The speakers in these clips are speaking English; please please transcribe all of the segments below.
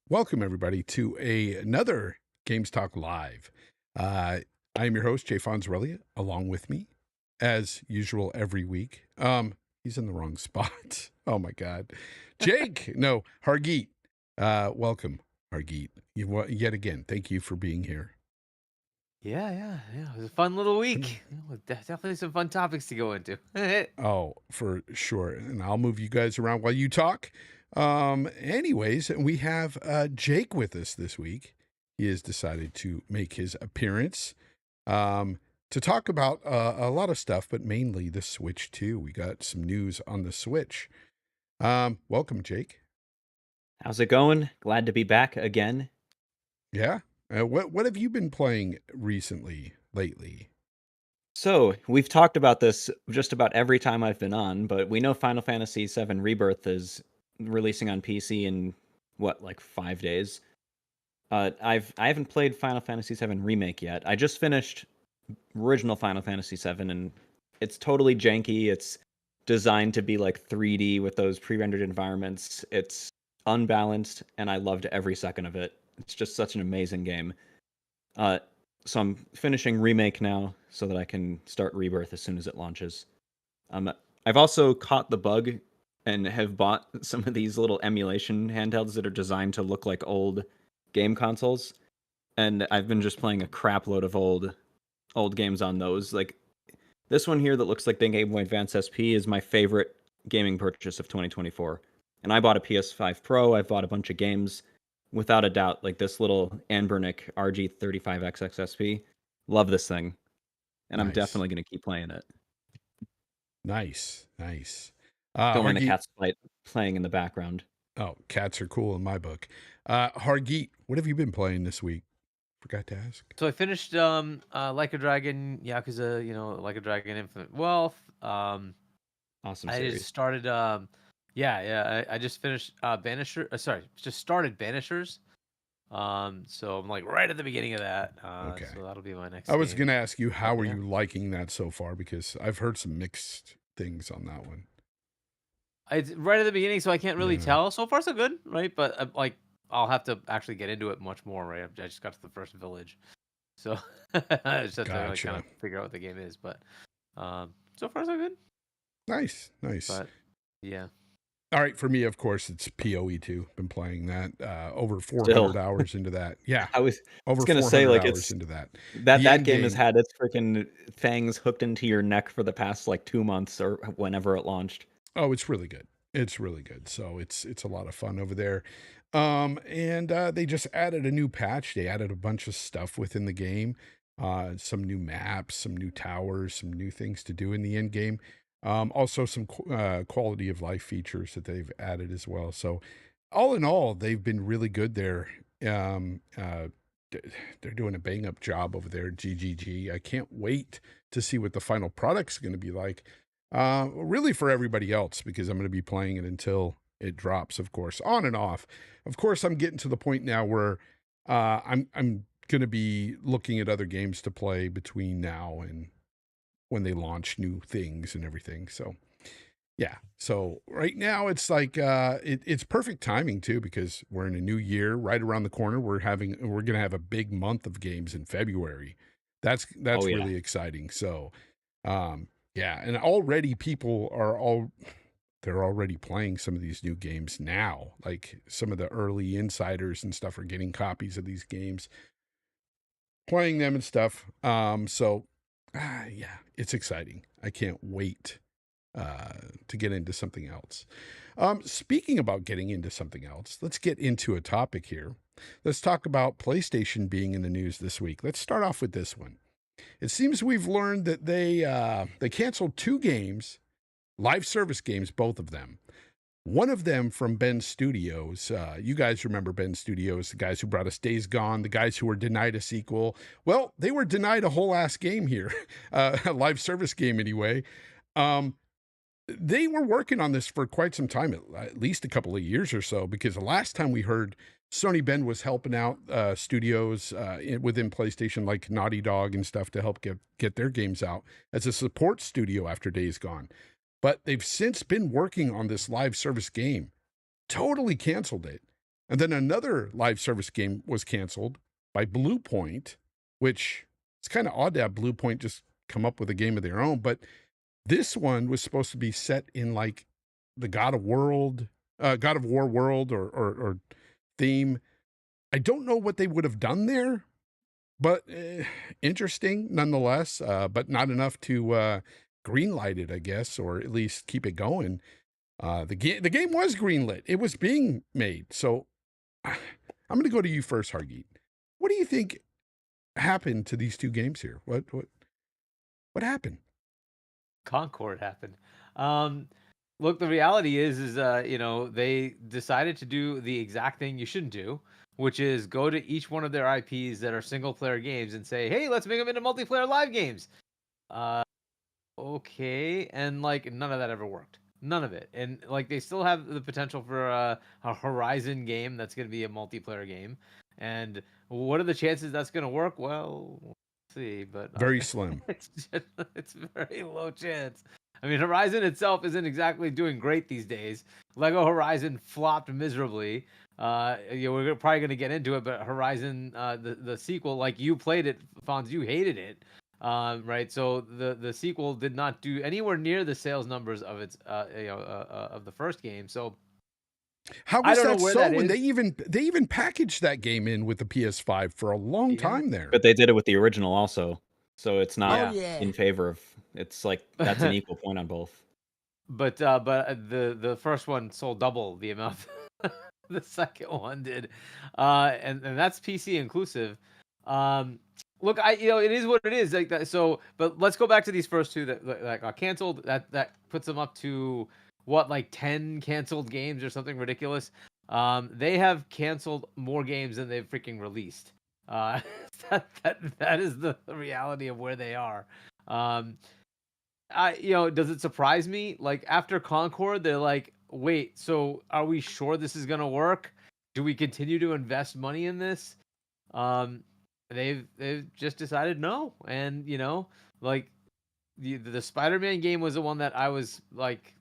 Welcome, everybody, to another Games Talk Live. I am your host, Jay Fonz, along with me, as usual, every week. He's in the wrong spot. Oh, my God. Jake, no, Hargeet. Welcome, Hargeet. Yet again, thank you for being here. Yeah. It was a fun little week. Definitely some fun topics to go into. Oh, for sure. And I'll move you guys around while you talk. Anyways, we have Jake with us this week. He has decided to make his appearance to talk about a lot of stuff, but mainly the Switch 2. We got some news on the Switch. Welcome, Jake. How's it going? Glad to be back again. Yeah. What have you been playing recently, lately? So, we've talked about this just about every time I've been on, but we know Final Fantasy VII Rebirth is releasing on PC in what, like 5 days. I haven't played Final Fantasy VII Remake yet. I just finished original Final Fantasy VII, and it's totally janky. It's designed to be like 3D with those pre-rendered environments. It's unbalanced, and I loved every second of it. It's just such an amazing game. Uh, so I'm finishing Remake now so that I can start Rebirth as soon as it launches. I've also caught the bug and have bought some of these little emulation handhelds that are designed to look like old game consoles, and I've been just playing a crap load of old games on those. Like this one here that looks like the Game Boy Advance SP is my favorite gaming purchase of 2024. And I bought a PS5 Pro. I've bought a bunch of games. Without a doubt, like this little Anbernic RG35XXSP. Love this thing. And I'm Nice. definitely going to keep playing it. Nice. Don't mind the Hargeet. cat's playing in the background. Oh, cats are cool in my book. Hargeet, what have you been playing this week? Forgot to ask. So I finished Like a Dragon, Yakuza, Like a Dragon Infinite Wealth. Awesome I just series. started I just finished just started Banishers. So I'm like right at the beginning of that. Okay. So that'll be my next I was game. going to ask you, how But are yeah. you liking that so far? Because I've heard some mixed things on that one. It's right at the beginning, so I can't really Yeah. tell. So far, so good, right? But I'll have to actually get into it much more, right? I just got to the first village, so I just have to like kind Gotcha. of figure out what the game is. But so far, so good. Nice. But yeah, All right. For me, of course, it's PoE2. Been playing that over 400 Still, hours into that. Yeah. I was Over gonna say 400 like hours it's into that. The that end game has game. had its freaking fangs hooked into your neck for the past like 2 months or whenever it launched. Oh, it's really good. It's really good. So it's a lot of fun over there. And they just added a new patch. They added a bunch of stuff within the game. Some new maps, some new towers, some new things to do in the end game. Also some quality of life features that they've added as well. So all in all, they've been really good there. Um, uh, d- they're doing a bang up job over there at GGG. I can't wait to see what the final product's going to be like. Really for everybody else, because I'm going to be playing it until it drops, of course, on and off. Of course, I'm getting to the point now where I'm going to be looking at other games to play between now and when they launch new things and everything. So yeah. So right now it's like it's perfect timing too, because we're in a new year right around the corner. We're gonna have a big month of games in February. Oh That's yeah. really exciting. So yeah, and already people are all they're already playing some of these new games now. Like some of the early insiders and stuff are getting copies of these games, playing them and stuff. Yeah, it's exciting. I can't wait to get into something else. Speaking about getting into something else, let's get into a topic here. Let's talk about PlayStation being in the news this week. Let's start off with this one. It seems we've learned that they canceled two games, live service games, both of them. One of them from Ben Studios. You guys remember Ben Studios, the guys who brought us Days Gone, the guys who were denied a sequel. Well, they were denied a whole ass game here, a live service game anyway. Um, they were working on this for quite some time, at least a couple of years or so, because the last time we heard, Sony Ben was helping out studios within PlayStation, like Naughty Dog and stuff, to help get their games out as a support studio after Days Gone. But they've since been working on this live service game, totally canceled it. And then another live service game was canceled by Blue Point, which it's kind of odd to have Blue Point just come up with a game of their own. But this one was supposed to be set in like the God of War world or theme. I don't know what they would have done there, but interesting nonetheless, but not enough to greenlight it, I guess, or at least keep it going. The game was greenlit. It was being made. So I'm going to go to you first, Hargeet. What do you think happened to these two games here? What happened? Concord happened. Look, the reality is they decided to do the exact thing you shouldn't do, which is go to each one of their IPs that are single player games and say, hey, let's make them into multiplayer live games. Okay, and like none of that ever worked. None of it. And like they still have the potential for a Horizon game that's going to be a multiplayer game. And what are the chances that's going to work? Well, we'll see, but Very slim. it's very low chance. I mean, Horizon itself isn't exactly doing great these days. Lego Horizon flopped miserably. We're probably going to get into it, but Horizon, the sequel, like you played it, Fonz, you hated it. Right. So the sequel did not do anywhere near the sales numbers of its of the first game. So how I was don't know that where so that when is. they even packaged that game in with the PS5 for a long Yeah. time there? But they did it with the original also, so it's not Yeah. in favor of. It's like that's an equal point on both. But the first one sold double the amount the second one did, and that's PC inclusive. Look, it is what it is. Like that. So, but let's go back to these first two that got canceled. That puts them up to what, like 10 canceled games or something ridiculous. They have canceled more games than they've freaking released. That is the reality of where they are. Does it surprise me? Like after Concord, they're like, wait, so are we sure this is gonna work? Do we continue to invest money in this? They've just decided no, and like the Spider-Man game was the one that I was like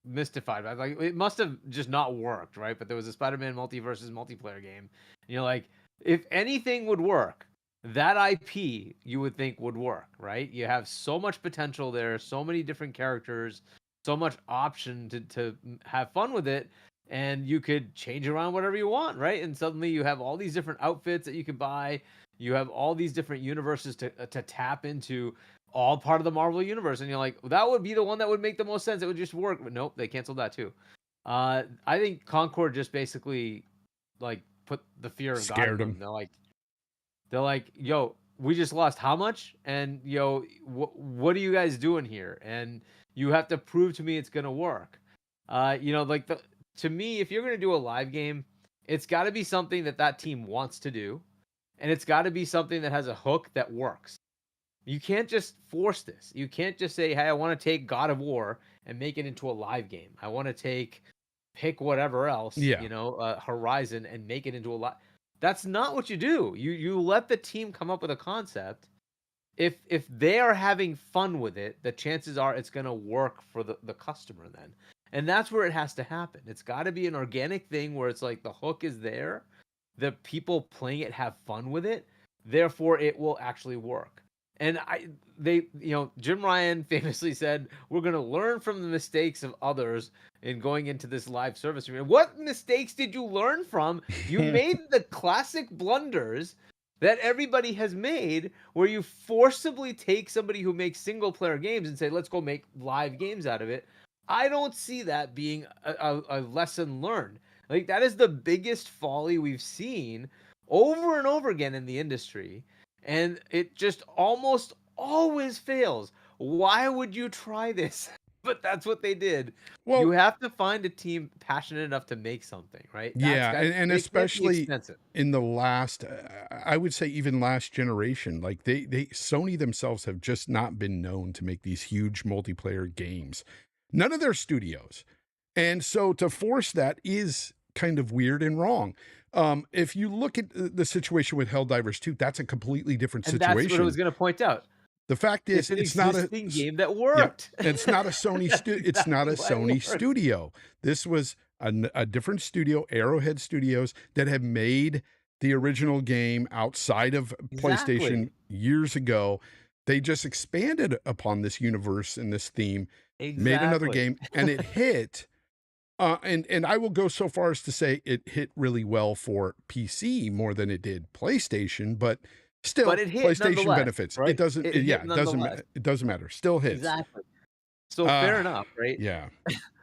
mystified by. Like it must have just not worked, right? But there was a Spider-Man multiverses multiplayer game. And you're like, if anything would work, that IP you would think would work, right? You have so much potential there, so many different characters, so much option to have fun with it, and you could change around whatever you want, right? And suddenly you have all these different outfits that you can buy. You have all these different universes to tap into, all part of the Marvel universe, and you're like, well, that would be the one that would make the most sense. It would just work, but nope, they canceled that too. I think Concord just basically like put the fear of God in Scared them. them. They're like, yo, we just lost how much, and what are you guys doing here? And you have to prove to me it's gonna work. To me, if you're gonna do a live game, it's got to be something that team wants to do, and it's got to be something that has a hook that works. You can't just force this. You can't just say, hey, I want to take God of War and make it into a live game. I want to pick whatever else, Horizon, and make it into a live. That's not what you do. You let the team come up with a concept. If they are having fun with it, the chances are it's going to work for the customer then. And that's where it has to happen. It's got to be an organic thing where it's like the hook is there, the people playing it have fun with it, therefore it will actually work. And Jim Ryan famously said, we're going to learn from the mistakes of others in going into this live service. What mistakes did you learn from? You made the classic blunders that everybody has made, where you forcibly take somebody who makes single player games and say, let's go make live games out of it. I don't see that being a lesson learned. Like, that is the biggest folly we've seen over and over again in the industry. And it just almost always fails. Why would you try this? But that's what they did. Well, you have to find a team passionate enough to make something, right? And especially in the last, I would say even last generation, like Sony themselves have just not been known to make these huge multiplayer games. None of their studios. And so to force that is kind of weird and wrong. If you look at the situation with Helldivers 2, that's a completely different situation. That's what I was going to point out. The fact is, it's not a game that worked. Yeah, it's not a Sony. It's not a Sony studio. This was a different studio, Arrowhead Studios, that have made the original game outside of PlayStation Exactly. years ago. They just expanded upon this universe and this theme, made another Exactly. game, and it hit. And I will go so far as to say it hit really well for PC more than it did PlayStation, but But still, it hit PlayStation nonetheless, benefits. It right? doesn't. It Yeah, hit it doesn't. nonetheless. It doesn't matter. Still hits. Exactly. So Uh, fair enough, right? yeah.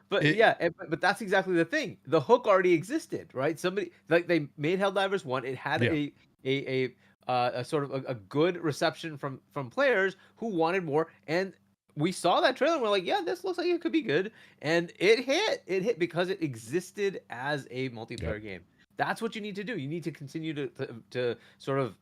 But It. yeah, but that's exactly the thing. The hook already existed, right? Somebody like they made Helldivers 1. It had Yeah. a sort of a good reception from players who wanted more, and we saw that trailer and we're like, yeah, this looks like it could be good. And it hit. It hit because it existed as a multiplayer Yep. game. That's what you need to do. You need to continue to sort of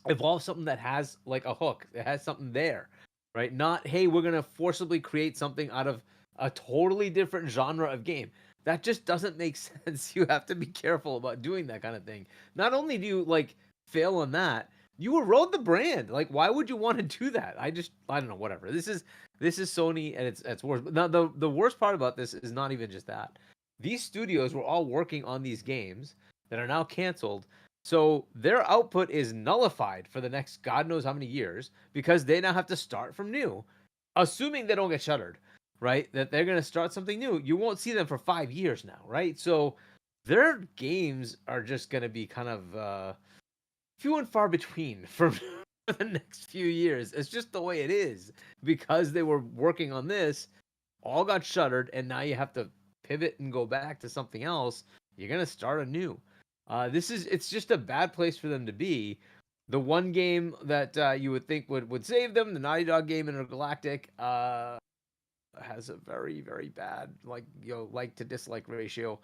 evolve something that has like a hook. It has something there, right? Not, hey, we're gonna forcibly create something out of a totally different genre of game. That just doesn't make sense. You have to be careful about doing that kind of thing. Not only do you like fail on that, you erode the brand. Like, why would you want to do that? I don't know. Whatever. This is Sony, and it's worse. But now the worst part about this is not even just that. These studios were all working on these games that are now canceled. So their output is nullified for the next God knows how many years because they now have to start from new, assuming they don't get shuttered, right? That they're going to start something new. You won't see them for 5 years now, right? So their games are just going to be kind of few and far between for the next few years. It's just the way it is because they were working on this, all got shuttered, and now you have to pivot and go back to something else. You're going to start anew. It's just a bad place for them to be. The one game that you would think would save them, the Naughty Dog game, Intergalactic, has a very, very bad like to dislike ratio.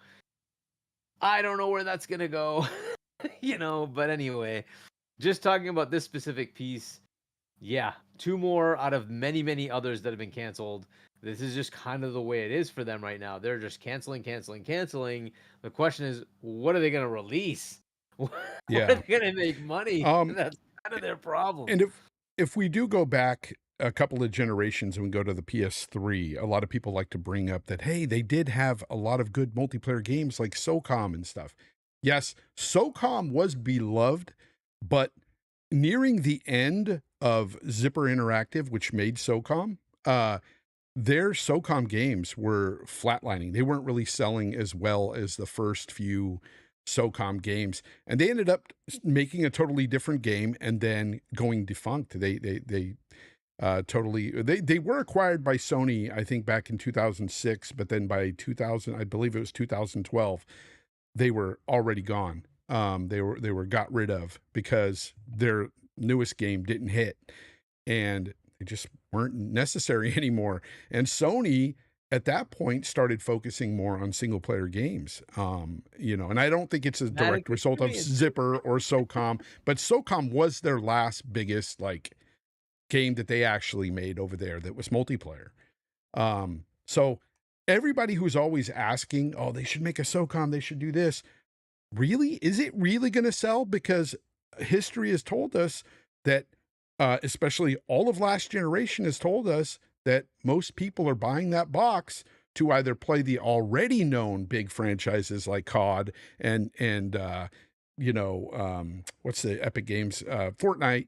I don't know where that's gonna go, But anyway, just talking about this specific piece, yeah, 2 more out of many, many others that have been canceled. This is just kind of the way it is for them right now. They're just canceling. The question is, what are they gonna release? What are Yeah. they gonna make money? That's kind of their problem. And if we do go back a couple of generations and we go to the PS3, a lot of people like to bring up that, hey, they did have a lot of good multiplayer games like SOCOM and stuff. Yes, SOCOM was beloved, but nearing the end of Zipper Interactive, which made SOCOM, their SOCOM games were flatlining. They weren't really selling as well as the first few SOCOM games, and they ended up making a totally different game and then going defunct. They totally they were acquired by Sony, I think, back in 2006, but then by 2000, I believe it was 2012, they were already gone. They were got rid of because their newest game didn't hit, and they just weren't necessary anymore. And Sony at that point started focusing more on single player games. And I don't think it's a That direct result of experience. Zipper or SOCOM, but SOCOM was their last biggest game that they actually made over there that was multiplayer. So everybody who's always asking, oh, they should make a SOCOM, they should do this. Really? Is it really going to sell? Because history has told us that, especially all of last generation has told us that most people are buying that box to either play the already known big franchises like COD and what's the Epic Games, Fortnite,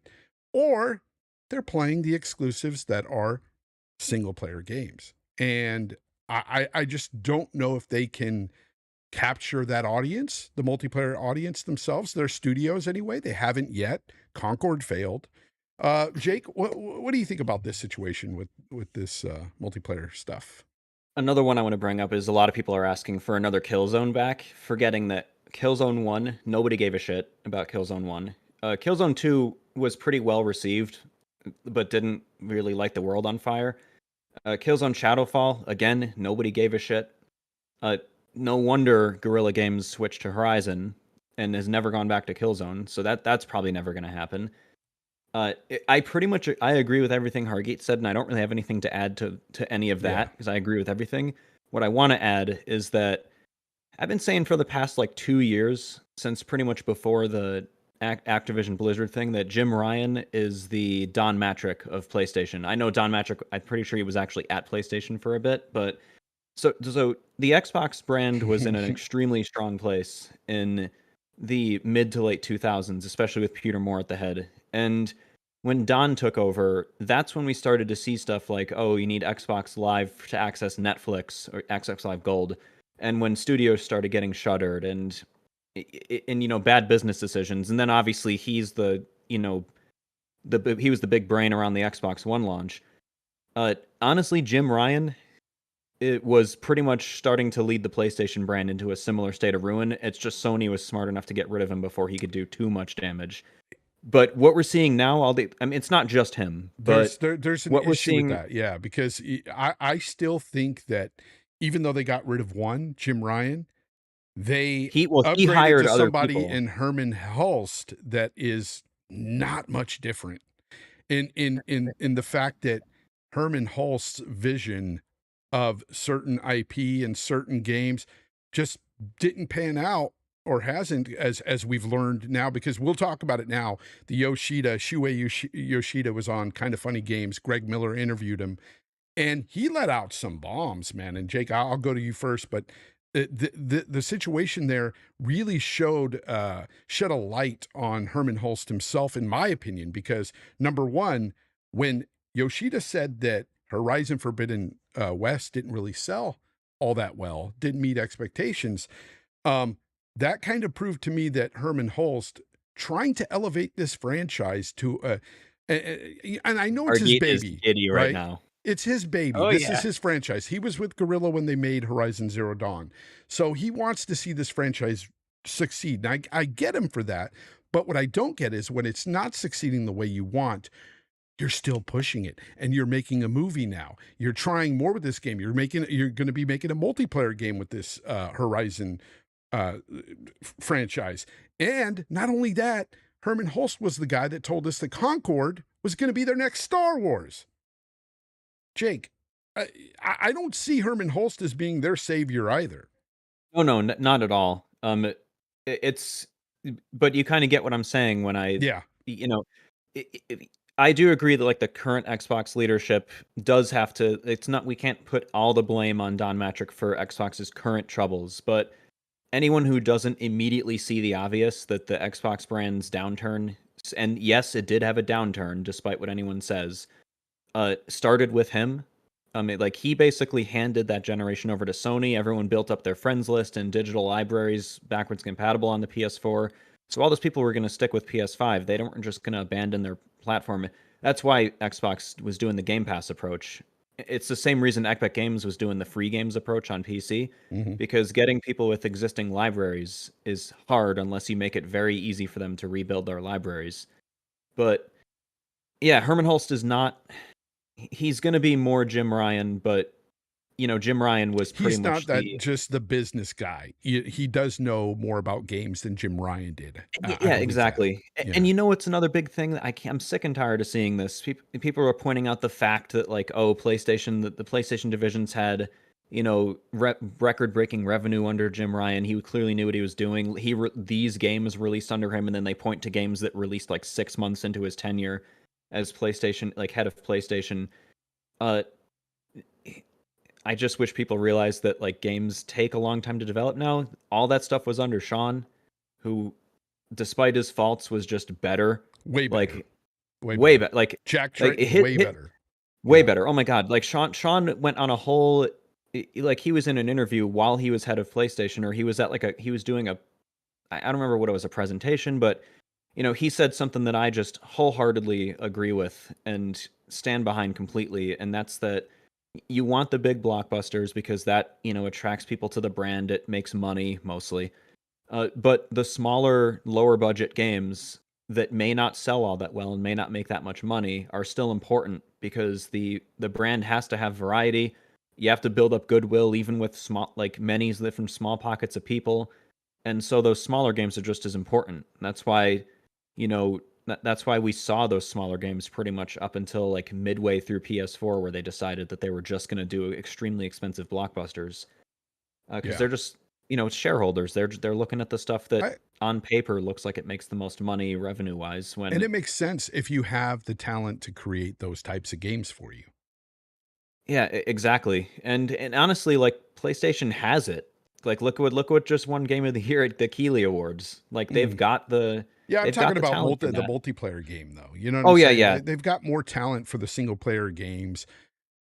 or they're playing the exclusives that are single player games. And I just don't know if they can capture that audience, the multiplayer audience themselves, their studios anyway. They haven't yet. Concord failed. Jake, what do you think about this situation with this multiplayer stuff? Another one I want to bring up is a lot of people are asking for another Killzone back, forgetting that Killzone 1, nobody gave a shit about Killzone 1. Killzone 2 was pretty well received, but didn't really light the world on fire. Killzone Shadowfall, again, nobody gave a shit. No wonder Guerrilla Games switched to Horizon and has never gone back to Killzone, so that's probably never going to happen. I agree with everything Hargeet said, and I don't really have anything to add to any of that because I agree with everything. What I want to add is that I've been saying for the past 2 years, since pretty much before the Activision Blizzard thing, that Jim Ryan is the Don Matrick of PlayStation. I know Don Matrick, I'm pretty sure he was actually at PlayStation for a bit, but So the Xbox brand was in an extremely strong place in the mid to late 2000s, especially with Peter Moore at the head. And when Don took over, that's when we started to see stuff like, oh, you need Xbox Live to access Netflix or Xbox Live Gold. And when studios started getting shuttered and bad business decisions. And then obviously he's he was the big brain around the Xbox One launch. Honestly, Jim Ryan, it was pretty much starting to lead the PlayStation brand into a similar state of ruin. It's just Sony was smart enough to get rid of him before he could do too much damage. But what we're seeing now, I mean, it's not just him, but there's an what we're issue with seeing, that, yeah, because I still think that even though they got rid of one, Jim Ryan, they he upgraded hired to other somebody people. in Herman Hulst that is not much different in the fact that Herman Hulst's vision of certain IP and certain games just didn't pan out or hasn't, as we've learned now, because we'll talk about it now. The Shuei Yoshida was on Kind of Funny Games. Greg Miller interviewed him, and he let out some bombs, man. And Jake, I'll go to you first, but the situation there really shed a light on Herman Holst himself, in my opinion, because number one, when Yoshida said that Horizon Forbidden West didn't really sell all that well, didn't meet expectations, that kind of proved to me that Herman Holst trying to elevate this franchise to and I know it's his Argate is baby, giddy right right? now. It's his baby. Oh, This yeah. is his franchise. He was with Guerrilla when they made Horizon Zero Dawn. So he wants to see this franchise succeed. And I get him for that. But what I don't get is when it's not succeeding the way you want, you're still pushing it and you're making a movie now. You're trying more with this game. You're going to be making a multiplayer game with this Horizon franchise. And not only that, Herman Holst was the guy that told us that Concord was going to be their next Star Wars. Jake, I don't see Herman Holst as being their savior either. Oh no, not at all. It's, but you kind of get what I'm saying when Yeah, I do agree that like the current Xbox leadership does have to. It's not, we can't put all the blame on Don Matrick for Xbox's current troubles, but anyone who doesn't immediately see the obvious that the Xbox brand's downturn, and yes, it did have a downturn despite what anyone says, started with him. He basically handed that generation over to Sony. Everyone built up their friends list and digital libraries backwards compatible on the PS4. So all those people were going to stick with PS5. They weren't just going to abandon their platform. That's why Xbox was doing the Game Pass approach. It's the same reason Epic Games was doing the free games approach on PC, because getting people with existing libraries is hard unless you make it very easy for them to rebuild their libraries. But yeah, Herman Holst is not. He's going to be more Jim Ryan, but Jim Ryan was pretty he's much not just the business guy. He does know more about games than Jim Ryan did. I Yeah, believe that. exactly. Yeah. And it's another big thing that I'm sick and tired of seeing this. People are pointing out the fact that like, oh, PlayStation, the PlayStation divisions had, record-breaking revenue under Jim Ryan. He clearly knew what he was doing. These games released under him, and then they point to games that released like 6 months into his tenure as PlayStation, like head of PlayStation. I just wish people realized that like games take a long time to develop now. All that stuff was under Sean, who, despite his faults, was just better. Way better. Like way better. Like Jack Tritton, way better. Way better. Oh my god! Like Sean went on a whole, like he was in an interview while he was head of PlayStation, or he was at he was doing I don't remember what it was, a presentation, but he said something that I just wholeheartedly agree with and stand behind completely, and that's that you want the big blockbusters because that attracts people to the brand. It makes money mostly, but the smaller, lower budget games that may not sell all that well and may not make that much money are still important because the brand has to have variety. You have to build up goodwill even with many different small pockets of people, and so those smaller games are just as important. That's why that's why we saw those smaller games pretty much up until like midway through PS4, where they decided that they were just going to do extremely expensive blockbusters, because they're just shareholders. They're looking at the stuff that on paper looks like it makes the most money revenue wise. And it makes sense if you have the talent to create those types of games for you. Yeah, exactly. And honestly, like PlayStation has it. Like look what just won Game of the Year at the Keighley Awards. Like Mm. Yeah, I'm they've got talking the about talent for the that. multiplayer game though. You know what I'm Oh yeah, saying? yeah. They've got more talent for the single player games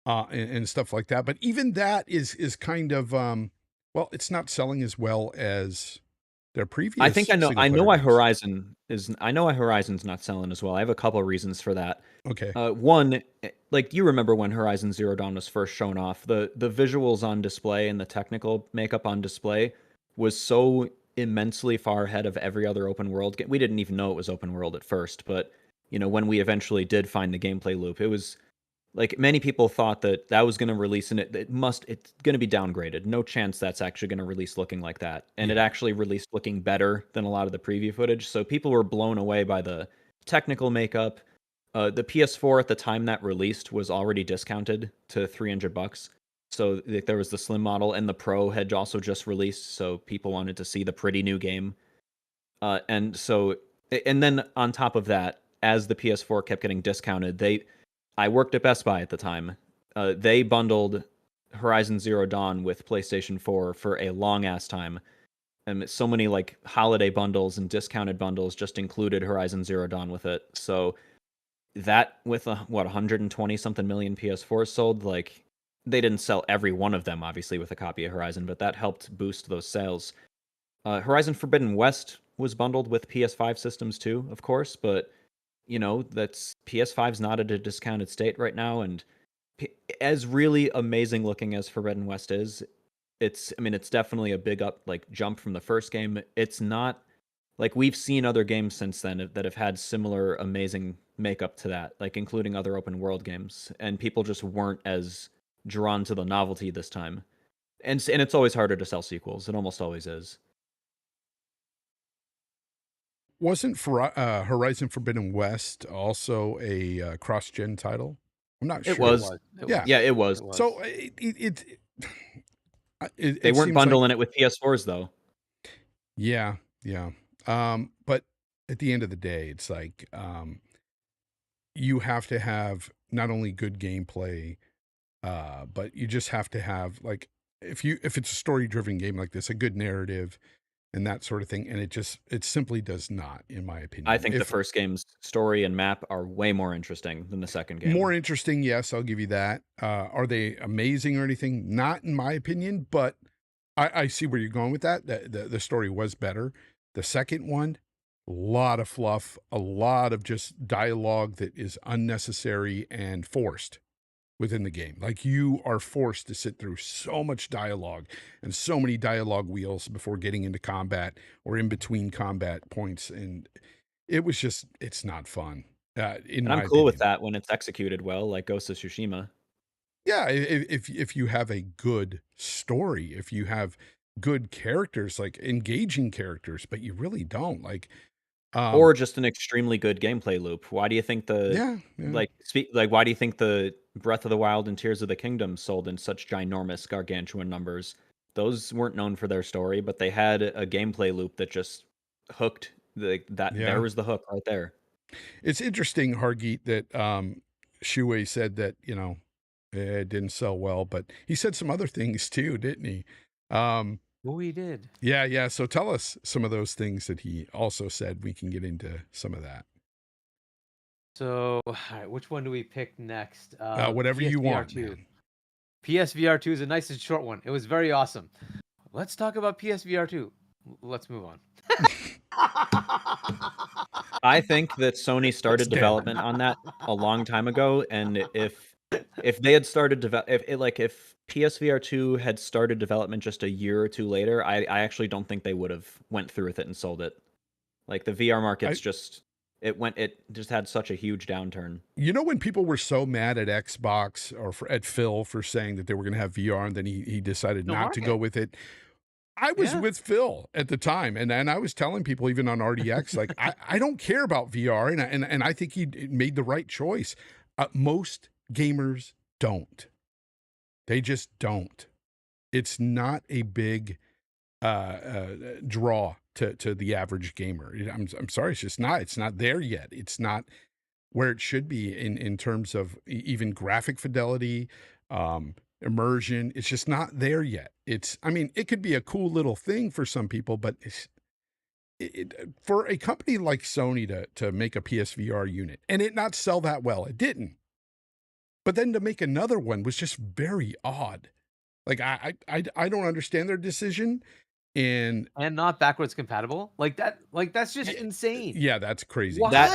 and stuff like that. But even that is kind of well, it's not selling as well as their I think previous single I know player why games. Horizon's not selling as well. I have a couple of reasons for that. Okay. One, like you remember when Horizon Zero Dawn was first shown off, the visuals on display and the technical makeup on display was so immensely far ahead of every other open world game. We didn't even know it was open world at first, but when we eventually did find the gameplay loop, it was like many people thought that was going to release, and it's going to be downgraded. No chance that's actually going to release looking like that. And it Yeah. actually released looking better than a lot of the preview footage. So people were blown away by the technical makeup. The PS4 at the time that released was already discounted to $300. So there was the slim model, and the Pro had also just released. So people wanted to see the pretty new game. And then on top of that, as the PS4 kept getting discounted, I worked at Best Buy at the time. They bundled Horizon Zero Dawn with PlayStation 4 for a long ass time. And so many like holiday bundles and discounted bundles just included Horizon Zero Dawn with it. So that with 120 something million PS4s sold, like they didn't sell every one of them obviously with a copy of Horizon, but that helped boost those sales. Horizon Forbidden West was bundled with PS5 systems too, of course, but that's PS5's not at a discounted state right now, and as really amazing looking as Forbidden West is, it's definitely a big like jump from the first game. It's not like we've seen other games since then that have had similar amazing makeup to that, like including other open world games, and people just weren't as drawn to the novelty this time. And it's always harder to sell sequels. It almost always is. Wasn't Horizon Forbidden West also a cross-gen title? I'm not It sure. It was. was. It Yeah. was. Yeah, it was. It was. So They it weren't seems like bundling it with PS4s though. yeah, yeah. But at the end of the day, it's like you have to have not only good gameplay, but you just have to have like if it's a story-driven game like this, a good narrative and that sort of thing, and it simply does not, in my I opinion. think the If first game's story and map are way more interesting than the second more game. interesting, yes, I'll give you that. Are they amazing or anything? Not in my opinion, but I see where you're going with that. The story was better. The second one, a lot of fluff, a lot of just dialogue that is unnecessary and forced within the game. Like you are forced to sit through so much dialogue and so many dialogue wheels before getting into combat or in between combat points. And it's not fun, in And I'm my cool with opinion. that when it's executed well, like Ghost of Tsushima. Yeah, if you have a good story, if you have good characters, like engaging characters, but you really don't. Like, Or just an extremely good gameplay loop. Why do you think yeah, yeah. why do you think the Breath of the Wild and Tears of the Kingdom sold in such ginormous gargantuan numbers? Those weren't known for their story, but they had a gameplay loop that just hooked there Yeah. was the hook right there. It's interesting, Hargeet, that Shuei said that, it didn't sell well, but he said some other things too, didn't he? Oh, he did. Yeah, yeah. So tell us some of those things that he also said. We can get into some of that. So, all right, which one do we pick next? Whatever you PSVR want, 2. man. PSVR 2 is a nice and short one. It was very awesome. Let's talk about PSVR 2. Let's move on. I think that Sony started Dead. development on that a long time ago, and if they had started if PSVR 2 had started development just a year or two later, I actually don't think they would have went through with it and sold it. Like the VR market's I, it just had such a huge downturn. when people were so mad at Xbox or at Phil for saying that they were going to have VR and then he decided No not to go market. with it. I was Yeah. with Phil at the time, and I was telling people even on RDX, like I don't care about VR, and I think he made the right choice. Most gamers don't. They just don't. It's not a big draw to the average gamer. I'm sorry, it's just not. It's not there yet. It's not where it should be in terms of even graphic fidelity. immersion. It's just not there yet. I mean, it could be a cool little thing for some people, but for a company like Sony to make a PSVR unit and it not sell that well, it didn't. But then to make another one was just very odd. Like I don't understand their decision. And not backwards compatible. Like that's just insane. yeah, that's crazy. Why? That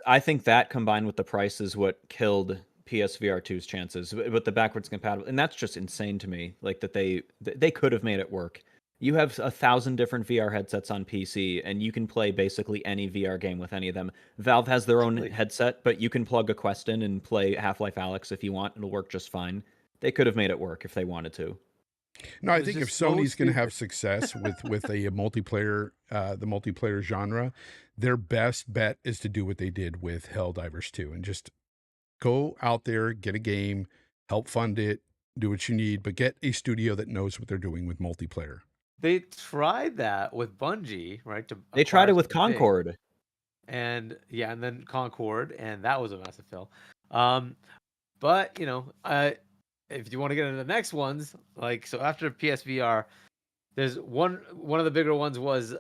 I think that combined with the price is what killed PSVR 2's chances with the backwards compatible, and that's just insane to me. Like that they could have made it work. You have 1,000 different VR headsets on PC, and you can play basically any VR game with any of them. Valve has their own headset, but you can plug a Quest in and play Half-Life Alyx if you want. It'll work just fine. They could have made it work if they wanted to. No, I think if Sony's going to have success with a multiplayer, the multiplayer genre, their best bet is to do what they did with Helldivers 2 and just go out there, get a game, help fund it, do what you need, but get a studio that knows what they're doing with multiplayer. They tried that with Bungie, right? They tried it with Concord. And then Concord, and that was a massive fail. But if you want to get into the next ones, like so after PSVR, there's one of the bigger ones was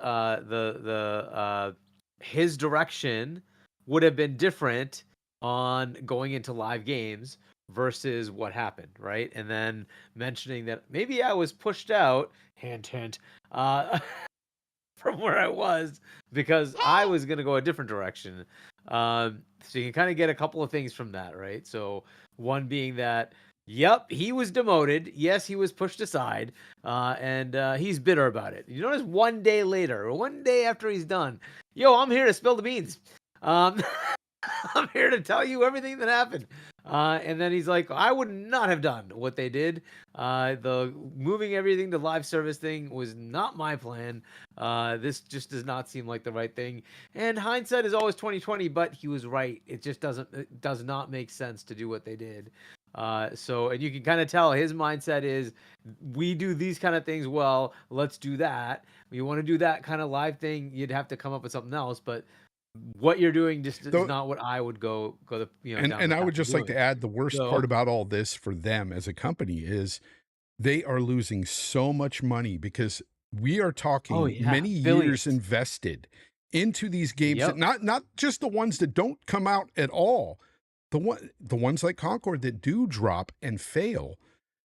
his direction would have been different on going into live games versus what happened, right? And then mentioning that maybe I was pushed out, hint, from where I was because I was going to go a different direction. So you can kind of get a couple of things from that, right? So one being that, yep, he was demoted. Yes, he was pushed aside, and he's bitter about it. You notice one day later, or one day after he's done, yo, I'm here to spill the beans. I'm here to tell you everything that happened. And then he's like, I would not have done what they did. The moving everything to live service thing was not my plan. This just does not seem like the right thing. And hindsight is always 20/20, but he was right. It does not make sense to do what they did. And you can kind of tell his mindset is, we do these kind of things well, let's do that. If you want to do that kind of live thing, you'd have to come up with something else. But what you're doing just is not what I would go the and I would just like to add the worst part about all this for them as a company is they are losing so much money because we are talking many years invested into these games that not just the ones that don't come out at all, the ones like Concord that do drop and fail.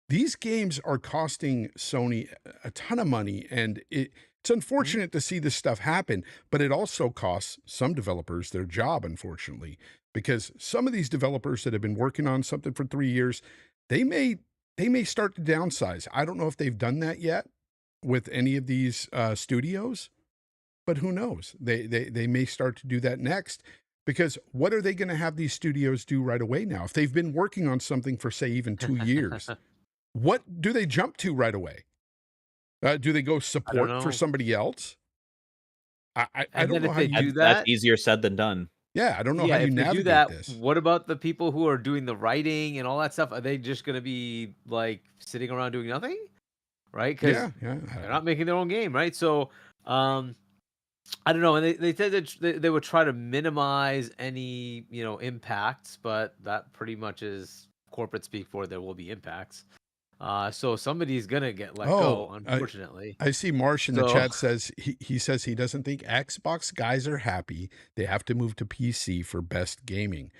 These games are costing Sony a ton of money, and it's unfortunate to see this stuff happen, but it also costs some developers their job, unfortunately, because some of these developers that have been working on something for 3 years, they may start to downsize. I don't know if they've done that yet with any of these studios, but who knows? They may start to do that next, because what are they going to have these studios do right away now? If they've been working on something for, say, even 2 years, what do they jump to right away? Do they go support for somebody else? I don't know how you do that. That's easier said than done. Yeah, I don't know how you navigate this. What about the people who are doing the writing and all that stuff? Are they just going to be like sitting around doing nothing? Right? Because they're not making their own game, right? So, I don't know. And they said that they would try to minimize any, impacts, but that pretty much is corporate speak for there will be impacts. So somebody's gonna get let go, unfortunately. I see Marsh in the chat says he says he doesn't think Xbox guys are happy. They have to move to PC for best gaming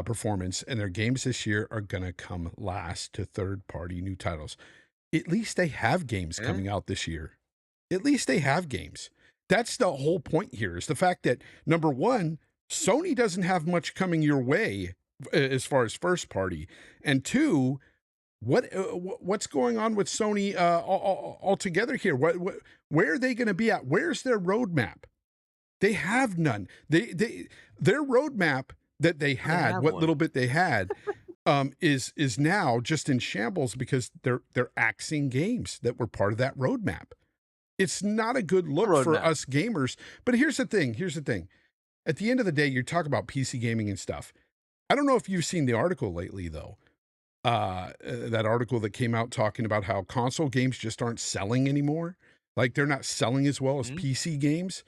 performance, and their games this year are gonna come last to third-party new titles. At least they have games coming out this year. At least they have games. That's the whole point here, is the fact that, number one, Sony doesn't have much coming your way as far as first party, and two, what's going on with Sony altogether here? Where are they going to be at? Where's their roadmap? They have none. Their roadmap that they had, what little bit they had, is now just in shambles because they're axing games that were part of that roadmap. It's not a good look for us gamers. But here's the thing. At the end of the day, you're talking about PC gaming and stuff. I don't know if you've seen the article lately, though. That article that came out talking about how console games just aren't selling anymore. Like they're not selling as well as PC games.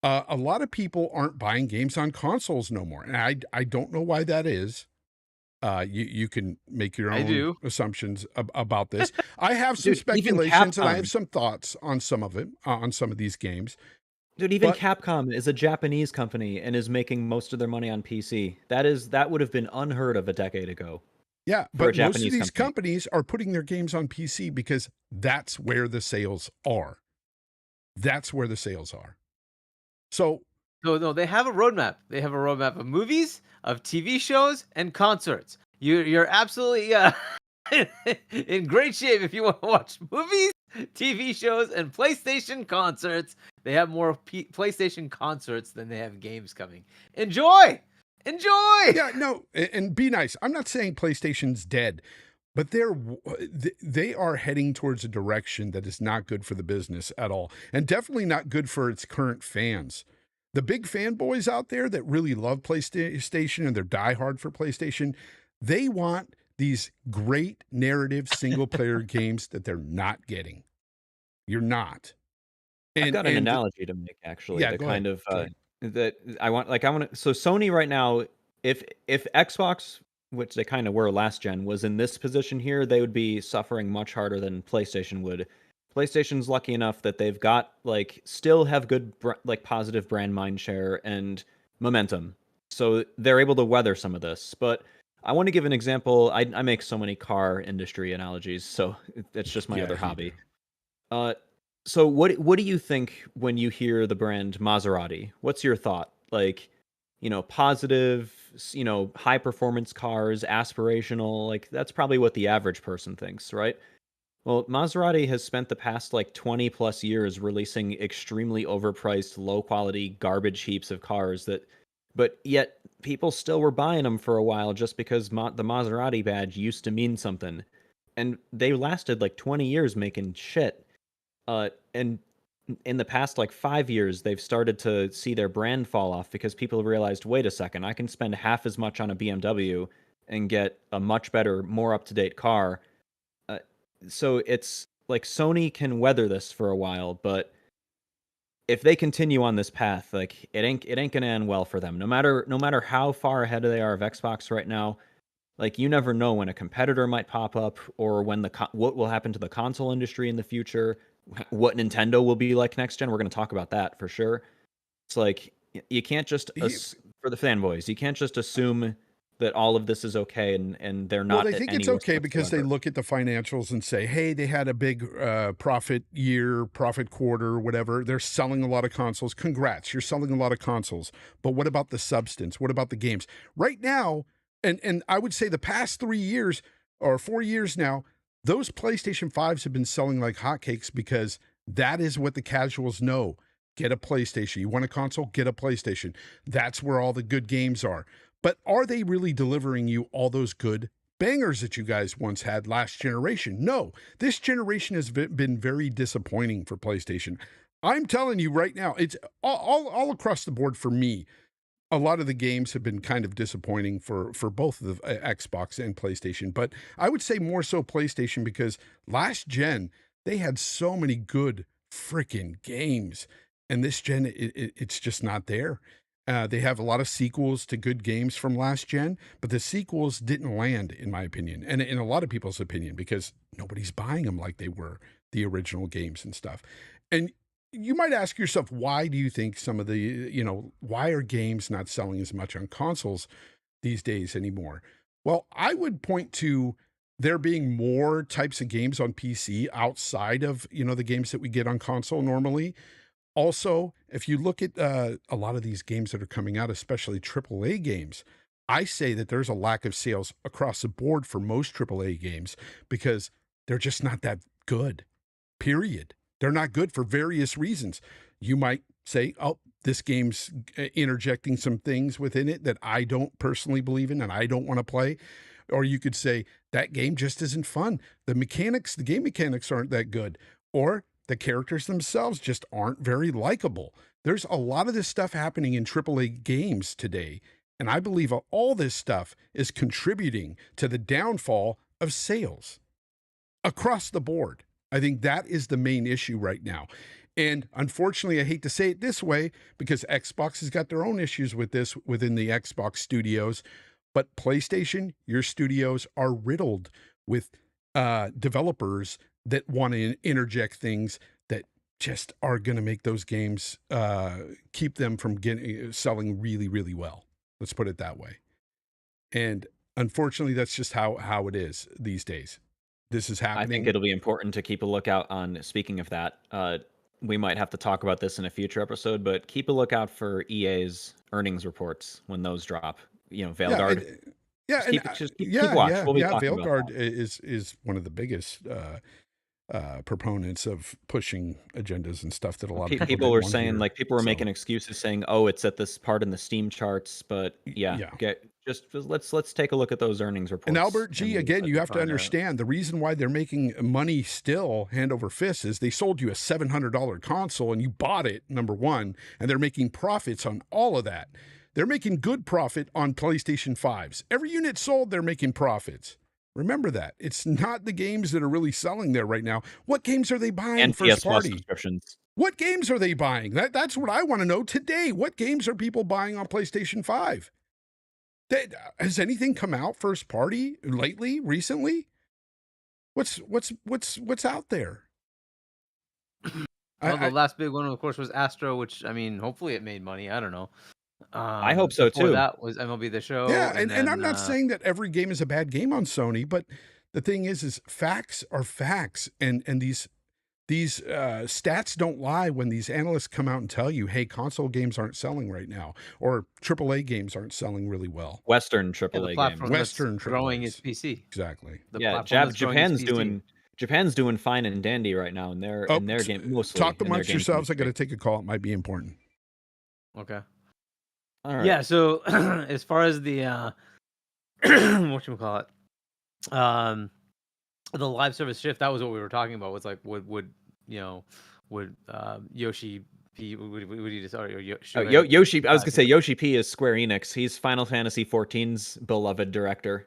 A lot of people aren't buying games on consoles no more. And I don't know why that is. You can make your I own do. assumptions about this. I have some Dude, even speculations and I have Capcom. some thoughts on some of it, on some of these games. Dude, even But Capcom is a Japanese company and is making most of their money on PC. That would have been unheard of a decade ago yeah, for a but most of Japanese these company. companies are putting their games on PC because that's where the sales are. That's where the sales are. So No, they have a roadmap. They have a roadmap of movies, of TV shows, and concerts. You're absolutely in great shape if you want to watch movies, TV shows, and PlayStation concerts. They have more PlayStation concerts than they have games coming. Enjoy, enjoy. yeah, no, and be nice. I'm not saying PlayStation's dead, but they are heading towards a direction that is not good for the business at all, and definitely not good for its current fans. The big fanboys out there that really love PlayStation and they're diehard for PlayStation, they want these great narrative single player games that they're not getting. You're not. I've got an And analogy to make actually, yeah, the go ahead. kind of Go ahead. that I want to. So Sony right now, if Xbox, which they kind of were last gen, was in this position here, they would be suffering much harder than PlayStation would. PlayStation's lucky enough that they've got like still have good like positive brand mind share and momentum, so they're able to weather some of this. But I want to give an example. I make so many car industry analogies, so it's just my Yeah, other you do. hobby. Uh, so what do you think when you hear the brand Maserati? What's your thought? Like, positive, high performance cars, aspirational, like that's probably what the average person thinks, right? Well, Maserati has spent the past like 20 plus years releasing extremely overpriced, low quality garbage heaps of cars but yet people still were buying them for a while just because the Maserati badge used to mean something. And they lasted like 20 years making shit. And in the past like 5 years, they've started to see their brand fall off because people realized, wait a second, I can spend half as much on a BMW and get a much better, more up to date car. Uh, so it's like Sony can weather this for a while, but if they continue on this path, like it ain't gonna end well for them. No matter how far ahead they are of Xbox right now, like you never know when a competitor might pop up or when what will happen to the console industry in the future, what Nintendo will be like next gen. We're going to talk about that for sure. It's like you can't just He- for the fanboys, you can't just assume that all of this is okay and they're Well, not they at think any it's risk okay because they whatsoever. look at the financials and say, hey, they had a big profit year, profit quarter, whatever. They're selling a lot of consoles. Congrats, you're selling a lot of consoles. But what about the substance? What about the games? Right now, and I would say the past 3 years or 4 years now, those PlayStation 5s have been selling like hotcakes because that is what the casuals know. Get a PlayStation. You want a console? Get a PlayStation. That's where all the good games are. But are they really delivering you all those good bangers that you guys once had last generation? No, this generation has been very disappointing for PlayStation. I'm telling you right now, it's all across the board for me. A lot of the games have been kind of disappointing for both the Xbox and PlayStation, but I would say more so PlayStation because last gen they had so many good freaking games, and this gen it's just not there. They have a lot of sequels to good games from last gen, but the sequels didn't land, in my opinion, and in a lot of people's opinion, because nobody's buying them like they were the original games and stuff. And you might ask yourself, why do you think some of the, why are games not selling as much on consoles these days anymore? Well, I would point to there being more types of games on PC outside of, the games that we get on console normally. Also, if you look at a lot of these games that are coming out, especially AAA games, I say that there's a lack of sales across the board for most AAA games because they're just not that good, period. They're not good for various reasons. You might say, oh, this game's interjecting some things within it that I don't personally believe in and I don't want to play. Or you could say, that game just isn't fun. The game mechanics aren't that good. Or the characters themselves just aren't very likable. There's a lot of this stuff happening in AAA games today. And I believe all this stuff is contributing to the downfall of sales across the board. I think that is the main issue right now. And unfortunately, I hate to say it this way because Xbox has got their own issues with this within the Xbox studios. But PlayStation, your studios are riddled with developers that want to interject things that just are going to make those games keep them from selling really, really well. Let's put it that way. And unfortunately, that's just how it is these days. This is happening. I think it'll be important to keep a lookout on, speaking of that, we might have to talk about this in a future episode, but keep a lookout for EA's earnings reports when those drop. Veilguard. Just keep watch. We'll be talking Veilguard about is one of the biggest proponents of pushing agendas and stuff that a lot of people were saying, like, people were making excuses saying, oh, it's at this part in the Steam charts, but let's take a look at those earnings reports. And Albert G, again, you have to understand the reason why they're making money still hand over fist is they sold you a $700 console and you bought it, number one, and they're making profits on all of that. They're making good profit on PlayStation 5s. Every unit sold, they're making profits. Remember that. It's not the games that are really selling there right now. What games are they buying and first PS party? Subscriptions. What games are they buying? That's what I want to know today. What games are people buying on PlayStation 5? Has anything come out first party lately, recently? What's out there? Well, the last big one, of course, was Astro, which, I mean, hopefully it made money. I don't know. I hope so too. That was MLB The Show. Yeah, and I'm not saying that every game is a bad game on Sony, but the thing is facts are facts, and these stats don't lie when these analysts come out and tell you, hey, console games aren't selling right now, or AAA games aren't selling really well. Western AAA games. Western growing is PC. Exactly. Japan's doing fine and dandy right now in their game. Mostly talk amongst yourselves. I got to take a call. It might be important. Okay. All right. Yeah. So as far as the whatchamacallit, the live service shift, that was what we were talking about. Was like, would Yoshi P? Would he just Yoshi? I was gonna say Yoshi P is Square Enix. He's Final Fantasy XIV's beloved director,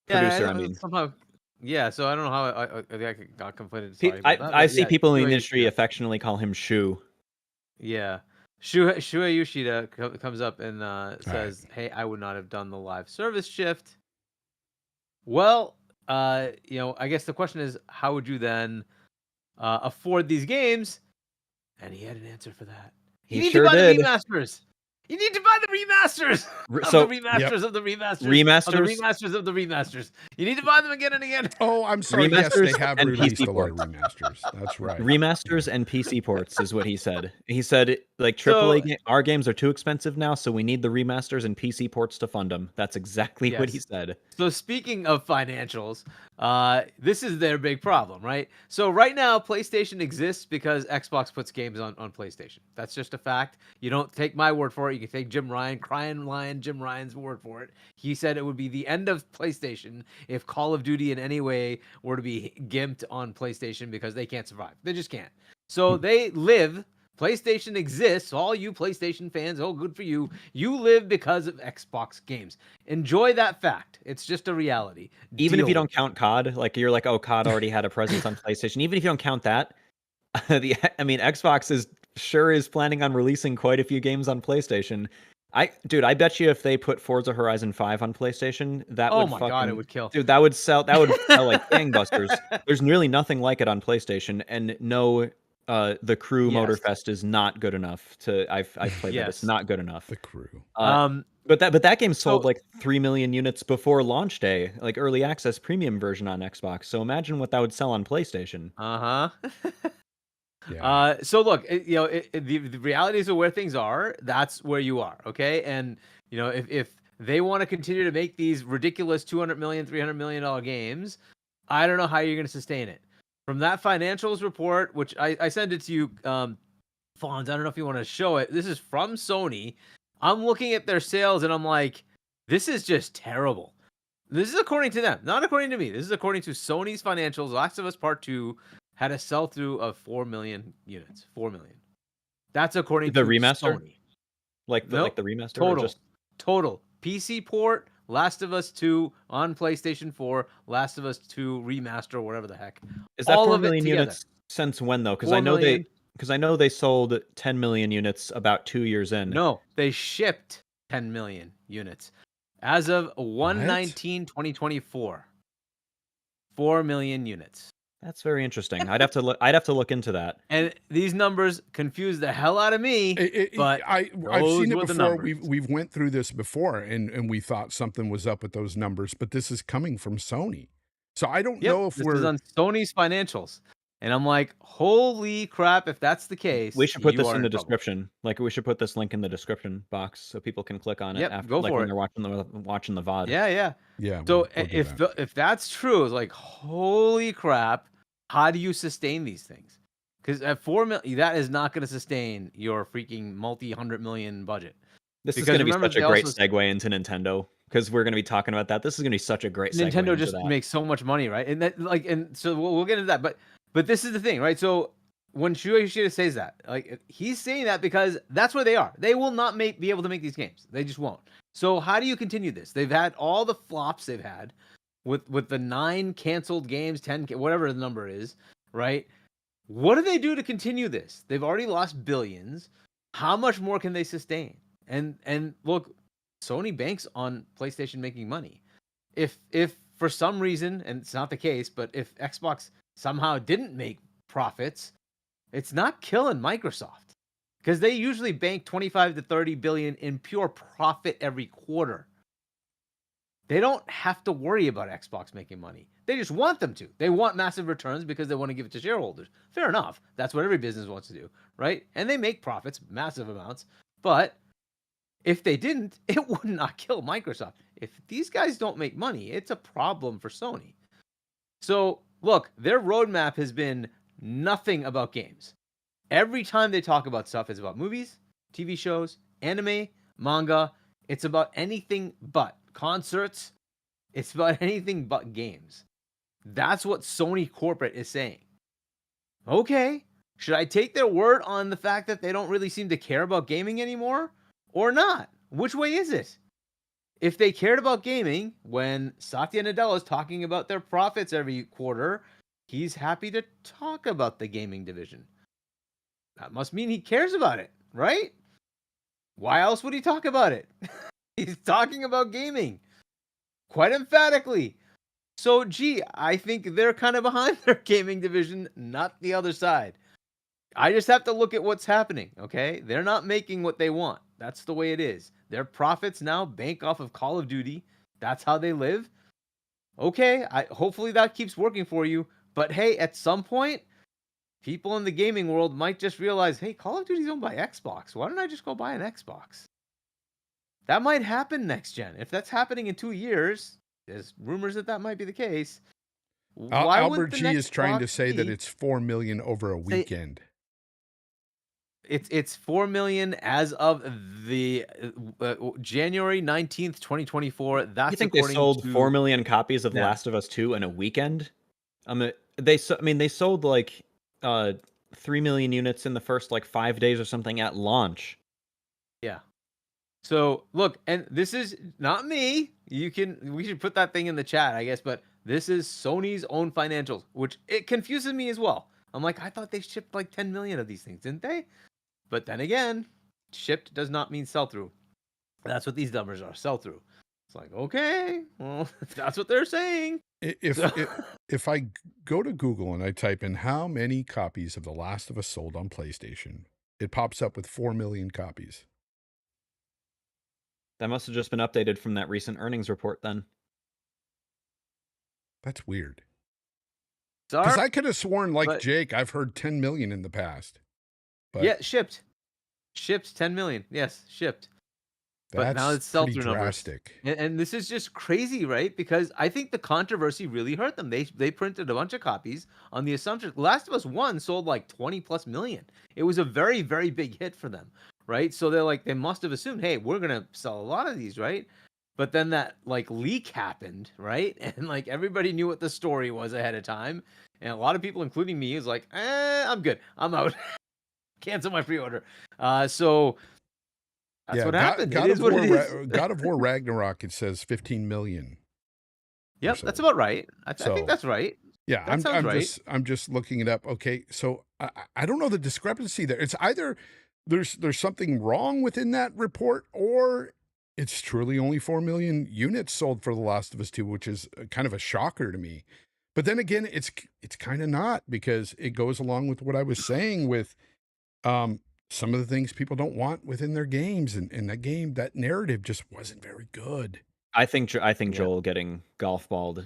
producer. I mean, somehow. Yeah, so I don't know how I got conflated. Sorry, I see people in the industry affectionately call him Shu. Yeah. Shuei Yoshida comes up and says, hey, I would not have done the live service shift. Well, I guess the question is, how would you then afford these games? And he had an answer for that. You need to buy the remasters. You need to buy the remasters of the remasters of the remasters. Remasters of the remasters. You need to buy them again and again. Oh, I'm sorry. Yes, they have released a lot of remasters. That's right. Remasters and PC ports is what he said. He said, like, AAA our games are too expensive now, so we need the remasters and PC ports to fund them. That's exactly what he said. So speaking of financials, this is their big problem, right? So right now, PlayStation exists because Xbox puts games on PlayStation. That's just a fact. You don't take my word for it. You can take Jim Ryan's word for it. He said it would be the end of PlayStation if Call of Duty in any way were to be gimped on PlayStation because they can't survive. They just can't. So they live. PlayStation exists. All you PlayStation fans, oh, good for you. You live because of Xbox games. Enjoy that fact. It's just a reality. Even if you don't count COD, like you're like, oh, COD already had a presence on PlayStation. Even if you don't count that, Xbox is planning on releasing quite a few games on PlayStation. I bet you if they put Forza Horizon 5 on PlayStation, God, it would kill. Dude, that would sell like gangbusters. There's really nothing like it on PlayStation, and no, the Crew Motorfest is not good enough I've played that. It's not good enough. The Crew. But that game sold like 3 million units before launch day, like early access premium version on Xbox. So imagine what that would sell on PlayStation. Yeah. So look, the realities of where things are, that's where you are, okay? And if they want to continue to make these ridiculous $200 million, $300 million games, I don't know how you're going to sustain it. From that financials report, which I sent it to you, Fonz, I don't know if you want to show it. This is from Sony. I'm looking at their sales and I'm like, this is just terrible. This is according to them, not according to me. This is according to Sony's financials. Last of Us Part 2 had a sell-through of 4 million units. 4 million. That's according to remaster? Sony. Like the remaster? Total. PC port, Last of Us 2 on PlayStation 4, Last of Us 2 remaster, whatever the heck. Is that 4 million units since when, though? Because I know they sold 10 million units about 2 years in. No, they shipped 10 million units. As of What? 1/19/2024, 4 million units. That's very interesting. I'd have to look into that. And these numbers confuse the hell out of me, but I've those seen it were the before. numbers. We've went through this before, and we thought something was up with those numbers, but this is coming from Sony. So I don't know if This is we're on Sony's financials. And I'm like, holy crap, if that's the case, We should put you this are in the trouble. description. Like, we should put this link in the description box so people can click on it Yep, after, go like, for when it. they're watching the VOD. Yeah. yeah. So We'll do that. if that's true, it's like, holy crap, how do you sustain these things? Because at 4 million, that is not going to sustain your freaking multi-100 million budget. This is Because going to be remember, such a they great also segue into Nintendo because we're going to be talking about that. This is going to be such a great segue Nintendo into just that. makes so much money, right? And that and so we'll get into that. But this is the thing, right? So when Yoshida says that, like he's saying that because that's where they are. They will not be able to make these games. They just won't. So how do you continue this? They've had all the flops they've had with the 9 canceled games, 10 whatever the number is, right? What do they do to continue this? They've already lost billions. How much more can they sustain? And look, Sony banks on PlayStation making money. If for some reason, and it's not the case, but if Xbox somehow didn't make profits, it's not killing Microsoft because they usually bank 25 to 30 billion in pure profit every quarter. They don't have to worry about Xbox making money. They just want them to. They want massive returns because they want to give it to shareholders. Fair enough. That's what every business wants to do, right? And they make profits, massive amounts. But if they didn't, it would not kill Microsoft. If these guys don't make money, it's a problem for Sony. So, look, their roadmap has been nothing about games. Every time they talk about stuff, it's about movies, TV shows, anime, manga. It's about anything but concerts. It's about anything but games. That's what Sony corporate is saying. Okay, should I take their word on the fact that they don't really seem to care about gaming anymore? Or not? Which way is it? If they cared about gaming, when Satya Nadella is talking about their profits every quarter, he's happy to talk about the gaming division. That must mean he cares about it, right? Why else would he talk about it? He's talking about gaming quite emphatically. So, I think they're kind of behind their gaming division, not the other side. I just have to look at what's happening, okay? They're not making what they want. That's the way it is. Their profits now bank off of Call of Duty. That's how they live. Okay, hopefully that keeps working for you. But hey, at some point, people in the gaming world might just realize, hey, Call of Duty's owned by Xbox. Why don't I just go buy an Xbox? That might happen next gen. If that's happening in 2 years, there's rumors that might be the case. Why Albert wouldn't the G next is trying to box say that be- it's 4 million over a weekend. It's 4 million as of the January 19th, 2024. That's You think they sold 4 million copies of The Yeah. Last of Us 2 in a weekend? They sold like 3 million units in the first like 5 days or something at launch. Yeah. So look, and this is not me. We should put that thing in the chat, I guess, but this is Sony's own financials, which it confuses me as well. I'm like, I thought they shipped like 10 million of these things, didn't they? But then again, shipped does not mean sell through. That's what these numbers are, sell through. It's like, okay, well, that's what they're saying. If I go to Google and I type in how many copies of The Last of Us sold on PlayStation, it pops up with 4 million copies. That must have just been updated from that recent earnings report then. That's weird. Sorry. Because I could have sworn, like but- Jake, I've heard 10 million in the past. But Yeah, shipped. Shipped 10 million. Yes, shipped. But now it's pretty sell-through numbers. drastic. And this is just crazy, right? Because I think the controversy really hurt them. They printed a bunch of copies on the assumption Last of Us 1 sold like 20 plus million. It was a very, very big hit for them, right? So they must have assumed, hey, we're going to sell a lot of these, right? But then that like leak happened, right? And like everybody knew what the story was ahead of time. And a lot of people, including me, was like, I'm good. I'm out. Cancel my pre-order. So that's what happened. God It is what it is. God of War Ragnarok, it says 15 million. Yep, so. that's about right. I think So- that's right. Yeah, That sounds right. I'm just looking it up. Okay, so I don't know the discrepancy there. It's either there's something wrong within that report, or it's truly only 4 million units sold for The Last of Us 2, which is kind of a shocker to me. But then again, it's kind of not, because it goes along with what I was saying with some of the things people don't want within their games, and that narrative just wasn't very good. I think Yeah. Joel getting golf balled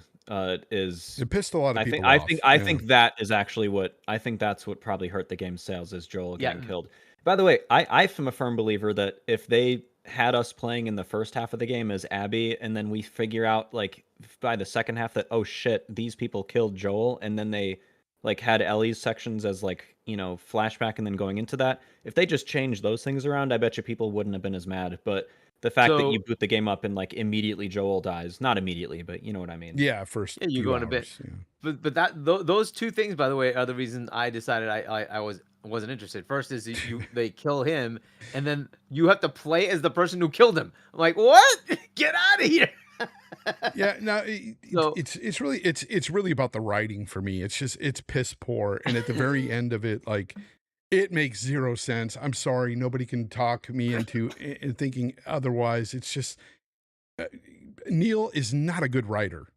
is. It pissed a lot of I think people I off. think I Yeah. think that is actually what I think that's what probably hurt the game's sales, is Joel Yeah. getting killed. By the way, I'm a firm believer that if they had us playing in the first half of the game as Abby, and then we figure out like by the second half that, oh shit, these people killed Joel, and then they like had Ellie's sections as like, you know, flashback, and then going into that, if they just changed those things around, I bet you people wouldn't have been as mad. But the fact that you So boot the game up and like immediately Joel dies, not immediately, but you know what I mean. Yeah, first yeah, you few go in a bit. hours. Yeah. But those two things, by the way, are the reason I decided I wasn't interested. First is they kill him, and then you have to play as the person who killed him. I'm like, what? Get out of here! Yeah, no, So it's really about the writing for me. It's piss poor, and at the very end of it, like, it makes zero sense. I'm sorry, nobody can talk me into thinking otherwise. It's just Neil is not a good writer.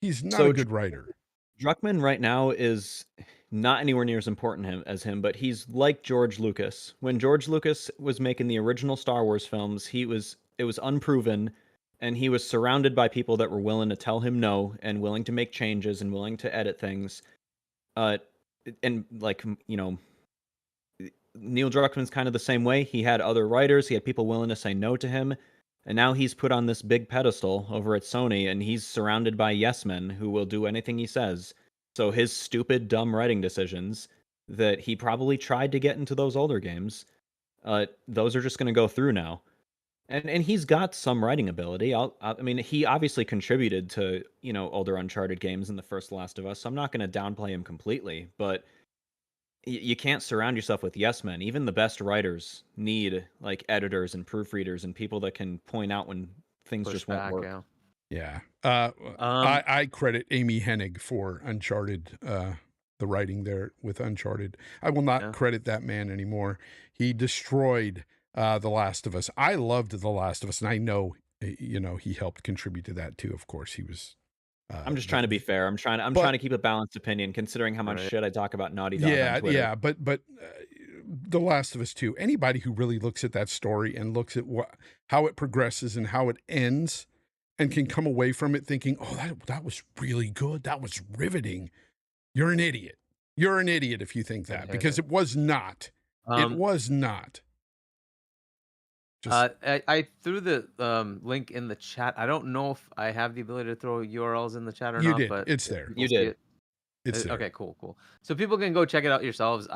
He's not So a good writer. Druckmann right now is not anywhere near as important as him, but he's like George Lucas. When George Lucas was making the original Star Wars films, it was unproven, and he was surrounded by people that were willing to tell him no, and willing to make changes, and willing to edit things. And like, you know, Neil Druckmann's kind of the same way. He had other writers, he had people willing to say no to him, and now he's put on this big pedestal over at Sony, and he's surrounded by yes men who will do anything he says. So his stupid, dumb writing decisions that he probably tried to get into those older games, those are just going to go through now. And he's got some writing ability. I mean, he obviously contributed to, you know, older Uncharted games in the first Last of Us, so I'm not going to downplay him completely, but you can't surround yourself with yes men. Even the best writers need like editors and proofreaders and people that can point out when things push just won't back. work. Yeah. Yeah. Um. I credit Amy Hennig for Uncharted, the writing there with Uncharted. I will not Yeah. credit that man anymore. He destroyed The Last of Us. I loved The Last of Us, and I know, you know, he helped contribute to that too. Of course, he was. I'm just trying to be fair. I'm trying to keep a balanced opinion, considering how much Right. shit I talk about Naughty Dog on Twitter. Yeah, but The Last of Us 2, anybody who really looks at that story and looks at how it progresses and how it ends, and can come away from it thinking, oh, that was really good, that was riveting, you're an idiot. You're an idiot if you think that, because it was not. It was not. I threw the link in the chat. I don't know if I have the ability to throw URLs in the chat or You not, did. but It's there. people You see did. it. It's there. Okay, cool. So people can go check it out yourselves.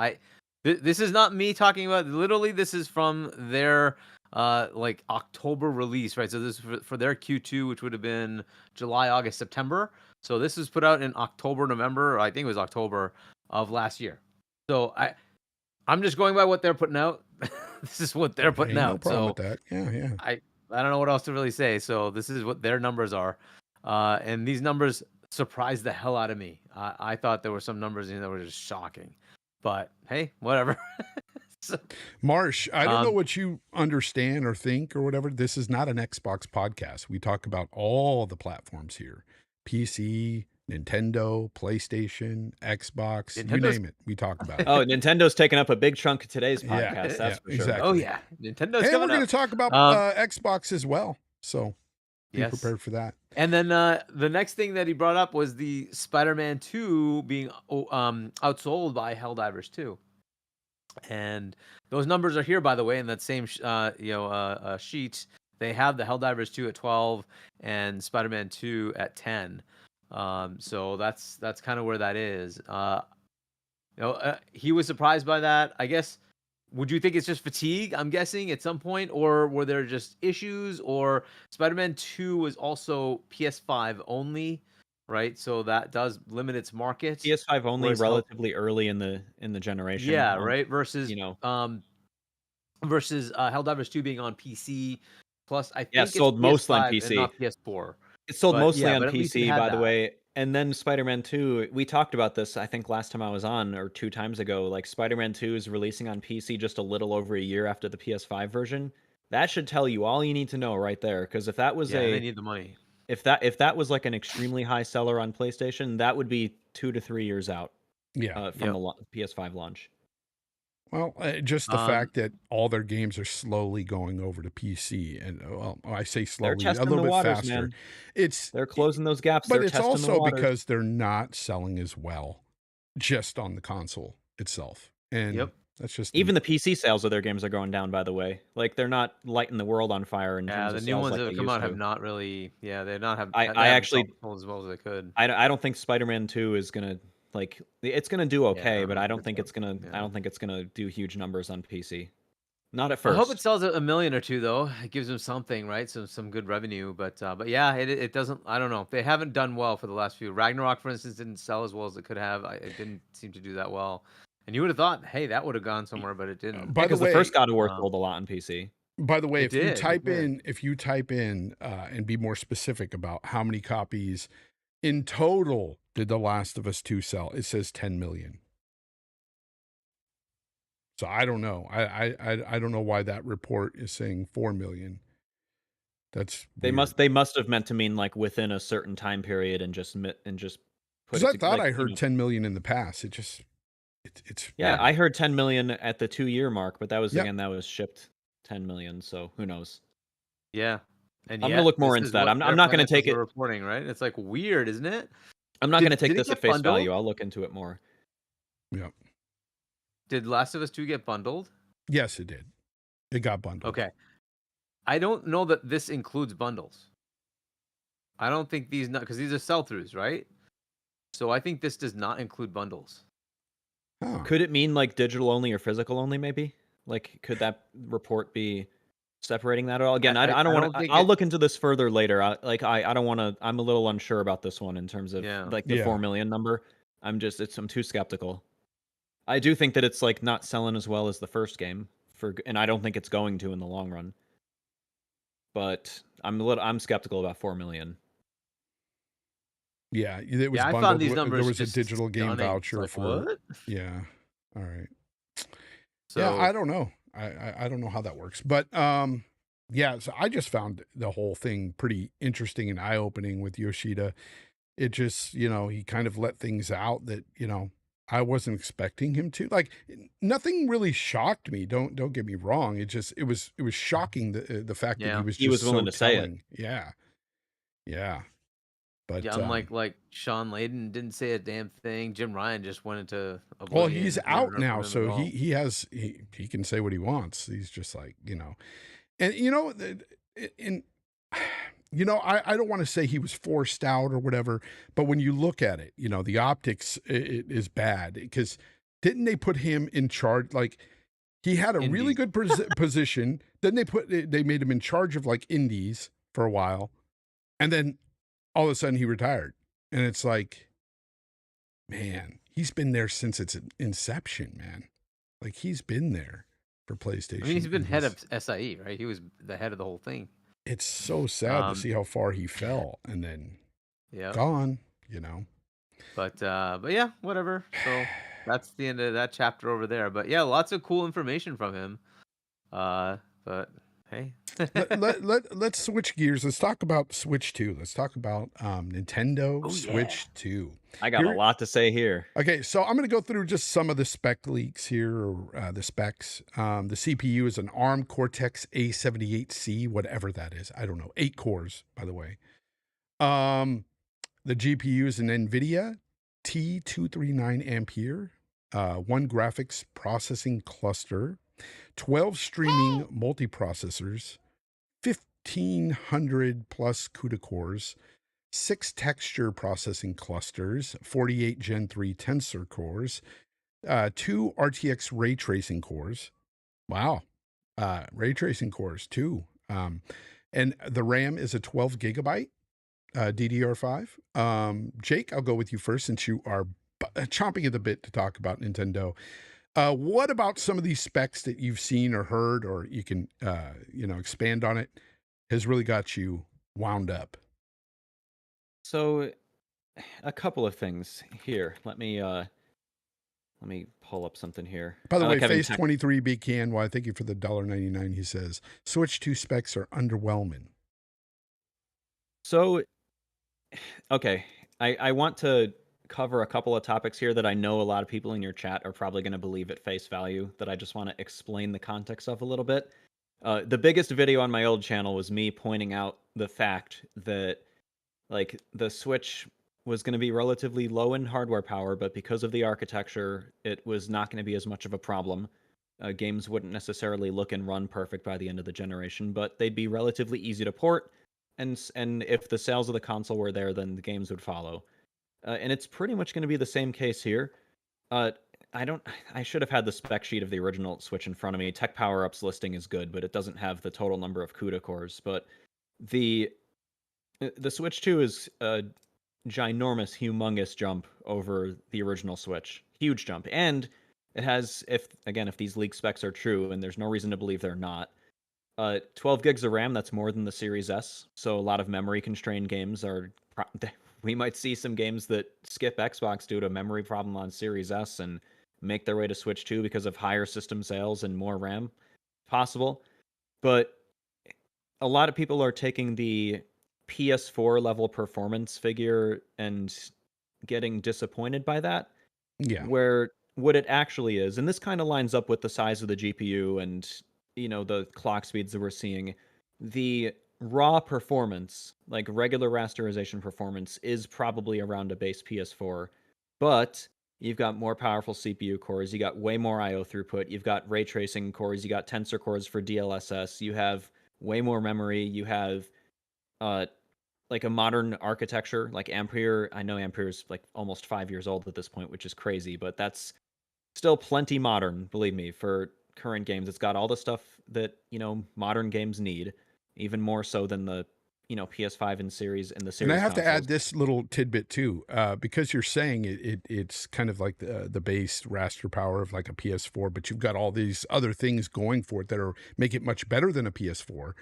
This is not me talking about. Literally, this is from their like October release, right? So this is for their Q2, which would have been July, August, September. So this was put out in October, November. I think it was October of last year. So I'm just going by what they're putting out. This is what they're putting Hey, out. no problem So with that. Yeah. I don't know what else to really say. So this is what their numbers are, and these numbers surprised the hell out of me. I thought there were some numbers in there that were just shocking, but hey, whatever. So, Marsh, I don't know what you understand or think or whatever. This is not an Xbox podcast. We talk about all the platforms here: PC, Nintendo, PlayStation, Xbox, you name it. We talk about it. Oh, Nintendo's taking up a big chunk of today's Yeah, podcast. That's for sure. exactly. oh yeah, Nintendo's And coming we're going up. to talk about Xbox as well. So be Yes. prepared for that. And then the next thing that he brought up was the Spider-Man 2 being outsold by Helldivers 2. And those numbers are here, by the way, in that same sheet. They have the Helldivers 2 at 12 and Spider-Man 2 at 10. So that's kind of where that is. He was surprised by that. I guess. Would you think it's just fatigue? I'm guessing at some point, or were there just issues? Or Spider-Man 2 was also PS5 only, right? So that does limit its market. PS5 only, relatively early in the generation. Yeah, right. Versus versus Helldivers 2 being on PC. Plus, I think it's sold mostly on PS5 PC. and not PS4. It sold mostly on but at least it PC, had by the that. way. And then Spider-Man 2, we talked about this, I think, last time I was on, or 2 times ago. Like, Spider-Man 2 is releasing on PC just a little over a year after the PS5 version. That should tell you all you need to know right there. Because if that was they need the money. if that was like an extremely high seller on PlayStation, that would be 2 to 3 years out Yeah. from the PS5 launch. Well, just the fact that all their games are slowly going over to PC, and well, I say They're slowly, a testing little the bit waters, faster. man. They're closing those gaps. But They're it's testing the also waters. because they're not selling as well, just on the console itself, and that's just even the PC sales of their games are going down. By the way, like they're not lighting the world on fire in terms the of new sales ones like that they have come used out have to. not really. Yeah, they're not have. I haven't actually sold as well as they could. I don't think Spider-Man 2 is gonna like it's gonna do okay, Yeah, but I don't it's think it's gonna yeah. I don't think it's gonna do huge numbers on PC. Not at first. I hope it sells a million or two though. It gives them something, right? Some good revenue. But yeah, it doesn't. I don't know. They haven't done well for the last few. Ragnarok, for instance, didn't sell as well as it could have. It didn't seem to do that well. And you would have thought, hey, that would have gone somewhere, but it didn't. By the Because the way, first God of War sold a lot on PC. By the way, It if you did. type in and be more specific about how many copies in total did The Last of Us 2 sell, it says 10 million. So I don't know. I don't know why that report is saying 4 million. That's weird. They must have meant to mean like within a certain time period and just put because it I thought like, I heard 10 million in the past. It's yeah. weird. I heard 10 million at the 2-year mark, but that was Yep. again that was shipped 10 million. So who knows? Yeah, and I'm gonna look more into that. I'm not gonna take it. Reporting, right? It's like weird, isn't it? I'm not gonna take this at face bundled? value. I'll look into it more. Yep. Did Last of Us 2 get bundled? Yes, it did. It got bundled. Okay. I don't know that this includes bundles. I don't think because these are sell-throughs, right? So I think this does not include bundles. Oh. Could it mean like digital only or physical only? Maybe like could that report be separating that at all? Again, I don't want to. I'll look into this further later. I don't want to. I'm a little unsure about this one in terms of like the 4 million number. I'm too skeptical. I do think that it's like not selling as well as the first game and I don't think it's going to in the long run. But I'm skeptical about 4 million. Yeah, it was I bundled. found these numbers there was a digital game voucher like, for what? Yeah. All right. So, yeah, I don't know. I don't know how that works. But yeah, so I just found the whole thing pretty interesting and eye-opening with Yoshida. It just, he kind of let things out that, I wasn't expecting him to. Like nothing really shocked me. Don't get me wrong. It was shocking the fact that he was willing to say it. Yeah. Yeah. But yeah, unlike like Sean Layden didn't say a damn thing. Jim Ryan just went into oblivion. Well, he's out now, so he can say what he wants. He's just like, and I don't want to say he was forced out or whatever, but when you look at it, the optics is bad because didn't they put him in charge? Like he had a really good position. Then they made him in charge of like indies for a while, and then all of a sudden he retired. And it's like, man, he's been there since its inception, man. Like he's been there for PlayStation. I mean, he's been head of SIE, right? He was the head of the whole thing. It's so sad to see how far he fell and then gone, But yeah, whatever. So that's the end of that chapter over there. But yeah, lots of cool information from him. But hey. let's switch gears. Let's talk about Switch 2. Let's talk about Nintendo Switch 2. I got a lot to say here. Okay, so I'm going to go through just some of the spec leaks here, or the specs. The CPU is an ARM Cortex A78C, whatever that is. I don't know. 8 cores, by the way. The GPU is an NVIDIA T239 Ampere, 1 graphics processing cluster, 12 streaming multiprocessors, 1,500 plus CUDA cores, 6 texture processing clusters, 48 Gen 3 tensor cores, 2 RTX ray tracing cores. Wow. Ray tracing cores, too. And the RAM is a 12 gigabyte DDR5. Jake, I'll go with you first since you are chomping at the bit to talk about Nintendo. What about some of these specs that you've seen or heard, or you can, expand on it, has really got you wound up? So, a couple of things here. Let me Let me pull up something here. By the I way, like having Face 23 BKN, why thank you for the $1.99. He says Switch 2 specs are underwhelming. So, okay, I want to cover a couple of topics here that I know a lot of people in your chat are probably going to believe at face value, that I just want to explain the context of a little bit. The biggest video on my old channel was me pointing out the fact that like the Switch was going to be relatively low in hardware power, but because of the architecture, it was not going to be as much of a problem. Games wouldn't necessarily look and run perfect by the end of the generation, but they'd be relatively easy to port. And if the sales of the console were there, then the games would follow. And it's pretty much going to be the same case here. Uh, I don't. I should have had the spec sheet of the original Switch in front of me. Tech Power Ups listing is good, but it doesn't have the total number of CUDA cores. But the the Switch 2 is a ginormous, humongous jump over the original Switch. Huge jump. And it has, if these leak specs are true, and there's no reason to believe they're not, 12 gigs of RAM, that's more than the Series S. So a lot of memory constrained games are. We might see some games that skip Xbox due to a memory problem on Series S and make their way to Switch 2 because of higher system sales and more RAM. Possible. But a lot of people are taking the PS4 level performance figure and getting disappointed by that. Yeah. Where what it actually is, and this kind of lines up with the size of the GPU and the clock speeds that we're seeing, the raw performance, like regular rasterization performance, is probably around a base PS4, but you've got more powerful CPU cores, you got way more IO throughput, you've got ray tracing cores, you got tensor cores for DLSS, you have way more memory, you have uh like a modern architecture, like Ampere. I know Ampere's like almost 5 years old at this point, which is crazy, but that's still plenty modern, believe me, for current games. It's got all the stuff that, modern games need, even more so than the, PS5 and the And I series have to consoles. add this little tidbit too, because you're saying it's kind of like the base raster power of like a PS4, but you've got all these other things going for it that are make it much better than a PS4.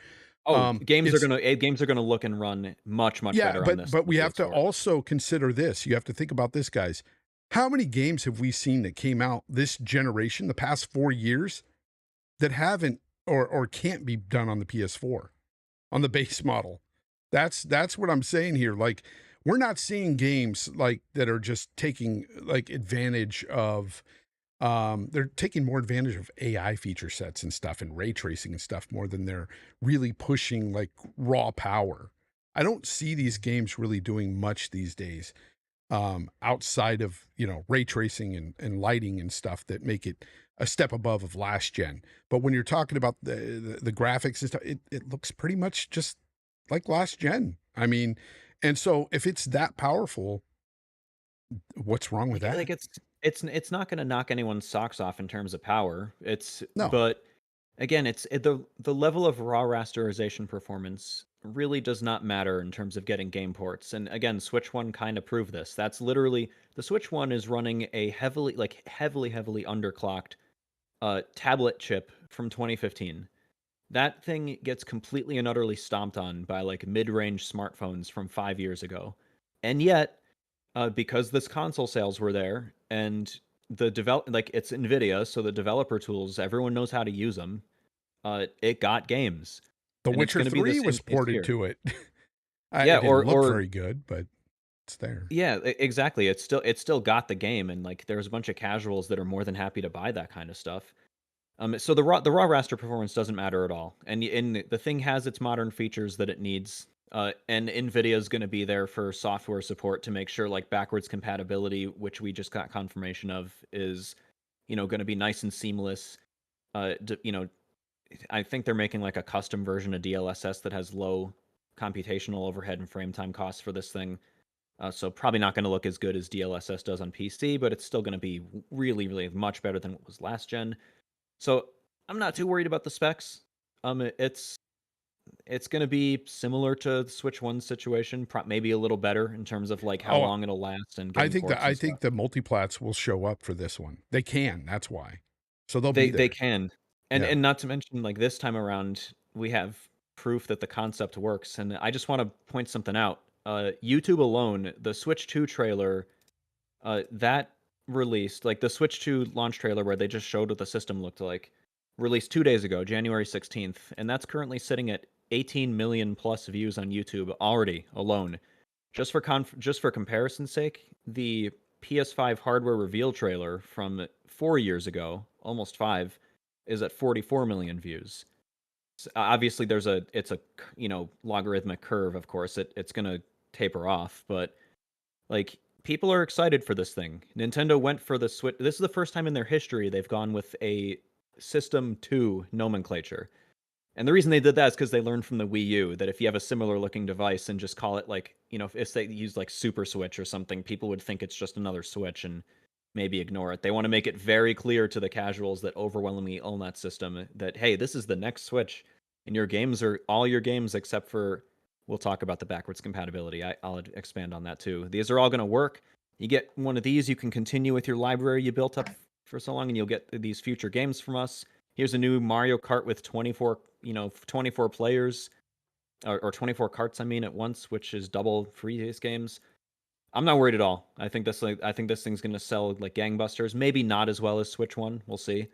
Oh, games are It's gonna look and run much Yeah, better on this but than we the have to PS4. also consider this. You have to think about this, guys. How many games have we seen that came out this generation, the past 4 years, that haven't or can't be done on the PS4, on the base model? That's what I'm saying here. Like, we're not seeing games like that are just taking like advantage of they're taking more advantage of AI feature sets and stuff and ray tracing and stuff more than they're really pushing like raw power. I don't see these games really doing much these days outside of, ray tracing and lighting and stuff that make it a step above of last gen. But when you're talking about the graphics and stuff, it looks pretty much just like last gen. I mean, and so if it's that powerful, what's wrong with that? Like it's not gonna knock anyone's socks off in terms of power. No. But again, the level of raw rasterization performance really does not matter in terms of getting game ports. And again, Switch 1 kind of proved this. That's literally the Switch 1 is running a heavily underclocked tablet chip from 2015. That thing gets completely and utterly stomped on by like mid-range smartphones from 5 years ago. And yet, because this console sales were there and it's Nvidia, so the developer tools, everyone knows how to use them. It got games, The and it's Witcher going to be the 3 same was case ported here. to it. Yeah, It didn't look or very good, but it's there. yeah, exactly. It's still got the game, and like there's a bunch of casuals that are more than happy to buy that kind of stuff. So the raw raster performance doesn't matter at all, and the thing has its modern features that it needs. And Nvidia is going to be there for software support to make sure like backwards compatibility, which we just got confirmation of, is going to be nice and seamless. Uh, d- you know, I think they're making like a custom version of DLSS that has low computational overhead and frame time costs for this thing. So probably not going to look as good as DLSS does on PC, but it's still going to be really, really much better than what was last gen. So I'm not too worried about the specs. It's going to be similar to the Switch 1 situation, maybe a little better in terms of like how Oh, long it'll last and I getting think that ports I and stuff. think the multiplats will show up for this one. They can, that's why. So they'll be They there. can, and Yeah. not to mention like this time around we have proof that the concept works. And I just want to point something out. YouTube alone, the Switch 2 trailer, that released, like the Switch 2 launch trailer where they just showed what the system looked like, released 2 days ago, January 16th, and that's currently sitting at 18 million plus views on YouTube already alone. Just for comparison's sake, the PS5 hardware reveal trailer from 4 years ago, almost 5, is at 44 million views. Obviously it's a logarithmic curve, of course. It's going to taper off, but like people are excited for this thing. Nintendo went for the Switch. This is the first time in their history they've gone with a System 2 nomenclature. And the reason they did that is because they learned from the Wii U that if you have a similar looking device and just call it like, if they use like Super Switch or something, people would think it's just another Switch and maybe ignore it. They want to make it very clear to the casuals that overwhelmingly own that system that, hey, this is the next Switch. And your games are all your games except for, we'll talk about the backwards compatibility. I'll expand on that too. These are all going to work. You get one of these, you can continue with your library you built up for so long, and you'll get these future games from us. Here's a new Mario Kart with 24 players, or 24 carts, at once, which is double previous games. I'm not worried at all. I think this thing's gonna sell like gangbusters. Maybe not as well as Switch 1. We'll see.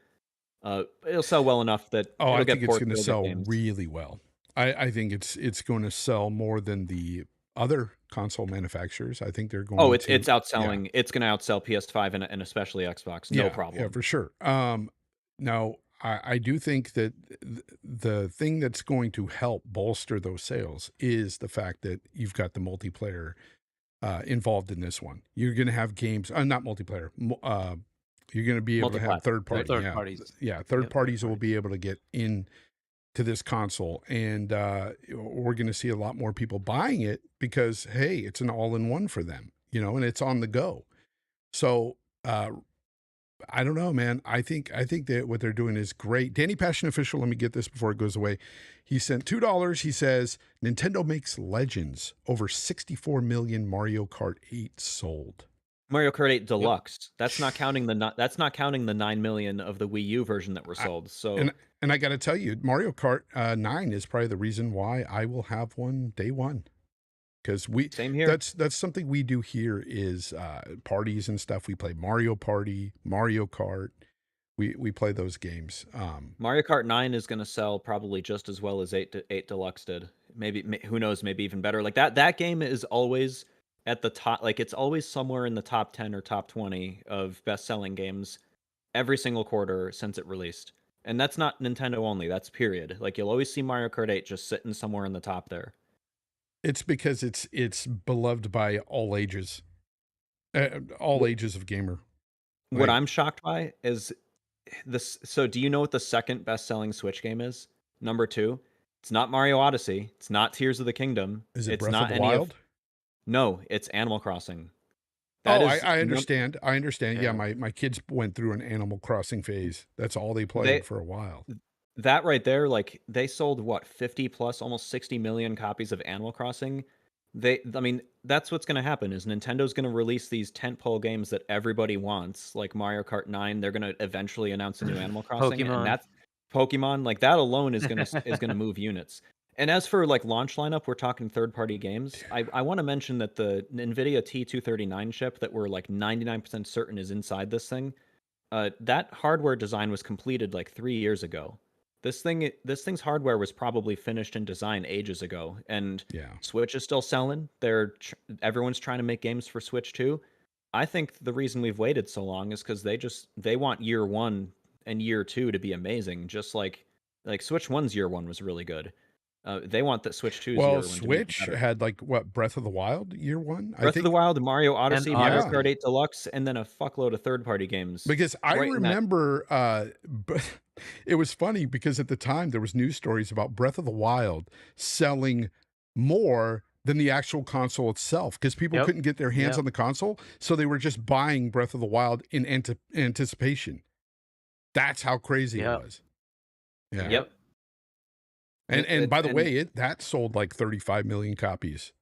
It'll sell well enough that I it'll think get it's ports. going to It'll get sell games. really well. I think it's going to sell more than the other console manufacturers. I think they're going. Oh, it's outselling. Yeah. It's going to outsell PS5 and especially Xbox. No problem. Yeah, for sure. Now I do think that the thing that's going to help bolster those sales is the fact that you've got the multiplayer involved in this one. You're going to have games, not multiplayer. You're going to be able to have third parties. Yeah, third parties will be able to get in to this console, and we're going to see a lot more people buying it because, hey, it's an all-in-one for them, and it's on the go. So I don't know, man. I think that what they're doing is great. Danny Passion Official, let me get this before it goes away. He sent $2. He says Nintendo makes Legends, over 64 million Mario Kart 8 sold. Mario Kart 8 Deluxe. Yep. That's not counting the 9 million of the Wii U version that were sold. So and I got to tell you, Mario Kart 9 is probably the reason why I will have one day one. Because same here. That's something we do here is parties and stuff. We play Mario Party, Mario Kart. We play those games. Mario Kart 9 is going to sell probably just as well as 8 Deluxe did. Maybe, who knows, maybe even better. Like that game is always at the top, like it's always somewhere in the top 10 or top 20 of best-selling games every single quarter since it released. And that's not Nintendo only, that's period. Like you'll always see Mario Kart 8 just sitting somewhere in the top there. It's because it's beloved by all ages. Ages of gamer. What I'm shocked by is this. So do you know what the second best-selling Switch game is? Number 2. It's not Mario Odyssey. It's not Tears of the Kingdom. Is it it's Breath not of the Wild? No, it's Animal Crossing. I understand. I understand. Yeah, my kids went through an Animal Crossing phase. That's all they played for a while. That right there, like they sold what 50 plus, almost 60 million copies of Animal Crossing. That's what's going to happen. Is Nintendo's going to release these tentpole games that everybody wants, like Mario Kart 9. They're going to eventually announce a new Animal Crossing, and that's Pokemon. Like that alone is going to move units. And as for like launch lineup, we're talking third-party games. I want to mention that the NVIDIA T239 chip that we're like 99% certain is inside this thing, that hardware design was completed like 3 years ago. This thing's hardware was probably finished in design ages ago, and Switch is still selling. Everyone's trying to make games for Switch too. I think the reason we've waited so long is because they want year 1 and year 2 to be amazing, just like Switch 1's year 1 was really good. They want that Switch 2's year 1 to be Switch better. had like what, Breath of the Wild year 1? Breath of the Wild, Mario Odyssey, Mario Kart 8 Deluxe, and then a fuckload of third-party games. Because I remember, it was funny because at the time there was news stories about Breath of the Wild selling more than the actual console itself because people couldn't get their hands on the console, so they were just buying Breath of the Wild in anticipation. That's how crazy it was. Yeah. Yep. And by the way, that sold like 35 million copies.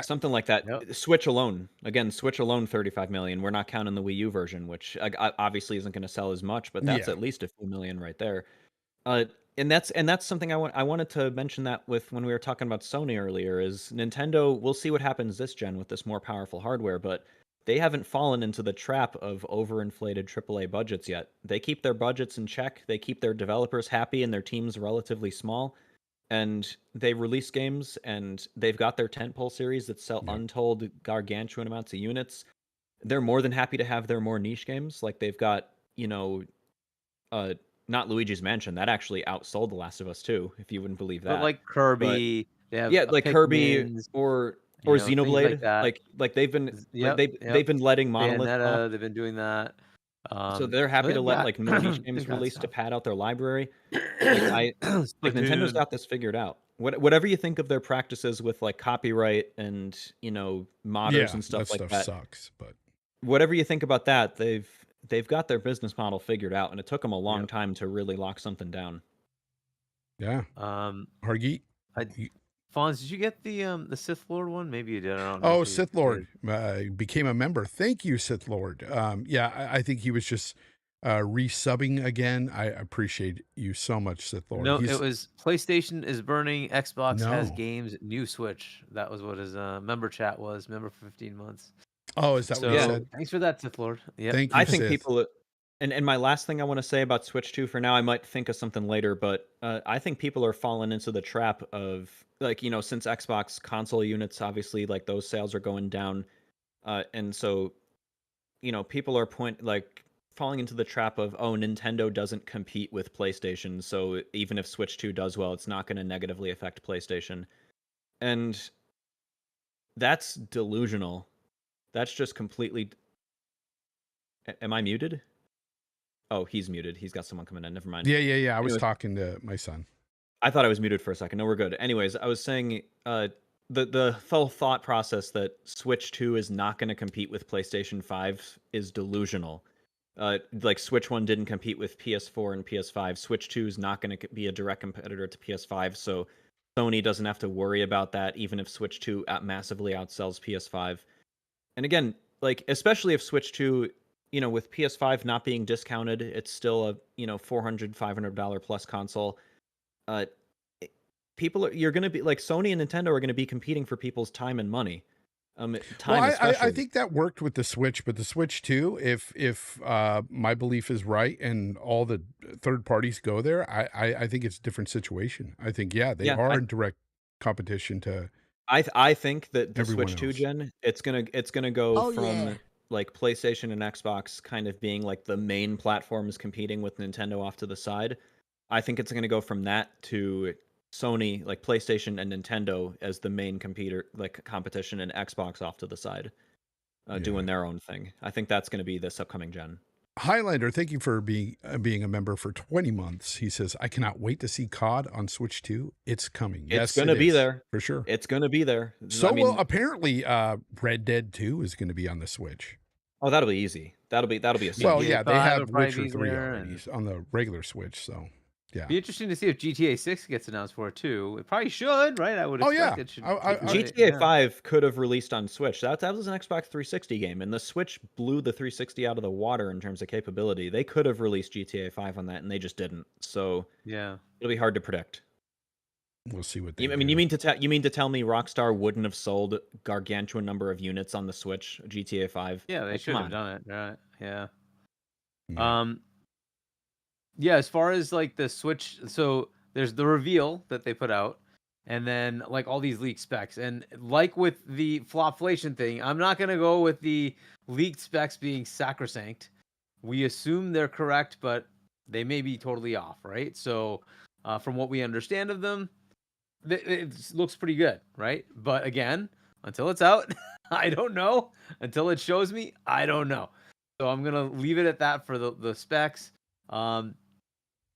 Something like that. Yep. Switch alone, 35 million. We're not counting the Wii U version, which obviously isn't going to sell as much, but that's at least a few million right there. And that's something I wanted to mention that with when we were talking about Sony earlier. Is Nintendo? We'll see what happens this gen with this more powerful hardware, but they haven't fallen into the trap of overinflated AAA budgets yet. They keep their budgets in check. They keep their developers happy and their teams relatively small. And they release games, and they've got their tentpole series that sell untold gargantuan amounts of units. They're more than happy to have their more niche games. Like they've got, not Luigi's Mansion. That actually outsold The Last of Us 2, if you wouldn't believe that. But like Kirby, they have yeah, like Kirby Pikmin's, or things Xenoblade. like that. Like they've been they've been letting Monolith off. Bayonetta, they've been doing that. So they're happy to let like more niche games release to pad out their library. Like Nintendo's got this figured out. Whatever you think of their practices with like copyright and modders and stuff like that sucks. But whatever you think about that, they've got their business model figured out, and it took them a long time to really lock something down. Yeah. Hargeet? Fonz, did you get the Sith Lord one? Maybe you did. I don't know. Oh, Sith Lord became a member. Thank you, Sith Lord. Yeah, I think he was just resubbing again. I appreciate you so much, Sith Lord. No, it was PlayStation is burning, Xbox has No. games, new Switch. That was what his member chat was. Member for 15 months. Oh, is that what you said? Thanks for that, Sith Lord. Yeah. Thank you, I think Sith. people, and my last thing I want to say about Switch 2 for now, I might think of something later, but I think people are falling into the trap of, like, since Xbox console units, obviously, like, those sales are going down. And so, people are falling into the trap of, oh, Nintendo doesn't compete with PlayStation, so even if Switch 2 does well, it's not going to negatively affect PlayStation. And that's delusional. That's just completely... Am I muted? Oh, he's muted. He's got someone coming in. Never mind. Yeah. I was talking to my son. I thought I was muted for a second. No, we're good. Anyways, I was saying the full thought process that Switch 2 is not going to compete with PlayStation 5 is delusional. Like Switch 1 didn't compete with PS4 and PS5. Switch 2 is not going to be a direct competitor to PS5, so Sony doesn't have to worry about that, even if Switch 2 massively outsells PS5. And again, like, especially if Switch 2, with PS5 not being discounted, it's still a, $400, $500 plus console. You're going to be like, Sony and Nintendo are going to be competing for people's time and money. I think that worked with the Switch, but the Switch 2, if my belief is right and all the third parties go there, I think it's a different situation. I think, they are in direct competition to I think that the everyone Switch 2 else. gen, it's gonna go from like PlayStation and Xbox kind of being like the main platforms competing with Nintendo off to the side. I think it's gonna go from that to Sony, like PlayStation and Nintendo as the main competition, and Xbox off to the side, doing their own thing. I think that's going to be this upcoming gen. Highlander, thank you for being a member for 20 months. He says, I cannot wait to see COD on Switch 2. It's coming. It's going to be there. For sure. It's going to be there. So, apparently Red Dead 2 is going to be on the Switch. Oh, that'll be easy. That'll be a well, yeah, they have Witcher 3 already on the regular Switch, so... Yeah. Be interesting to see if GTA6 gets announced for it too. It probably should, right? I would expect it should. GTA 5 could have released on Switch. That was an Xbox 360 game, and the Switch blew the 360 out of the water in terms of capability. They could have released GTA 5 on that, and they just didn't. So it'll be hard to predict. We'll see what they do. I mean, you mean to tell me Rockstar wouldn't have sold gargantuan number of units on the Switch GTA 5? Yeah, they should have done it. Right? Yeah. Yeah, as far as like the Switch, so there's the reveal that they put out, and then like all these leaked specs. And like with the flopflation thing, I'm not gonna go with the leaked specs being sacrosanct. We assume they're correct, but they may be totally off, right? So from what we understand of them, it looks pretty good, right? But again, until it's out, I don't know. Until it shows me, I don't know. So I'm gonna leave it at that for the specs.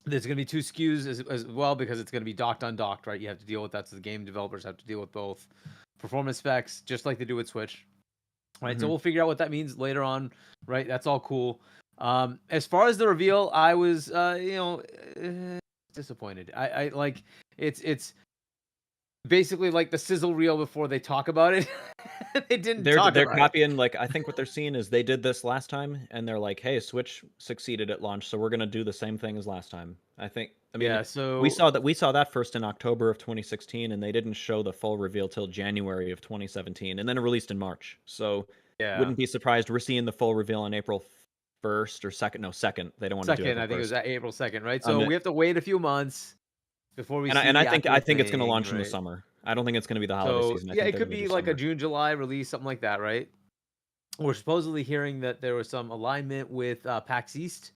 There's going to be 2 SKUs as well, because it's going to be docked undocked, right? You have to deal with that, so the game developers have to deal with both performance specs, just like they do with Switch. Right, so we'll figure out what that means later on, right? That's all cool. As far as the reveal, I was, disappointed. I like it's basically like the sizzle reel before they talk about it. They didn't. They're copying, like, I think what they're seeing is they did this last time, and they're like, hey, Switch succeeded at launch, so we're gonna do the same thing as last time. I mean, so we saw that first in October of 2016, and they didn't show the full reveal till January of 2017, and then it released in March. So Yeah. Wouldn't be surprised. We're seeing the full reveal on April 1st or 2nd. No, 2nd. They don't want to do Second, April I think it was 1st. at April 2nd, right? Um, So we have to wait a few months before we and see I the think actual it's going to thing, launch in the right? summer. I don't think it's going to be the holiday So season. I yeah, think it they're could going to be do like a summer. June, July release, something like that, right? We're supposedly hearing that there was some alignment with PAX East,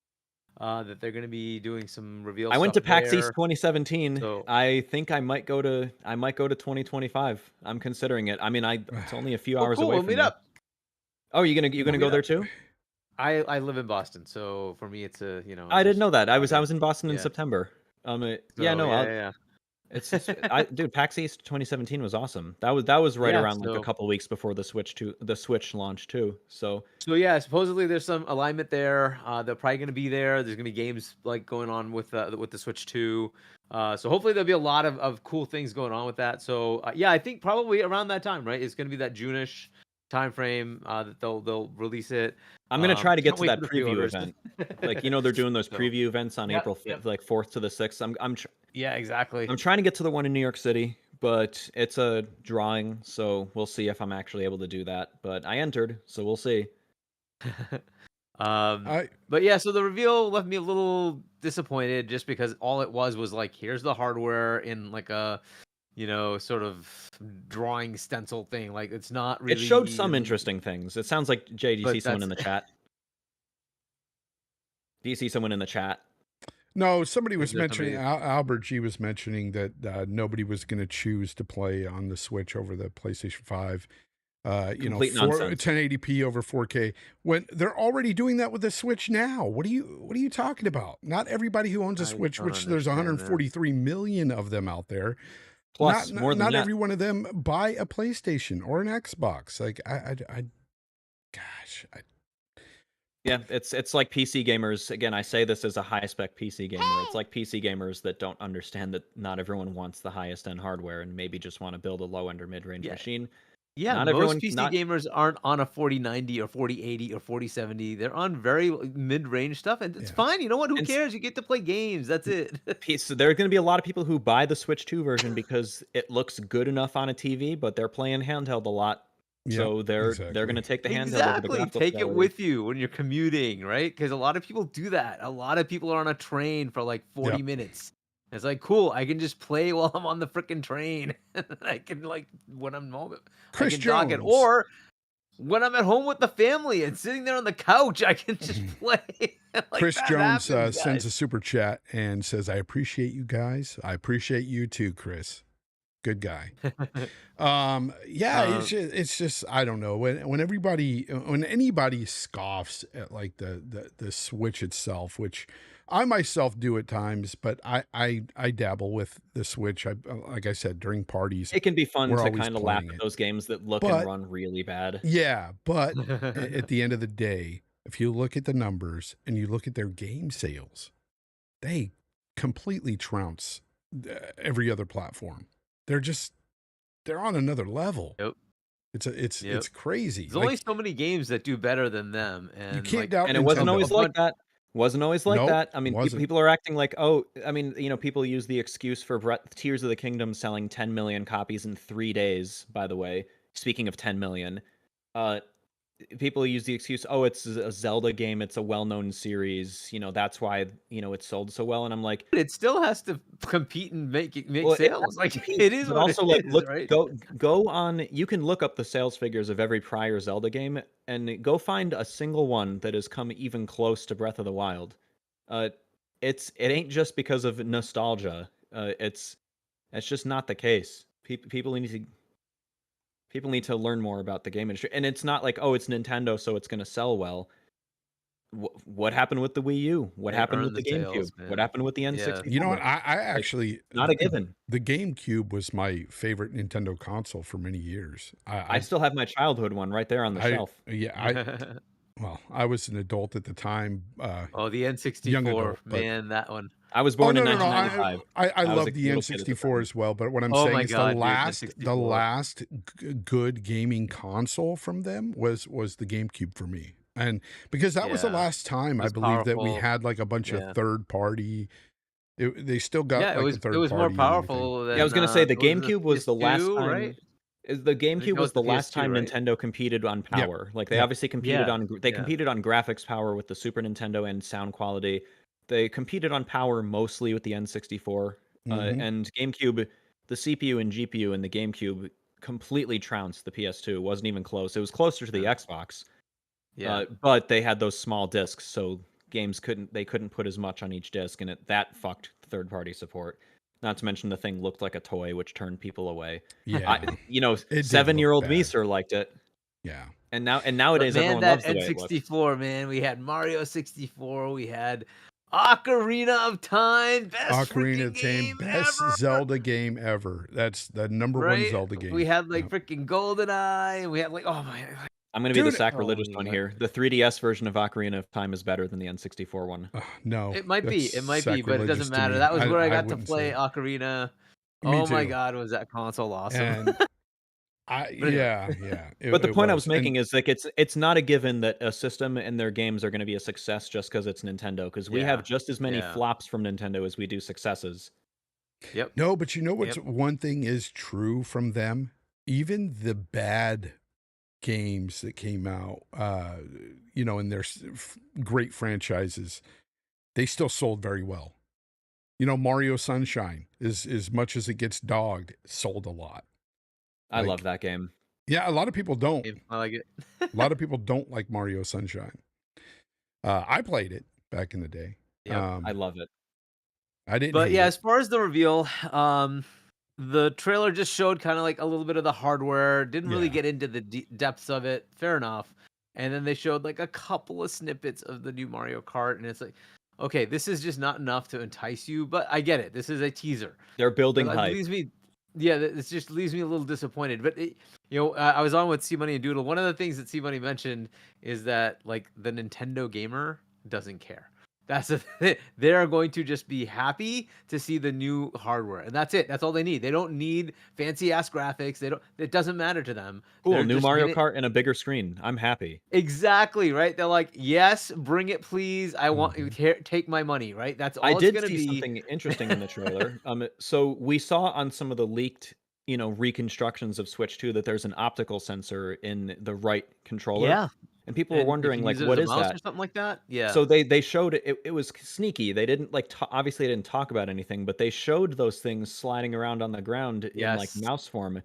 that they're going to be doing some reveal I stuff went to PAX East there. 2017. So I think I might go to 2025. I'm considering it. I mean, it's only a few hours cool, away we'll from meet me. up. Oh, you're gonna go there too? I live in Boston, so for me it's a I didn't know that. I was driving. in Boston in Yeah. September. Yeah, So no, yeah. it's dude, PAX East 2017 was awesome. That was right Yeah, around like a so couple weeks before the Switch launch too. So yeah, supposedly there's some alignment there. They're probably going to be there. There's going to be games like going on with the Switch 2. So hopefully there'll be a lot of cool things going on with that. So yeah, I think probably around that time, right? It's going to be that June-ish time frame that they'll release it. I'm gonna try to get Can't to wait that for the preview pre-orders. event. Like they're doing those So, preview events on yep, April 5th, yep. like 4th to the 6th. Yeah, exactly. I'm trying to get to the one in New York City, but it's a drawing, so we'll see if I'm actually able to do that. But I entered, so we'll see. But yeah, so the reveal left me a little disappointed just because all it was like, here's the hardware in like a, sort of drawing stencil thing. Like it's not really. It showed some interesting things. It sounds like Jay, do you see someone in the chat? Do you see someone in the chat? No, somebody was mentioning, Albert G was mentioning that nobody was going to choose to play on the Switch over the PlayStation 5. Complete nonsense. 1080p over 4K when they're already doing that with the Switch now. What are you talking about? Not everybody who owns a Switch, which there's 143 million of them out there. Plus, not every one of them buy a PlayStation or an Xbox. Like yeah, it's like PC gamers. Again, I say this as a high spec PC gamer. It's like PC gamers that don't understand that not everyone wants the highest end hardware and maybe just want to build a low end or mid range machine. Yeah, not most everyone, PC gamers aren't on a 4090 or 4080 or 4070. They're on very mid-range stuff, and it's fine. You know what? Who cares? You get to play games. That's it. So there are going to be a lot of people who buy the Switch 2 version because it looks good enough on a TV, but they're playing handheld a lot. So they're going to take the handheld over the graphics. Take it with you when you're commuting, right? Because a lot of people do that. A lot of people are on a train for like 40 minutes. It's like, cool, I can just play while I'm on the freaking train. I can, like, when I'm home, I can jog it. Or when I'm at home with the family and sitting there on the couch, I can just play. Like, Chris Jones sends a super chat and says, I appreciate you guys. I appreciate you too, Chris. Good guy. It's just I don't know, when anybody scoffs at like the Switch itself, which I myself do at times, but I dabble with the Switch. Like I said, during parties, it can be fun to kind of laugh at those games that look and run really bad. Yeah, but at the end of the day, if you look at the numbers and you look at their game sales, they completely trounce every other platform. They're on another level. Yep. It's crazy. There's only so many games that do better than them, and you can't doubt. And it wasn't always like that. Wasn't always like that. I mean, people are acting like, people use the excuse for Tears of the Kingdom selling 10 million copies in 3 days. By the way, speaking of 10 million, people use the excuse, it's a Zelda game, it's a well-known series, that's why it's sold so well. And I'm like, it still has to compete and make sales. It is, but also right? Go on. You can look up the sales figures of every prior Zelda game and go find a single one that has come even close to Breath of the Wild. It ain't just because of nostalgia. It's just not the case. People need to learn more about the game industry. And it's not like, it's Nintendo, so it's going to sell well. What happened with the Wii U? What happened with the GameCube? What happened with the N64? You know what? I actually... not a given. The GameCube was my favorite Nintendo console for many years. I still have my childhood one right there on the shelf. Well, I was an adult at the time. The N64, man, that one. I was born in 1995. I love the N64 as well, but what I'm saying is the last good gaming console from them was the GameCube for me. And because that was the last time I believe that we had like a bunch of third party. They still got it was more powerful than, I was going to say the GameCube was the last time, right? The I think GameCube that was was the the last PS2, time right? Nintendo competed on Yep. power. Like they Yep. obviously competed Yeah. on they Yeah. competed on graphics power with the Super Nintendo and sound quality. They competed on power mostly with the N64 Hmm. and GameCube. The CPU and GPU in the GameCube completely trounced the PS2. It wasn't even close. It was closer to the Yeah. Xbox, Yeah. but they had those small discs, so games couldn't put as much on each disc, and that fucked third party support. Not to mention the thing looked like a toy, which turned people away. Yeah. It did look 7-year-old me bad. sir liked it, Yeah. and But nowadays man, everyone that loves the way it looks. N64, man, we had Mario 64, we had Ocarina of Time, best Ocarina freaking of Time, game best ever, Zelda game ever. That's the number one right? Zelda We game. had like Yep. freaking GoldenEye, and we had like, oh my, I'm gonna be the Dude, sacrilegious oh one my God. here. The 3DS version of Ocarina of Time is better than the N64 one. no, that's It might be, but it sacrilegious doesn't to matter. me. That was where I I got to wouldn't say play it. Ocarina. Me Oh my too. God, was that console awesome? And But anyway, yeah, But the it point I was was. And making is like it's not a given that a system and their games are going to be a success just because it's Nintendo. Because we have yeah, just as many yeah, flops from Nintendo as we do successes. yep, no, but you know what's yep, one thing is true from them? Even the bad games that came out, in their great franchises, they still sold very well. Mario Sunshine is as much as it gets dogged, sold a lot. I love Like, that game. yeah, a lot of people don't. I like it. A lot of people don't like Mario Sunshine. I played it back in the day. Yep. I love it. I didn't But hate yeah, it. as far as the reveal, the trailer just showed kind of like a little bit of the hardware, didn't really Yeah. get into the depths of it. Fair enough. And then they showed like a couple of snippets of the new Mario Kart, and it's like, okay, this is just not enough to entice you, but I get it. This is a teaser. They're But building that hype. leaves me, yeah, it just leaves me a little disappointed. But I was on with C Money and Doodle. One of the things that C Money mentioned is that like the Nintendo gamer doesn't care. That's they are going to just be happy to see the new hardware, and that's it. That's all they need. They don't need fancy ass graphics. They don't. It doesn't matter to them. Cool, They're new just Mario gonna Kart and a bigger screen. I'm happy. exactly right. They're like, yes, bring it, please. I want Mhm. take my money. Right. That's I all it's did gonna see be. something interesting in the trailer. So we saw on some of the leaked, reconstructions of Switch 2 that there's an optical sensor in the right controller, Yeah, and people were and you wondering can like, use it as what a is mouse or that? something like that. Yeah. So they showed it. It was sneaky. They didn't like obviously they didn't talk about anything, but they showed those things sliding around on the ground in like Yes. mouse form.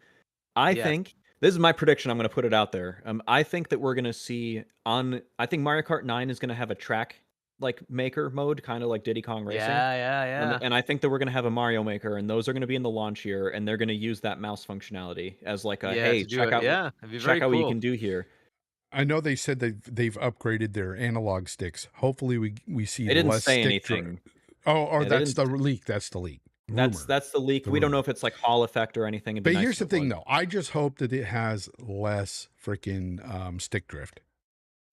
I Yes. think this is my prediction. I'm going to put it out there. I think that we're going to see I think Mario Kart 9 is going to have a track like maker mode, kind of like Diddy Kong Racing. Yeah. Yeah. Yeah. And I think that we're going to have a Mario Maker, and those are going to be in the launch year, and they're going to use that mouse functionality as like a Yeah. hey, To do it. Yeah. It'd be check very out what you cool. can do here. I know they said they've upgraded their analog sticks. Hopefully we see They didn't less say stick anything. Oh, or Yeah, they that's didn't. the leak. That's the leak. Rumor. That's the leak. The We don't know rumor. if it's like Hall effect or anything. It'd be But nice here's if the it thing was. though. I just hope that it has less freaking stick drift.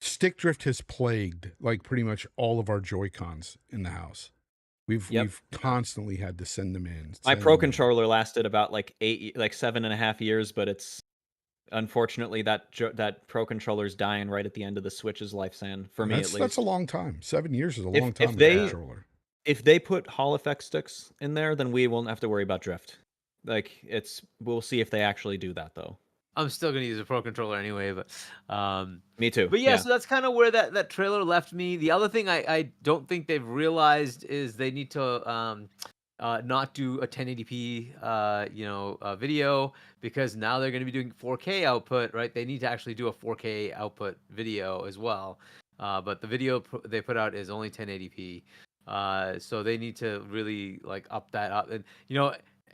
Stick drift has plagued like pretty much all of our Joy-Cons in the house. Yep. We've constantly had to send them in. My Pro controller lasted about like 7.5 years, but it's unfortunately that Pro controller's dying right at the end of the Switch's lifespan for me at That's a least. long time. 7 years is a If long if time with a they controller. if they put Hall effect sticks in there, then we won't have to worry about drift. Like we'll see if they actually do that though. I'm still gonna use a Pro controller anyway, Me too. but yeah, Yeah. so that's kind of where that trailer left me. The other thing I don't think they've realized is they need to not do a 1080p video, because now they're going to be doing 4K output, right? They need to actually do a 4K output video as well. But the video they put out is only 1080p. So they need to really like up that up. And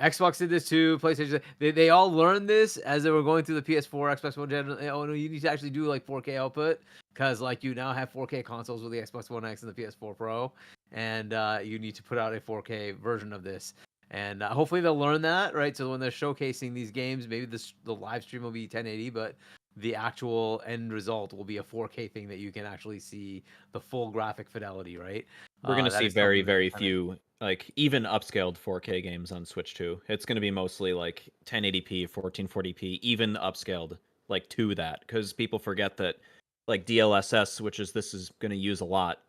Xbox did this too. PlayStation, they all learned this as they were going through the PS4, Xbox One gen. Oh no, you need to actually do like 4K output, because like you now have 4K consoles with the Xbox One X and the PS4 Pro, and you need to put out a 4K version of this. And hopefully they'll learn that, right? So when they're showcasing these games, maybe the live stream will be 1080, but the actual end result will be a 4K thing that you can actually see the full graphic fidelity, right? We're going to That see is very, something that very kinda- few, like, even upscaled 4K games on Switch 2. It's going to be mostly, like, 1080p, 1440p, even upscaled, like, to that. Because people forget that, like, DLSS, this is going to use a lot,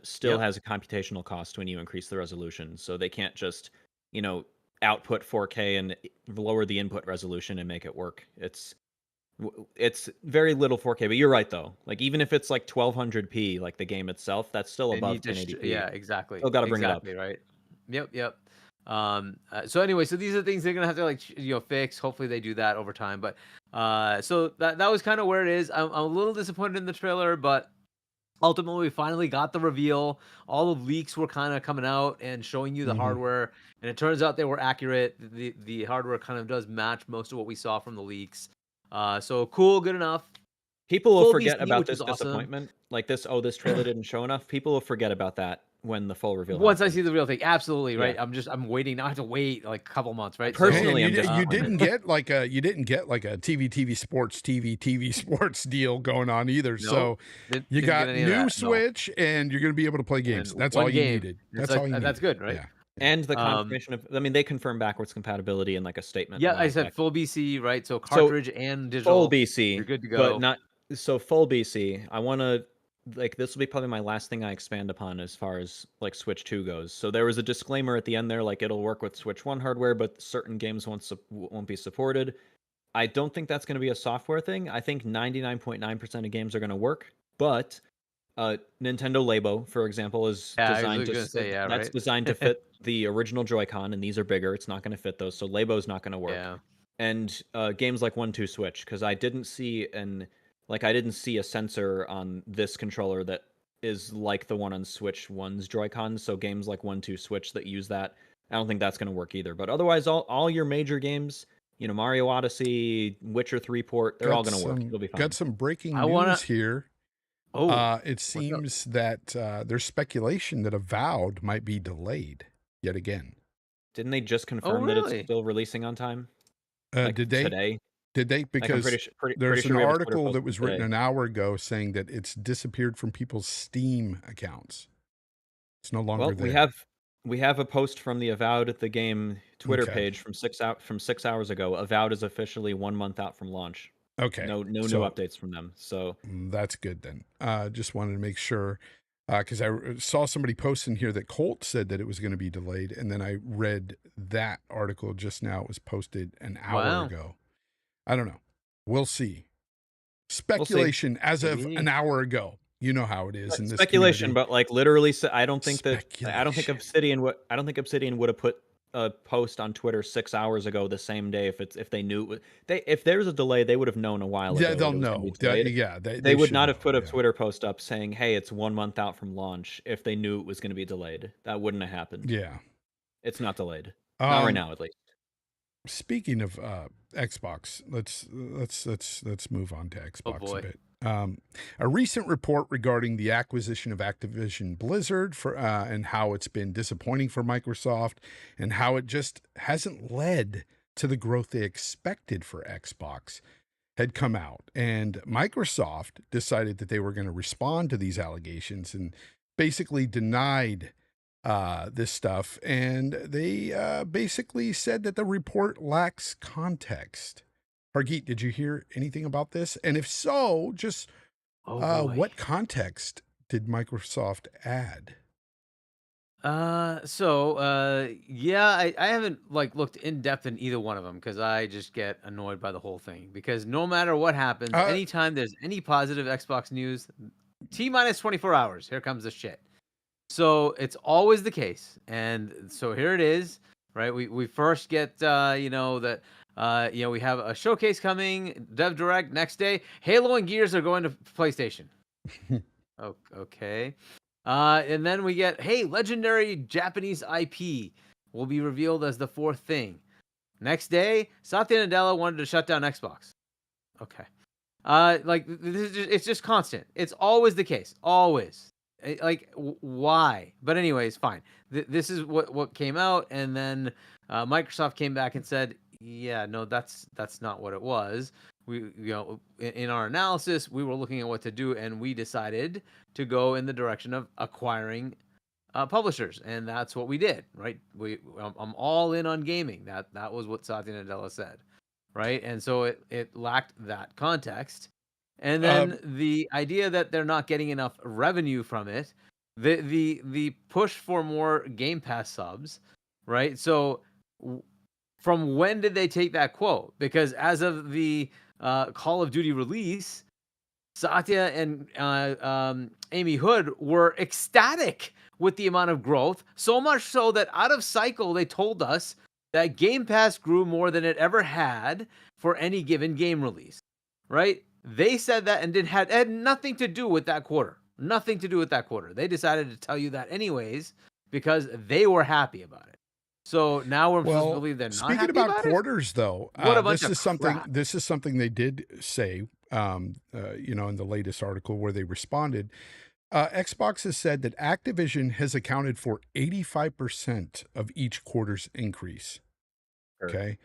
still Yep. has a computational cost when you increase the resolution. So they can't just, you know, output 4K and lower the input resolution and make it work. It's very little 4K, but you're right though. Like even if it's like 1200p, like the game itself, that's still They above need to, 1080p. yeah, exactly, Still got to bring it up. exactly, right. Yep. So anyway, so these are things they're gonna have to like fix. Hopefully they do that over time. But so that was kind of where it is. I'm a little disappointed in the trailer, but ultimately we finally got the reveal. All the leaks were kind of coming out and showing you the hardware, and it turns out they were accurate. The hardware kind of does match most of what we saw from the leaks. So cool, good enough. People will Full forget BC, about which this is awesome. disappointment. Like this trailer didn't show enough. People will forget about that when the full reveal Once I happens. see the real thing, absolutely, right. Yeah. I'm waiting. Now I have to wait like a couple months, right? Personally, And I'm you disappointed. didn't get like a TV sports deal going on either. So Nope, you didn't get got any of new that, no. Switch, and you're going to be able to play games. And That's one all you game. needed. It's That's like, all you needed. that's good, right? Yeah. And the confirmation of, I mean, they confirmed backwards compatibility in like a statement. a Yeah, while I said back. full BC, right? So cartridge and digital. Full BC, You're good to go. but not so full BC. I want to like this will be probably my last thing I expand upon as far as like Switch 2 goes. So there was a disclaimer at the end there, like it'll work with Switch 1 hardware, but certain games won't be supported. I don't think that's going to be a software thing. I think 99.9% of games are going to work, but Nintendo Labo, for example, is designed right? designed to fit the original Joy-Con, and these are bigger. It's not going to fit those, so Labo's not going to work. Yeah. And games like 1-2 Switch, because I didn't see a sensor on this controller that is like the one on Switch 1's Joy-Con. So games like 1-2 Switch that use that, I don't think that's going to work either. But otherwise, all your major games, Mario Odyssey, Witcher 3 port, they're all going to work. It'll be fine. Got some breaking news here. It seems that there's speculation that Avowed might be delayed yet again. Didn't they just confirm that it's still releasing on time? Did they? Today? Did they? Because there's an article that was written an hour ago saying that it's disappeared from people's Steam accounts. It's no longer there. We have a post from the Avowed at the Game Twitter page from 6 hours ago. Avowed is officially 1 month out from launch. Okay. No new updates from them. So that's good then. Just wanted to make sure because I saw somebody post in here that Colt said that it was going to be delayed, and then I read that article just now. It was posted an hour ago. I don't know. We'll see. Speculation as of an hour ago. You know how it is in this speculation, community. But like literally, I don't think Obsidian would have put a post on Twitter 6 hours ago the same day if they knew if there's a delay, they would have known a while ago. Yeah, they'll know. They would not have put a Twitter post up saying, "Hey, it's 1 month out from launch." If they knew it was going to be delayed, that wouldn't have happened. Yeah, it's not delayed. Not right now, at least. Speaking of Xbox, let's move on to Xbox a bit. A recent report regarding the acquisition of Activision Blizzard and how it's been disappointing for Microsoft and how it just hasn't led to the growth they expected for Xbox had come out. And Microsoft decided that they were going to respond to these allegations and basically denied this stuff. And they basically said that the report lacks context. Hargeet, did you hear anything about this? And if so, just what context did Microsoft add? I haven't looked in depth in either one of them because I just get annoyed by the whole thing. Because no matter what happens, anytime there's any positive Xbox news, T-minus 24 hours, here comes the shit. So it's always the case, and so here it is, right? We first get we have a showcase coming, Dev Direct next day. Halo and Gears are going to PlayStation. Okay. And then we get, legendary Japanese IP will be revealed as the fourth thing. Next day, Satya Nadella wanted to shut down Xbox. Okay. It's just constant. It's always the case. Always. Why? But anyways, fine. This is what came out, and then Microsoft came back and said, yeah, no, that's not what it was. We, in our analysis, we were looking at what to do, and we decided to go in the direction of acquiring publishers, and that's what we did, right? I'm all in on gaming. That was what Satya Nadella said, right? And so it lacked that context. And then the idea that they're not getting enough revenue from it, the push for more Game Pass subs, right? So from when did they take that quote? Because as of the Call of Duty release, Satya and Amy Hood were ecstatic with the amount of growth, so much so that out of cycle, they told us that Game Pass grew more than it ever had for any given game release, right? They said that and it had nothing to do with that quarter. Nothing to do with that quarter. They decided to tell you that anyways because they were happy about it. So now we're supposed to Well, believe they're not speaking happy about about it? quarters, though, What a bunch of something. crap. This is something they did say, you know, in the latest article where they responded. Xbox has said that Activision has accounted for 85% of each quarter's increase. Sure. Okay.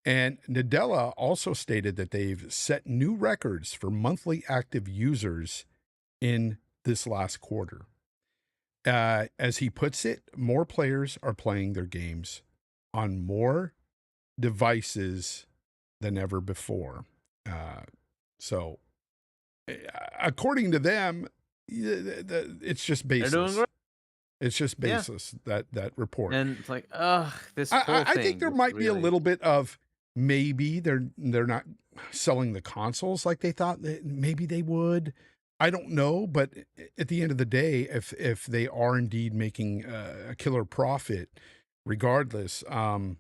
And Nadella also stated that they've set new records for monthly active users in this last quarter. As he puts it, more players are playing their games on more devices than ever before. So, according to them, it's just They're doing baseless. great. It's just Yeah. baseless, that report. And it's like, ugh, this whole I thing. think there just might be a really- little bit of maybe they're not selling the consoles like they thought that maybe they would. I don't know, but at the end of the day, if they are indeed making a killer profit, regardless, I don't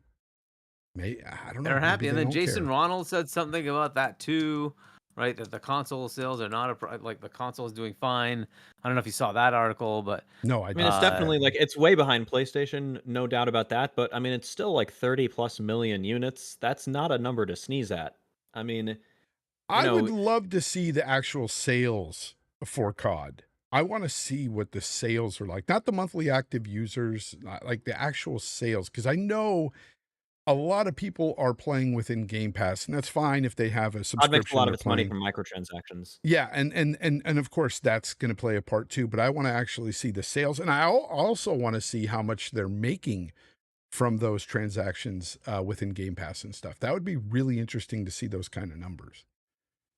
know. They're happy. maybe And they then don't Jason care. Ronald said something about that too, right? That the console sales are not like the console is doing fine. I don't know if you saw that article, but No, I I mean, it's don't. definitely like it's way behind PlayStation, no doubt about that. But I mean, it's still like 30 plus million units. That's not a number to sneeze at. I mean, I would know- love to see the actual sales for COD. I want to see what the sales are like, not the monthly active users, like the actual sales, because I know a lot of people are playing within Game Pass, and that's fine if they have a COD subscription. makes a lot of they're its money playing. from microtransactions. Yeah, and of course that's going to play a part too. But I want to actually see the sales, and I also want to see how much they're making from those transactions within Game Pass and stuff. That would be really interesting to see those kind of numbers.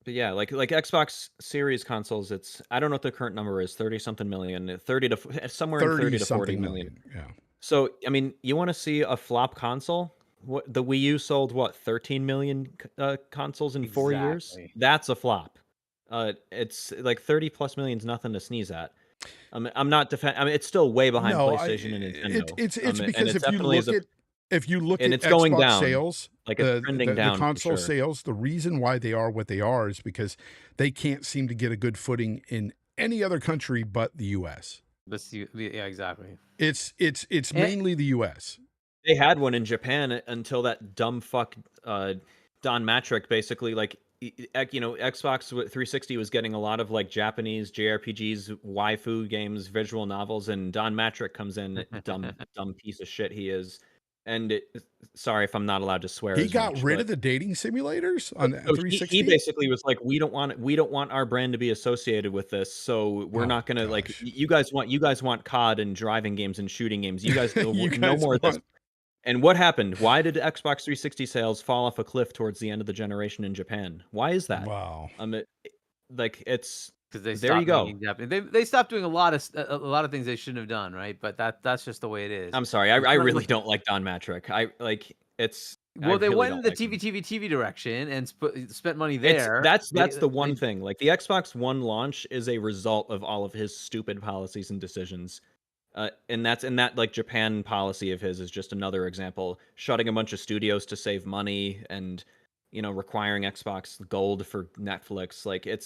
But yeah, like Xbox Series consoles, it's I don't know what the current number is, 30 something million, 30 to somewhere in 30 to 40 million. Yeah. So, I mean, you want to see a flop console? What the Wii U sold what 13 million consoles in 4 years? Exactly. That's a flop. It's like 30 plus million is nothing to sneeze at. I'm not I mean, it's still way behind No, PlayStation and Nintendo. it's and because it if you definitely look at and Xbox it's going down. sales, Like it's trending down for console sure. sales, the reason why they are what they are is because they can't seem to get a good footing in any other country but the US. Yeah, exactly. It's And- mainly the US. They had one in Japan until that dumb fuck Don Matrick basically like you know Xbox 360 was getting a lot of like Japanese JRPGs, waifu games, visual novels, and Don Matrick comes in, dumb piece of shit he is. And sorry if I'm not allowed to swear. He as got much, rid but- of the dating simulators on So 360. he basically was like, we don't want our brand to be associated with this, so we're Oh, not gonna like gosh. you guys want COD and driving games and shooting games. You guys, You no guys more of this. want- And what happened? Why did Xbox 360 sales fall off a cliff towards the end of the generation in Japan? Why is that? Wow. Like it's because they there you stopped go. making Japanese. They stopped doing a lot of things they shouldn't have done, right? But that's just the way it is. I'm sorry, I really don't like Don Matrick. I like it's. Well, they really went don't in the like him. TV direction and spent money there. That's They- the one they- thing. Like the Xbox One launch is a result of all of his stupid policies and decisions. And that like Japan policy of his is just another example, shutting a bunch of studios to save money and requiring Xbox Gold for Netflix. Like it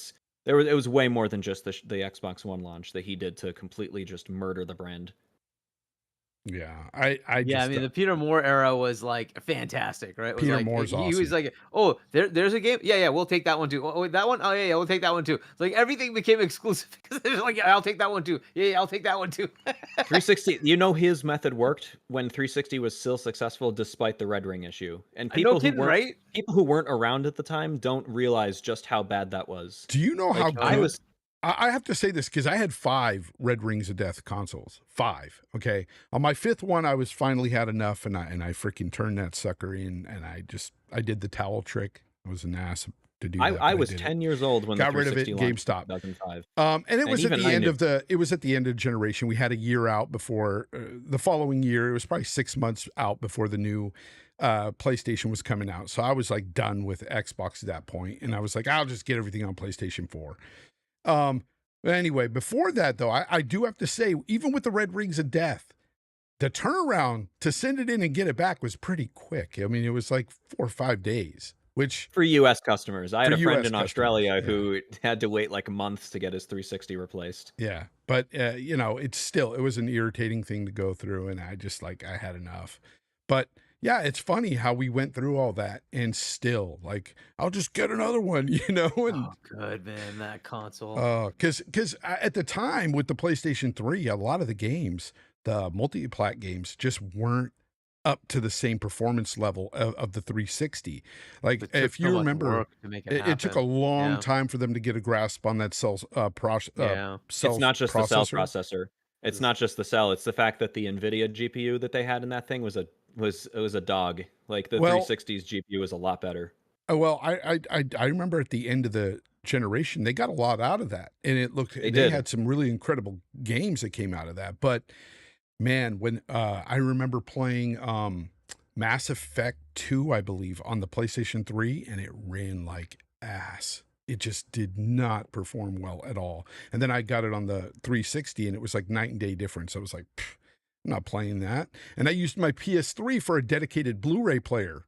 was way more than just the Xbox One launch that he did to completely just murder the brand. Yeah, I mean, the Peter Moore era was like fantastic, right? It was Peter like, Moore's he awesome. was like, oh, there's a game, yeah, we'll take that one too. Oh, that one, oh yeah, we'll take that one too. It's like everything became exclusive because they're like, yeah, I'll take that one too. Yeah, I'll take that one too. 360, his method worked when 360 was still successful despite the Red Ring issue. And people No kidding, right? people who weren't around at the time don't realize just how bad that was. Do you know how Like, good I have to say this because I had 5 Red Rings of Death consoles. 5. Okay. On my 5th one, I was finally had enough and I freaking turned that sucker in and I did the towel trick. I was an ass to do I, that. I But was did it. 10 years old when the Got rid of it. 360 launched in GameStop. 2005. And it And was at even the I end knew. of the. It was at the end of generation. We had a year out before the following year. It was probably 6 months out before the new PlayStation was coming out. So I was like done with Xbox at that point, and I was like, I'll just get everything on PlayStation 4. But anyway, before that though, I do have to say, even with the Red Rings of Death, the turnaround to send it in and get it back was pretty quick. I mean, it was like 4 or 5 days, which For US customers. I had for a friend US in customers, Australia yeah. who had to wait like months to get his 360 replaced. Yeah, but you know, it was an irritating thing to go through, and I just like I had enough. But yeah, it's funny how we went through all that and still like I'll just get another one, you know, and Oh, good man, that console. because at the time with the PlayStation 3, a lot of the games, the multi-plat games, just weren't up to the same performance level of the 360. Like It took if so you much remember, work to make it it took a happen. long Yeah. time for them to get a grasp on that Yeah. It's cell not just the cell processor. processor. It's This- not just the cell. It's the fact that the NVIDIA GPU that they had in that thing was a dog. Like the Well, 360's GPU was a lot better. well, I remember at the end of the generation they got a lot out of that, and They they did. had some really incredible games that came out of that. But man, when I remember playing Mass Effect 2, I believe, on the PlayStation 3, and it ran like ass. It just did not perform well at all. And then I got it on the 360, and it was like night and day difference. I was like, I'm not playing that. And I used my PS3 for a dedicated Blu-ray player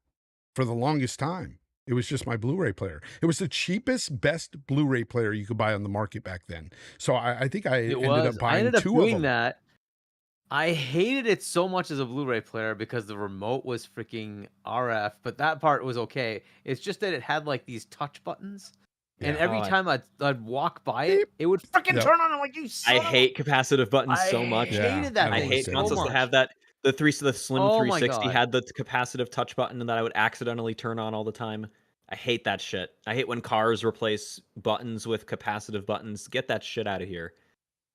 for the longest time. It was just my Blu-ray player. It was the cheapest, best Blu-ray player you could buy on the market back then. So I think I It ended was. up I buying ended up 2 of doing them. that. I hated it so much as a Blu-ray player because the remote was freaking RF, but that part was okay. It's just that it had like these touch buttons, and Yeah. every Oh, time I'd walk by it, Beep. it would freaking Yep. turn on. I'm like, you son I of a-" hate capacitive buttons I so much. Yeah, hated that I I thing hate understand. so consoles much. that have that. The Slim Oh my 360 God. had the capacitive touch button that I would accidentally turn on all the time. I hate that shit. I hate when cars replace buttons with capacitive buttons. Get that shit out of here.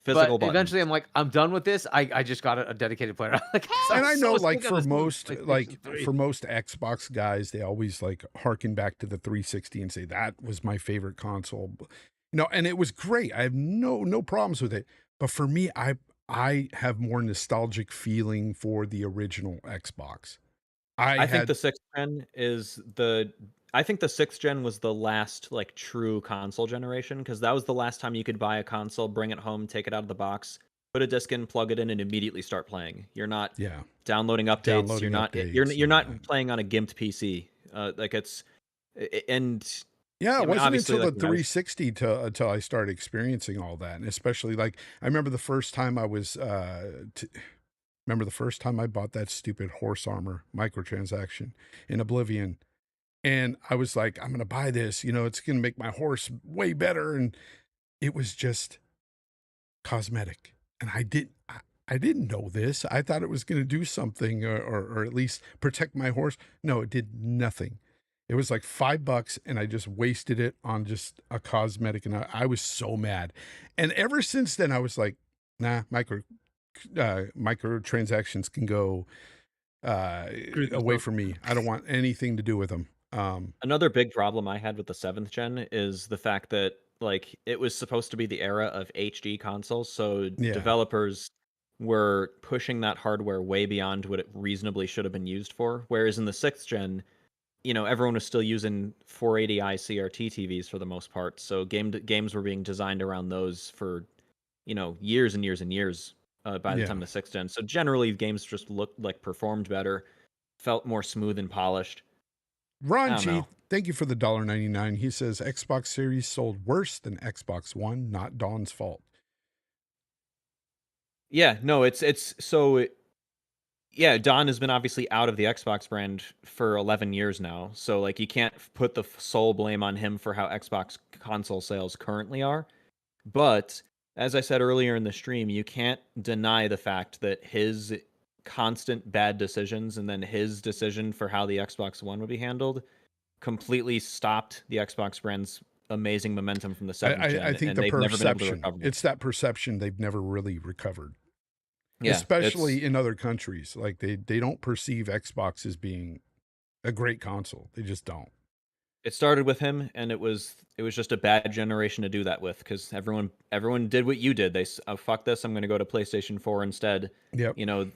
Physical But buttons. eventually, I'm like, I'm done with this. I just got a dedicated player. Like, 'cause And I'm I know, so like sick of this PlayStation 3. for most Xbox guys, they always like harken back to the 360 and say that was my favorite console. You know, and it was great. I have no problems with it. But for me, I have more nostalgic feeling for the original Xbox. I think had the sixth gen is the. I think the sixth gen was the last like true console generation because that was the last time you could buy a console, bring it home, take it out of the box, put a disc in, plug it in, and immediately start playing. You're not yeah. downloading updates. Downloading You're not. updates You're and not that. playing on a gimped PC. Like it's and Yeah, I it mean, wasn't obviously, until like the when I was 360 until I started experiencing all that, and especially like I remember the first time I was remember the first time I bought that stupid horse armor microtransaction in Oblivion, and I was like, I'm gonna buy this, you know, it's gonna make my horse way better, and it was just cosmetic, and I didn't know this. I thought it was going to do something or at least protect my horse. No, it did nothing. It was like $5 and I just wasted it on just a cosmetic. And I was so mad. And ever since then, I was like, nah, microtransactions can go Screw away themselves. from me. I don't want anything to do with them. Another big problem I had with the seventh gen is the fact that like it was supposed to be the era of HD consoles, so Yeah. developers were pushing that hardware way beyond what it reasonably should have been used for. Whereas in the sixth gen, you know, everyone was still using 480i CRT TVs for the most part, so games were being designed around those for, you know, years and years and years by the Yeah. time the sixth gen. So generally, games just looked like performed better, felt more smooth and polished. I Ron don't G, know. thank you for the $1.99. He says Xbox Series sold worse than Xbox One, not Dawn's fault. Yeah, no, it's so yeah, Don has been obviously out of the Xbox brand for 11 years now. So like you can't put the sole blame on him for how Xbox console sales currently are. But as I said earlier in the stream, you can't deny the fact that his constant bad decisions and then his decision for how the Xbox One would be handled completely stopped the Xbox brand's amazing momentum from the seventh gen, I think and the they've never been able to perception, recover. it's that perception they've never really recovered. Yeah, Especially in other countries. Like they don't perceive Xbox as being a great console. They just don't. It started with him, and it was just a bad generation to do that with, because everyone did what you did. Oh, fuck this, I'm going to go to PlayStation 4 instead. Yep. You know,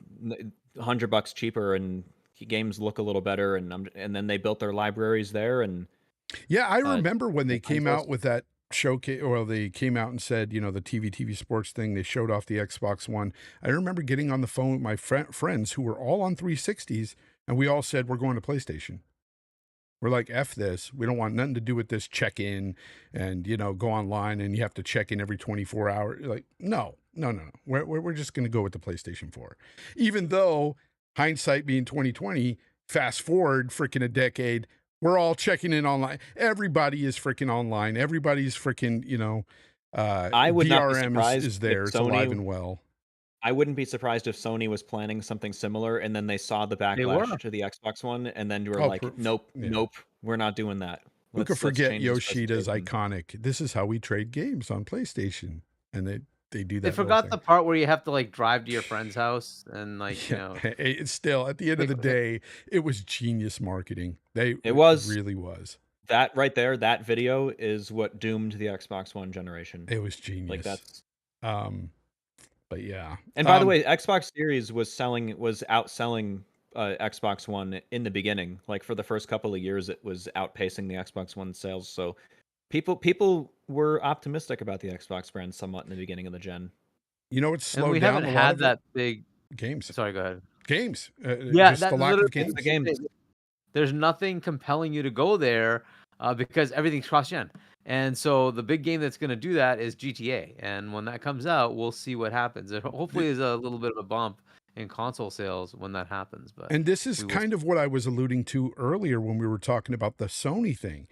$100 cheaper, and games look a little better, and then they built their libraries there, and Yeah, I remember when they the came consoles. out with that showcase, or they came out and said, you know, the TV sports thing. They showed off the Xbox One. I remember getting on the phone with my friends who were all on 360s, and we all said we're going to PlayStation. We're like, F this. We don't want nothing to do with this check in and, you know, go online and you have to check in every 24 hours. Like, no. We're just going to go with the PlayStation 4. Even though hindsight being 2020, fast forward freaking a decade, we're all checking in online. Everybody is freaking online. Everybody's freaking, you know, I would not be DRM surprised is if there. It's alive and Sony. well. I wouldn't be surprised if Sony was planning something similar, and then they saw the They were. backlash to the Xbox One, and then were Oh, like, "Nope, yeah. nope, we're not doing that. Who could Let's forget change this Yoshida's presentation." iconic, this is how we trade games on PlayStation. And they do that. They little forgot thing. the part where you have to like drive to your friend's house and like, you know. It's still at the end of the Like, day, it was genius marketing. It was. Really was. That right there, that video is what doomed the Xbox One generation. It was genius. Like that's. But yeah. And by the way, Xbox Series was outselling Xbox One in the beginning. Like for the first couple of years, it was outpacing the Xbox One sales. So people were optimistic about the Xbox brand somewhat in the beginning of the gen. You know, it's and slowed we down haven't a lot had of that big games. Sorry, go ahead. Games. Yeah, just that's the lack of games. The games. There's nothing compelling you to go there because everything's cross-gen. And so the big game that's going to do that is GTA. And when that comes out, we'll see what happens. There hopefully is a little bit of a bump in console sales when that happens. But and this is kind of what I was alluding to earlier when we were talking about the Sony thing.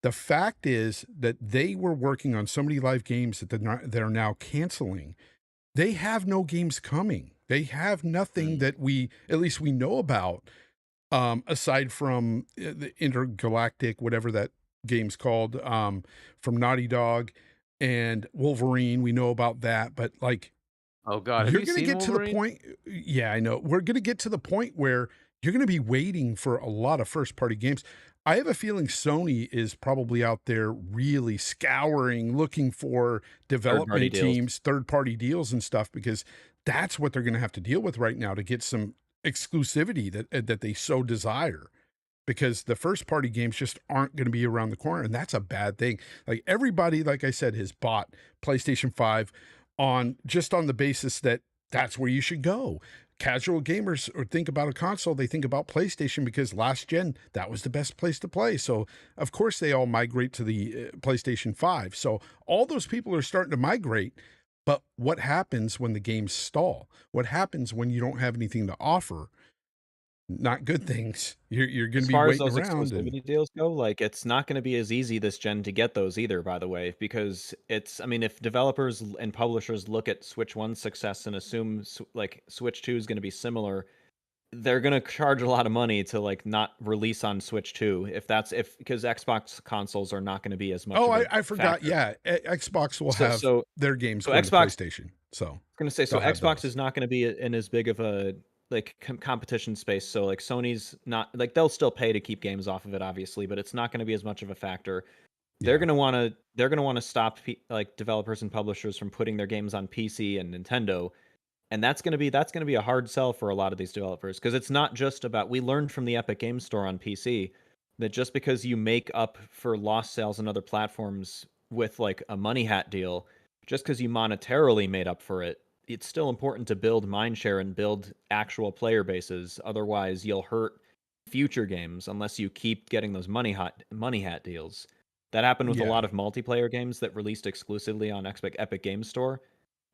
The fact is that they were working on so many live games that are now canceling. They have no games coming. They have nothing that at least we know about, aside from the Intergalactic, whatever that game's called, from Naughty Dog and Wolverine. We know about that, but like, oh god, you're going to get Wolverine? To the point. Yeah, I know. We're going to get to the point where you're going to be waiting for a lot of first party games. I have a feeling Sony is probably out there really scouring, looking for development teams, third-party deals and stuff, because that's what they're going to have to deal with right now to get some exclusivity that they so desire. Because the first-party games just aren't going to be around the corner, and that's a bad thing. Like everybody, like I said, has bought PlayStation 5 on the basis that that's where you should go. Casual gamers or think about a console, they think about PlayStation because last gen, that was the best place to play. So of course they all migrate to the PlayStation 5. So all those people are starting to migrate. But what happens when the games stall? What happens when you don't have anything to offer? Not good things. You're going to be waiting around. As far as those exclusivity deals go, like it's not going to be as easy this gen to get those either, by the way, because if developers and publishers look at Switch 1's success and assume like Switch 2 is going to be similar, they're going to charge a lot of money to like not release on Switch 2 because Xbox consoles are not going to be as much. Oh, I forgot. Factor. Yeah, Xbox will have their games going to PlayStation. So I was going to say, so Xbox is not going to be in as big of a like competition space. So like Sony's not like, they'll still pay to keep games off of it, obviously, but it's not going to be as much of a factor. They're going to want to stop like developers and publishers from putting their games on PC and Nintendo. And that's going to be a hard sell for a lot of these developers, because it's not just about, we learned from the Epic Games Store on PC that just because you make up for lost sales on other platforms with like a money hat deal, just because you monetarily made up for it, it's still important to build mindshare and build actual player bases. Otherwise, you'll hurt future games unless you keep getting those money hat deals. That happened with a lot of multiplayer games that released exclusively on Epic Games Store,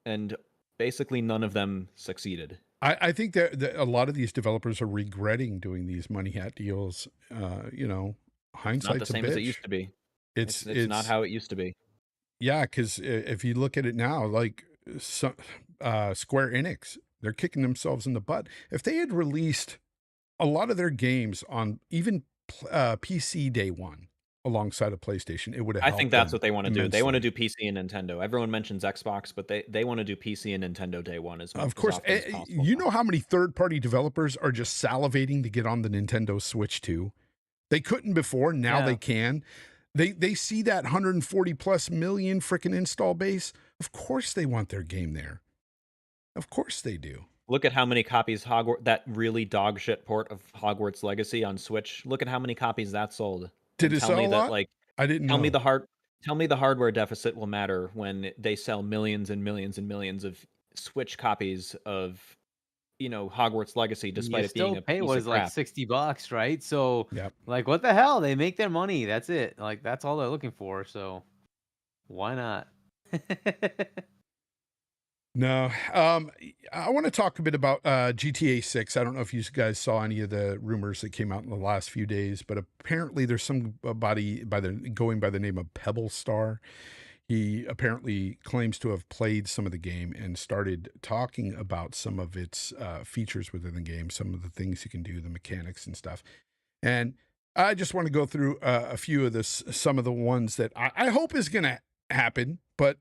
and basically none of them succeeded. I think that a lot of these developers are regretting doing these money hat deals. Hindsight's not the same as it used to be. It's not how it used to be. Yeah, because if you look at it now, like Square Enix, they're kicking themselves in the butt. If they had released a lot of their games on even PC day one alongside of PlayStation, it would have helped. I think that's what they want to do. They want to do PC and Nintendo. Everyone mentions Xbox, but they want to do PC and Nintendo day one as much. Of course, as possible. You know how many third-party developers are just salivating to get on the Nintendo Switch too? They couldn't before. Now they can. They see that 140 plus million freaking install base. Of course they want their game there. Of course they do. Look at how many copies that really dog shit port of Hogwarts Legacy on Switch. Look at how many copies that sold. Did And it tell sell me a that lot? like I didn't tell know. me the hardware deficit will matter when they sell millions and millions and millions of Switch copies of, you know, Hogwarts Legacy, despite it being a pay piece what of is like crap. $60, right? So Yep. like what the hell? They make their money. That's it. Like that's all they're looking for. So why not? No. I want to talk a bit about GTA 6. I don't know if you guys saw any of the rumors that came out in the last few days, but apparently there's somebody going by the name of Pebble Star. He apparently claims to have played some of the game and started talking about some of its features within the game, some of the things you can do, the mechanics and stuff. And I just want to go through a few of some of the ones that I hope is going to happen, but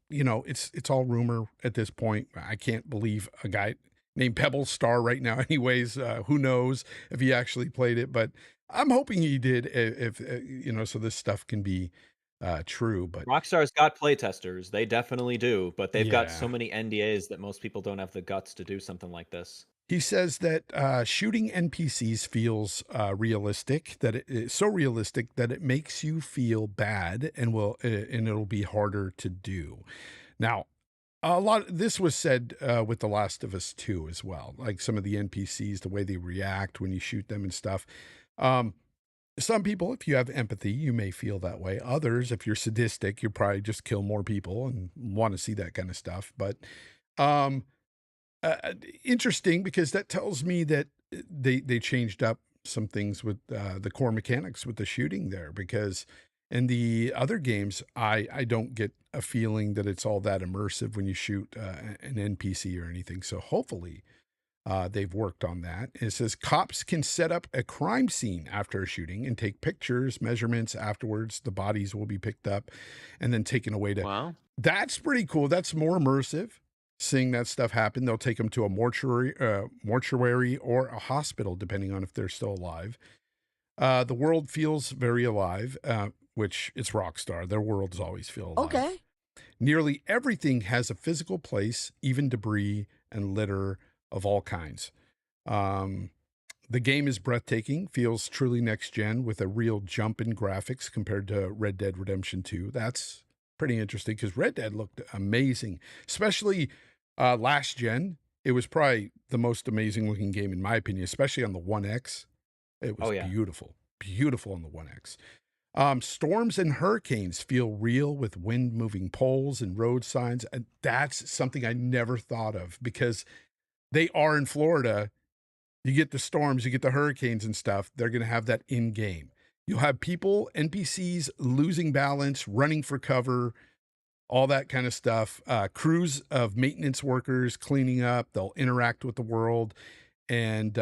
you know, it's all rumor at this point. I can't believe a guy named Pebble Star right now. Anyways, who knows if he actually played it, but I'm hoping he did. If you know, so this stuff can be true. But Rockstar's got playtesters. They definitely do, but they've got yeah, so many NDAs that most people don't have the guts to do something like this. he says that shooting NPCs feels realistic. That it's so realistic that it makes you feel bad, and it'll be harder to do. Now, this was said with The Last of Us 2 as well. Like some of the NPCs, the way they react when you shoot them and stuff. Some people, if you have empathy, you may feel that way. Others, if you're sadistic, you probably just kill more people and want to see that kind of stuff. But um, interesting, because that tells me that they changed up some things with the core mechanics with the shooting there, because in the other games, I don't get a feeling that it's all that immersive when you shoot an NPC or anything. So hopefully they've worked on that. It says cops can set up a crime scene after a shooting and take pictures, measurements afterwards. The bodies will be picked up and then taken away to. Wow. That's pretty cool. That's more immersive. Seeing that stuff happen, they'll take them to a mortuary or a hospital, depending on if they're still alive. The world feels very alive, which it's Rockstar. Their worlds always feel alive. Okay. Nearly everything has a physical place, even debris and litter of all kinds. The game is breathtaking, feels truly next gen with a real jump in graphics compared to Red Dead Redemption 2. That's pretty interesting because Red Dead looked amazing, especially last gen. It was probably the most amazing looking game in my opinion, especially on the 1X. It was beautiful, beautiful on the 1X. Storms and hurricanes feel real with wind moving poles and road signs. And that's something I never thought of because they are in Florida. You get the storms, you get the hurricanes and stuff. They're going to have that in game. You'll have people, NPCs losing balance, running for cover, all that kind of stuff. Crews of maintenance workers cleaning up. They'll interact with the world. And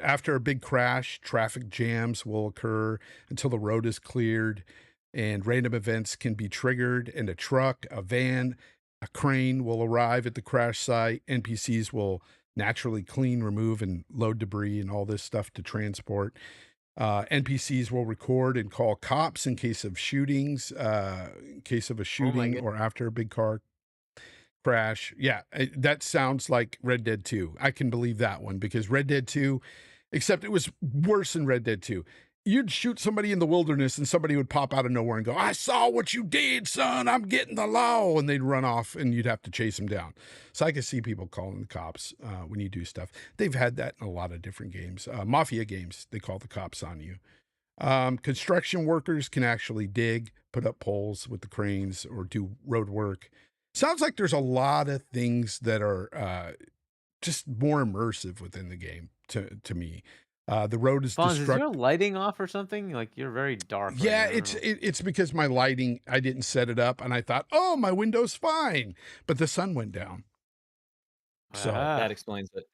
after a big crash, traffic jams will occur until the road is cleared. And random events can be triggered. And a truck, a van, a crane will arrive at the crash site. NPCs will naturally clean, remove, and load debris and all this stuff to transport. NPCs will record and call cops in case of shootings, in case of a shooting or after a big car crash. Yeah, that sounds like Red Dead 2. I can believe that one because Red Dead 2, except it was worse than Red Dead 2. You'd shoot somebody in the wilderness and somebody would pop out of nowhere and go, "I saw what you did, son. I'm getting the law." And they'd run off and you'd have to chase them down. So I could see people calling the cops when you do stuff. They've had that in a lot of different games. Mafia games, they call the cops on you. Construction workers can actually dig, put up poles with the cranes or do road work. Sounds like there's a lot of things that are just more immersive within the game to me. The road is Fonz, is your lighting off or something? Like you're very dark. Yeah, right it's because my lighting, I didn't set it up and I thought, oh, my window's fine. But the sun went down. So that explains it.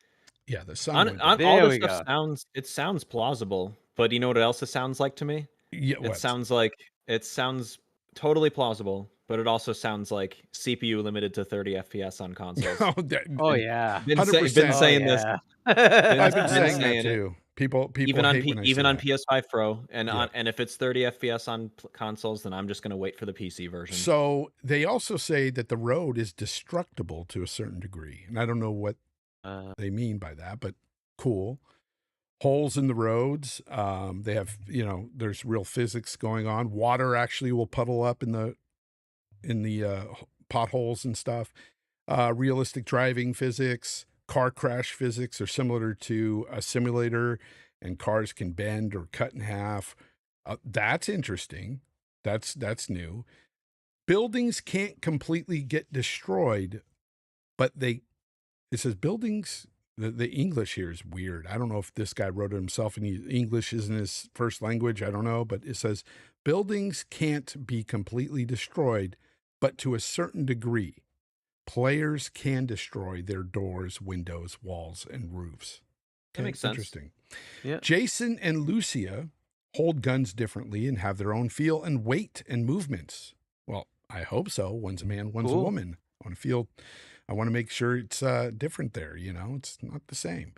Yeah, the sun went on down. all this stuff sounds plausible. But you know what else it sounds like to me? Yeah, it sounds totally plausible, but it also sounds like CPU limited to 30 FPS on consoles. Oh yeah. Been saying this. I've been saying that too. People Even on hate when I say even on that. PS5 Pro, and Yeah. if it's 30 FPS on consoles, then I'm just gonna wait for the PC version. So they also say that the road is destructible to a certain degree, and I don't know what Uh, they mean by that, but cool. Holes in the roads. They have, there's real physics going on. Water actually will puddle up in the potholes and stuff. Realistic driving physics, car crash physics are similar to a simulator, and cars can bend or cut in half. That's interesting. That's new. Buildings can't completely get destroyed, but it says buildings. The English here is weird. I don't know if this guy wrote it himself and English isn't his first language. I don't know, but it says buildings can't be completely destroyed, but to a certain degree. Players can destroy their doors, windows, walls, and roofs. That Okay, makes sense. interesting. Yeah. Jason and Lucia hold guns differently and have their own feel and weight and movements. Well, I hope so. One's a man, one's a Cool. woman. I want to make sure it's different there. It's not the same.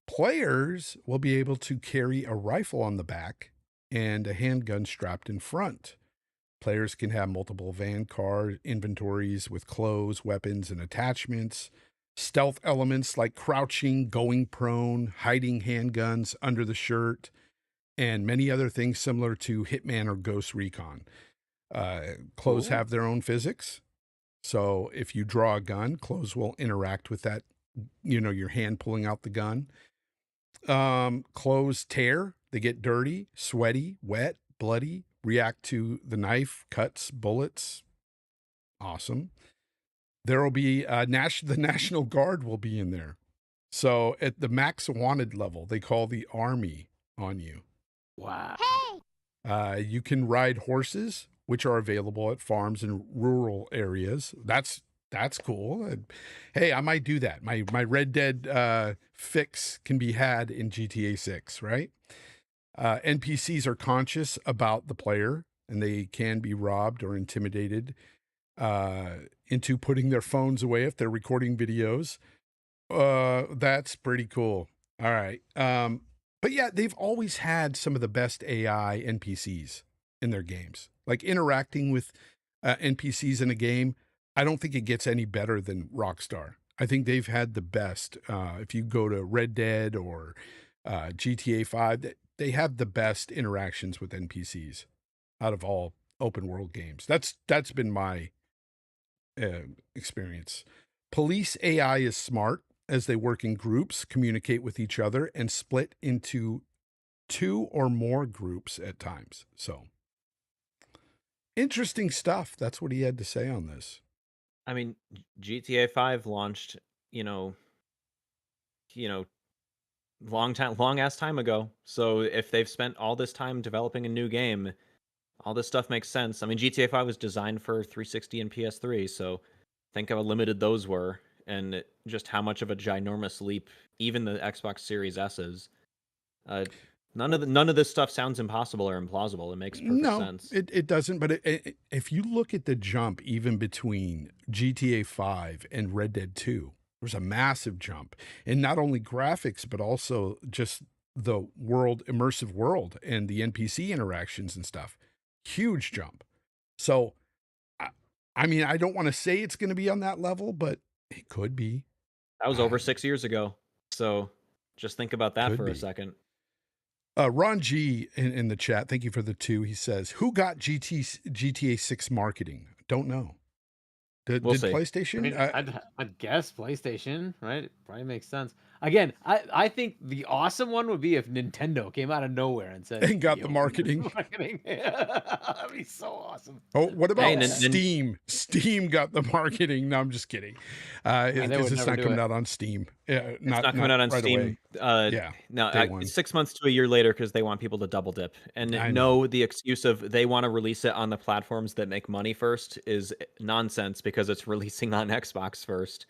Players will be able to carry a rifle on the back and a handgun strapped in front. Players can have multiple van car inventories with clothes, weapons, and attachments. Stealth elements like crouching, going prone, hiding handguns under the shirt, and many other things similar to Hitman or Ghost Recon. Clothes Cool. have their own physics. So if you draw a gun, clothes will interact with that, your hand pulling out the gun. Clothes tear, they get dirty, sweaty, wet, bloody, react to the knife, cuts, bullets. Awesome. There will be the National Guard will be in there. So at the max wanted level, they call the army on you. Wow. You can ride horses, which are available at farms in rural areas. That's cool. Hey, I might do that. My Red Dead fix can be had in GTA6, right? NPCs are conscious about the player, and they can be robbed or intimidated into putting their phones away if they're recording videos. That's pretty cool. All right. But yeah, they've always had some of the best AI NPCs in their games. Like interacting with NPCs in a game, I don't think it gets any better than Rockstar. I think they've had the best. If you go to Red Dead or GTA 5, they have the best interactions with NPCs out of all open world games. That's been my experience. Police AI is smart as they work in groups, communicate with each other, and split into 2 or more groups at times. So interesting stuff. That's what he had to say on this. I mean, GTA 5 launched, you know, long ass time ago. So if they've spent all this time developing a new game, all this stuff makes sense. I mean, GTA 5 was designed for 360 and PS3, so think how limited those were, and just how much of a ginormous leap even the Xbox Series S is. None of this stuff sounds impossible or implausible. It makes perfect No, sense. it doesn't. But if you look at the jump, even between GTA 5 and Red Dead 2, there's a massive jump in not only graphics, but also just the immersive world and the NPC interactions and stuff. Huge jump. So, I mean, I don't want to say it's going to be on that level, but it could be. That was over 6 years ago. So just think about that Could for a be. second. Ron G in the chat, thank you for the 2. He says, "Who got GTA 6 marketing?" Don't know. Did We'll see. PlayStation? I mean, I'd guess PlayStation, right? Probably makes sense. Again, I think the awesome one would be if Nintendo came out of nowhere and said, And got the "Yo, marketing. marketing." That'd be so awesome. Oh, what about Hey, Steam? Steam got the marketing. No, I'm just kidding. they would It's never not do coming it. out on Steam. Yeah, It's not coming out on right Steam. away. Yeah, No, day one. it's 6 months to a year later because they want people to double dip. And I know. no, the excuse of they want to release it on the platforms that make money first is nonsense because it's releasing on Xbox first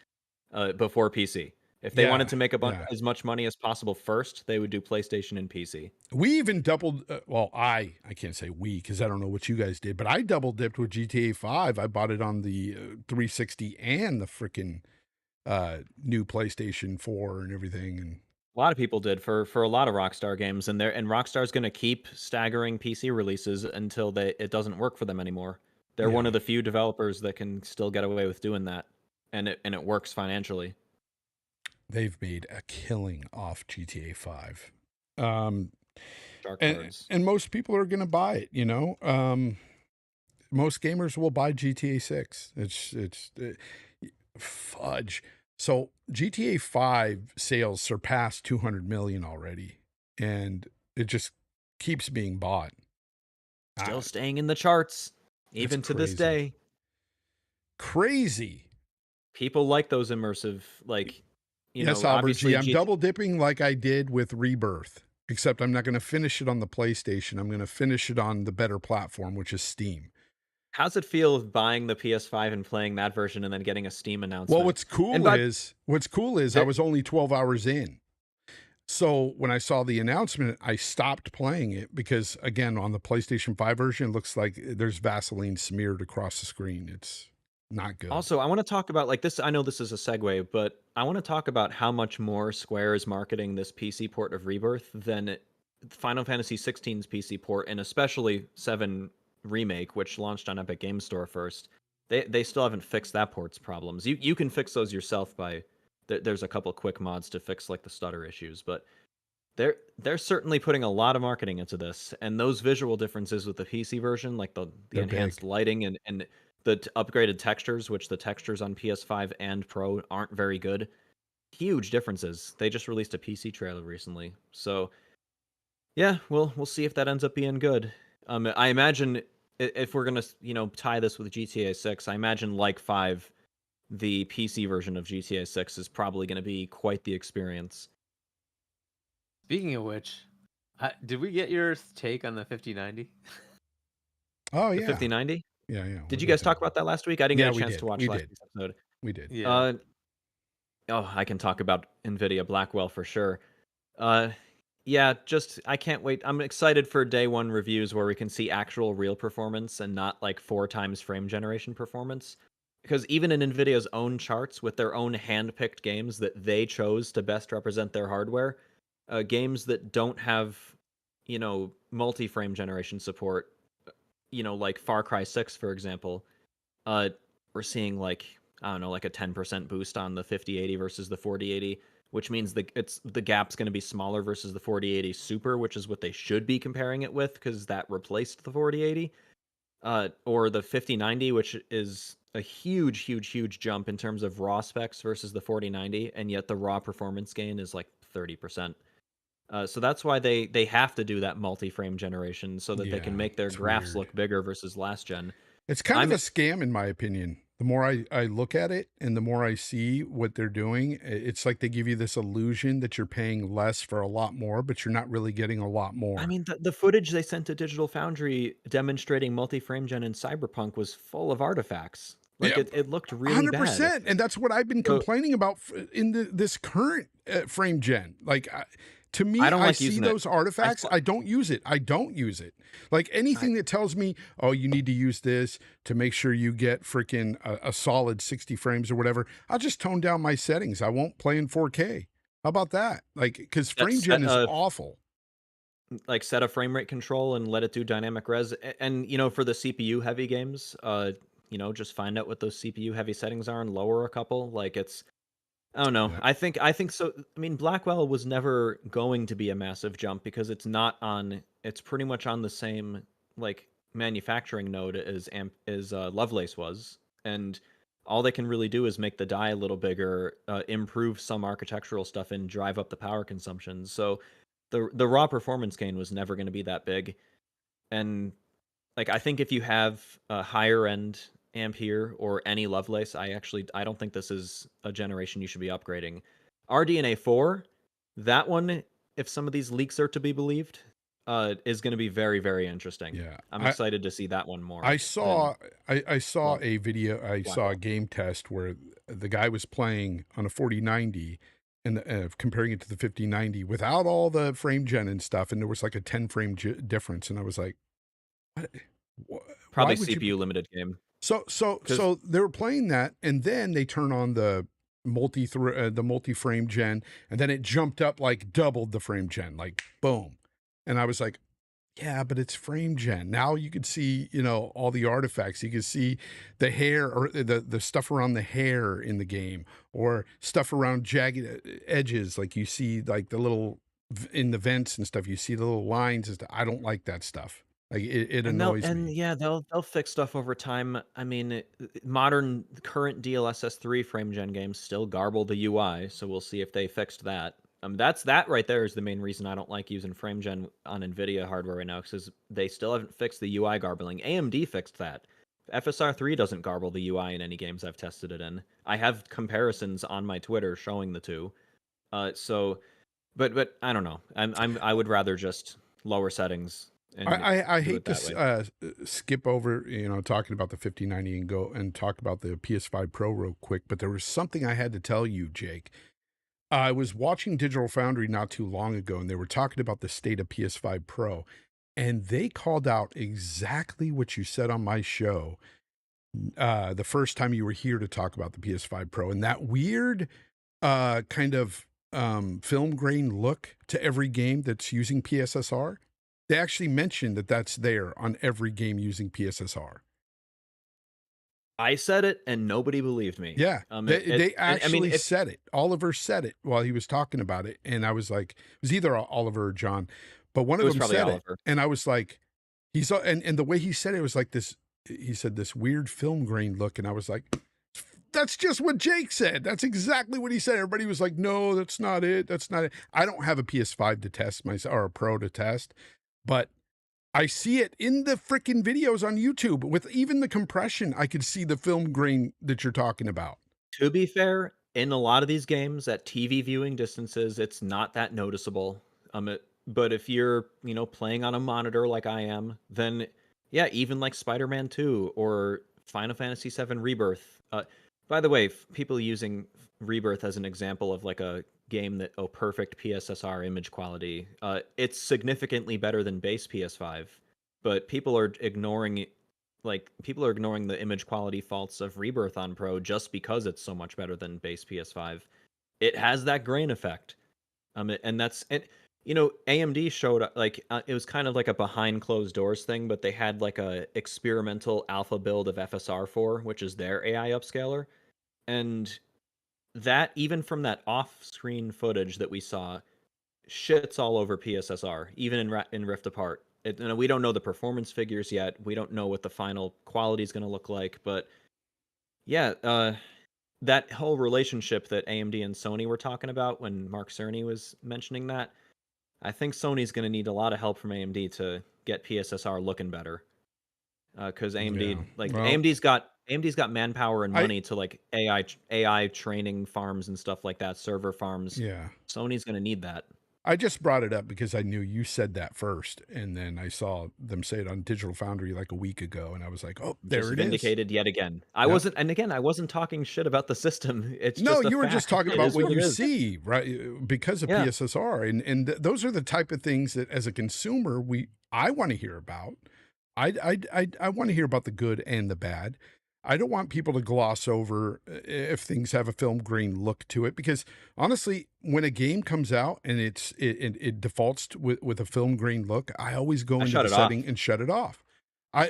before PC. If they wanted to make as much money as possible first, they would do PlayStation and PC. We even doubled. Well, I can't say we because I don't know what you guys did, but I double dipped with GTA 5. I bought it on the 360 and the freaking new PlayStation 4 and everything, and A lot of people did for a lot of Rockstar games, and Rockstar's going to keep staggering PC releases until it doesn't work for them anymore. They're one Yeah. of the few developers that can still get away with doing that, and it works financially. They've made a killing off GTA 5. Um, Shark and cards. and most people are going to buy it, you know. Most gamers will buy GTA 6. It's fudge. So GTA 5 sales surpassed 200 million already, and it just keeps being bought. Still staying in the charts, even to this crazy. day. Crazy. People like those immersive, like, you Yes, know, Albert obviously G. I'm double dipping like I did with Rebirth, except I'm not going to finish it on the PlayStation. I'm going to finish it on the better platform, which is Steam. How's it feel buying the PS5 and playing that version and then getting a Steam announcement? Well, what's cool is I was only 12 hours in. So when I saw the announcement, I stopped playing it because, again, on the PlayStation 5 version, it looks like there's Vaseline smeared across the screen. It's not good. Also, I want to talk about, like, this. I know this is a segue, but I want to talk about how much more Square is marketing this PC port of Rebirth than Final Fantasy XVI's PC port, and especially 7 Remake, which launched on Epic Games Store first. They still haven't fixed that port's problems. You can fix those yourself by there's a couple quick mods to fix like the stutter issues, but they're certainly putting a lot of marketing into this, and those visual differences with the PC version, like the enhanced lighting and the upgraded textures, which the textures on PS5 and Pro aren't very good. Huge differences. They just released a PC trailer recently, so yeah, we'll see if that ends up being good. I imagine if we're gonna tie this with GTA 6, I imagine like 5, the PC version of GTA 6 is probably going to be quite the experience. Speaking of which, did we get your take on the 5090? Oh, The yeah. 5090? Yeah, yeah. Did you guys talk about that last week? I didn't get a chance to watch last week's episode. We did. Yeah. I can talk about NVIDIA Blackwell for sure. Yeah, just I can't wait. I'm excited for day one reviews where we can see actual real performance and not like 4 times frame generation performance. Because even in NVIDIA's own charts with their own hand-picked games that they chose to best represent their hardware, games that don't have, multi-frame generation support, like Far Cry 6, for example, we're seeing like, I don't know, like a 10% boost on the 5080 versus the 4080, which means the gap's going to be smaller versus the 4080 Super, which is what they should be comparing it with because that replaced the 4080. Or the 5090, which is a huge jump in terms of raw specs versus the 4090, and yet the raw performance gain is like 30%. So that's why they have to do that multi-frame generation so that they can make their graphs look bigger versus last gen. It's kind of a scam, in my opinion. The more I look at it and the more I see what they're doing, it's like they give you this illusion that you're paying less for a lot more, but you're not really getting a lot more. I mean, the footage they sent to Digital Foundry demonstrating multi-frame gen in Cyberpunk was full of artifacts. Like, it looked really 100%, bad. And that's what I've been complaining about in this current frame gen. Like, to me, I see those artifacts. I don't use it. Like anything that tells me, oh, you need to use this to make sure you get freaking a solid 60 frames or whatever, I'll just tone down my settings. I won't play in 4K. How about that? Like, because frame gen is awful. Like, set a frame rate control and let it do dynamic res. And, for the CPU heavy games, just find out what those CPU heavy settings are and lower a couple. Like, I don't know. I think so. I mean, Blackwell was never going to be a massive jump because it's pretty much on the same like manufacturing node as Lovelace was, and all they can really do is make the die a little bigger, improve some architectural stuff, and drive up the power consumption. So the raw performance gain was never going to be that big, and like I think if you have a higher end Ampere or any Lovelace, I don't think this is a generation you should be upgrading. RDNA 4, that one, if some of these leaks are to be believed, is going to be very, very interesting. Yeah, I'm excited to see that one more. I saw a video. I saw a game test where the guy was playing on a 4090 and comparing it to the 5090 without all the frame gen and stuff, and there was like a 10 frame difference, and I was like, probably CPU limited game. So they were playing that, and then they turn on the the multi-frame gen, and then it jumped up like doubled the frame gen, like boom. And I was like, yeah, but it's frame gen. Now you could see, all the artifacts. You can see the hair or the stuff around the hair in the game, or stuff around jagged edges. Like you see like the little in the vents and stuff, you see the little lines and stuff. I don't like that stuff. Like it annoys me. Yeah, they'll fix stuff over time. I mean, modern current DLSS 3 frame gen games still garble the UI, so we'll see if they fixed that. That right there is the main reason I don't like using frame gen on Nvidia hardware right now, because they still haven't fixed the UI garbling. AMD fixed that. FSR 3 doesn't garble the UI in any games I've tested it in. I have comparisons on my Twitter showing the two. But I don't know. I would rather just lower settings. And I do hate it that to way. skip over, talking about the 5090 and go and talk about the PS5 Pro real quick, but there was something I had to tell you, Jake. I was watching Digital Foundry not too long ago, and they were talking about the state of PS5 Pro, and they called out exactly what you said on my show the first time you were here to talk about the PS5 Pro, and that weird kind of film grain look to every game that's using PSSR. They actually mentioned that that's there on every game using PSSR. I said it and nobody believed me. Yeah, they actually I mean, said it. Oliver said it while he was talking about it, and I was like, it was either Oliver or John, but one of them said Oliver. it, and I was like, and the way he said it was like this. He said this weird film grain look, and I was like, that's just what Jake said. That's exactly what he said. Everybody was like, no, that's not it. That's not it. I don't have a PS5 to test myself or a Pro to test, but I see it in the freaking videos on YouTube with even the compression. I could see the film grain that you're talking about. To be fair, in a lot of these games at TV viewing distances, it's not that noticeable. But if you're, playing on a monitor like I am, then yeah, even like Spider-Man 2 or Final Fantasy 7 Rebirth. By the way, people using Rebirth as an example of like a game that perfect PSSR image quality. It's significantly better than base PS5, but people are ignoring the image quality faults of Rebirth on Pro just because it's so much better than base PS5. It has that grain effect. And that's it. AMD showed it was kind of like a behind closed doors thing, but they had like a experimental alpha build of FSR4, which is their AI upscaler, and that even from that off-screen footage that we saw, shits all over PSSR, even in Rift Apart. We don't know the performance figures yet. We don't know what the final quality is going to look like, but yeah, that whole relationship that AMD and Sony were talking about when Mark Cerny was mentioning that, I think Sony's going to need a lot of help from AMD to get PSSR looking better. Because AMD's got manpower and money to like AI training farms and stuff like that, server farms. Yeah, Sony's going to need that. I just brought it up because I knew you said that first, and then I saw them say it on Digital Foundry like a week ago, and I was like, "Oh, there it is." Vindicated yet again. I wasn't talking shit about the system. It's no, just you were just talking about what you see, right? Because of Yeah. PSSR, and those are the type of things that, as a consumer, I want to hear about. I want to hear about the good and the bad. I don't want people to gloss over if things have a film grain look to it, because honestly, when a game comes out and it defaults with a film grain look, I always go into the setting and shut it off.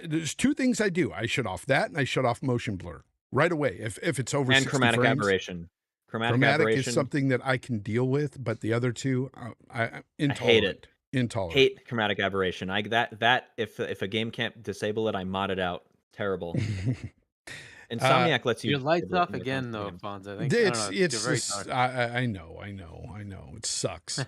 There's two things I do. I shut off that, and I shut off motion blur right away if it's over 60 chromatic frames. Aberration. Chromatic aberration is something that I can deal with, but the other two, I'm intolerant. I hate it. Intolerant. Hate chromatic aberration. If a game can't disable it, I mod it out. Terrible. Insomniac lets you. Your lights off again, though, Fonz. I think I know it sucks.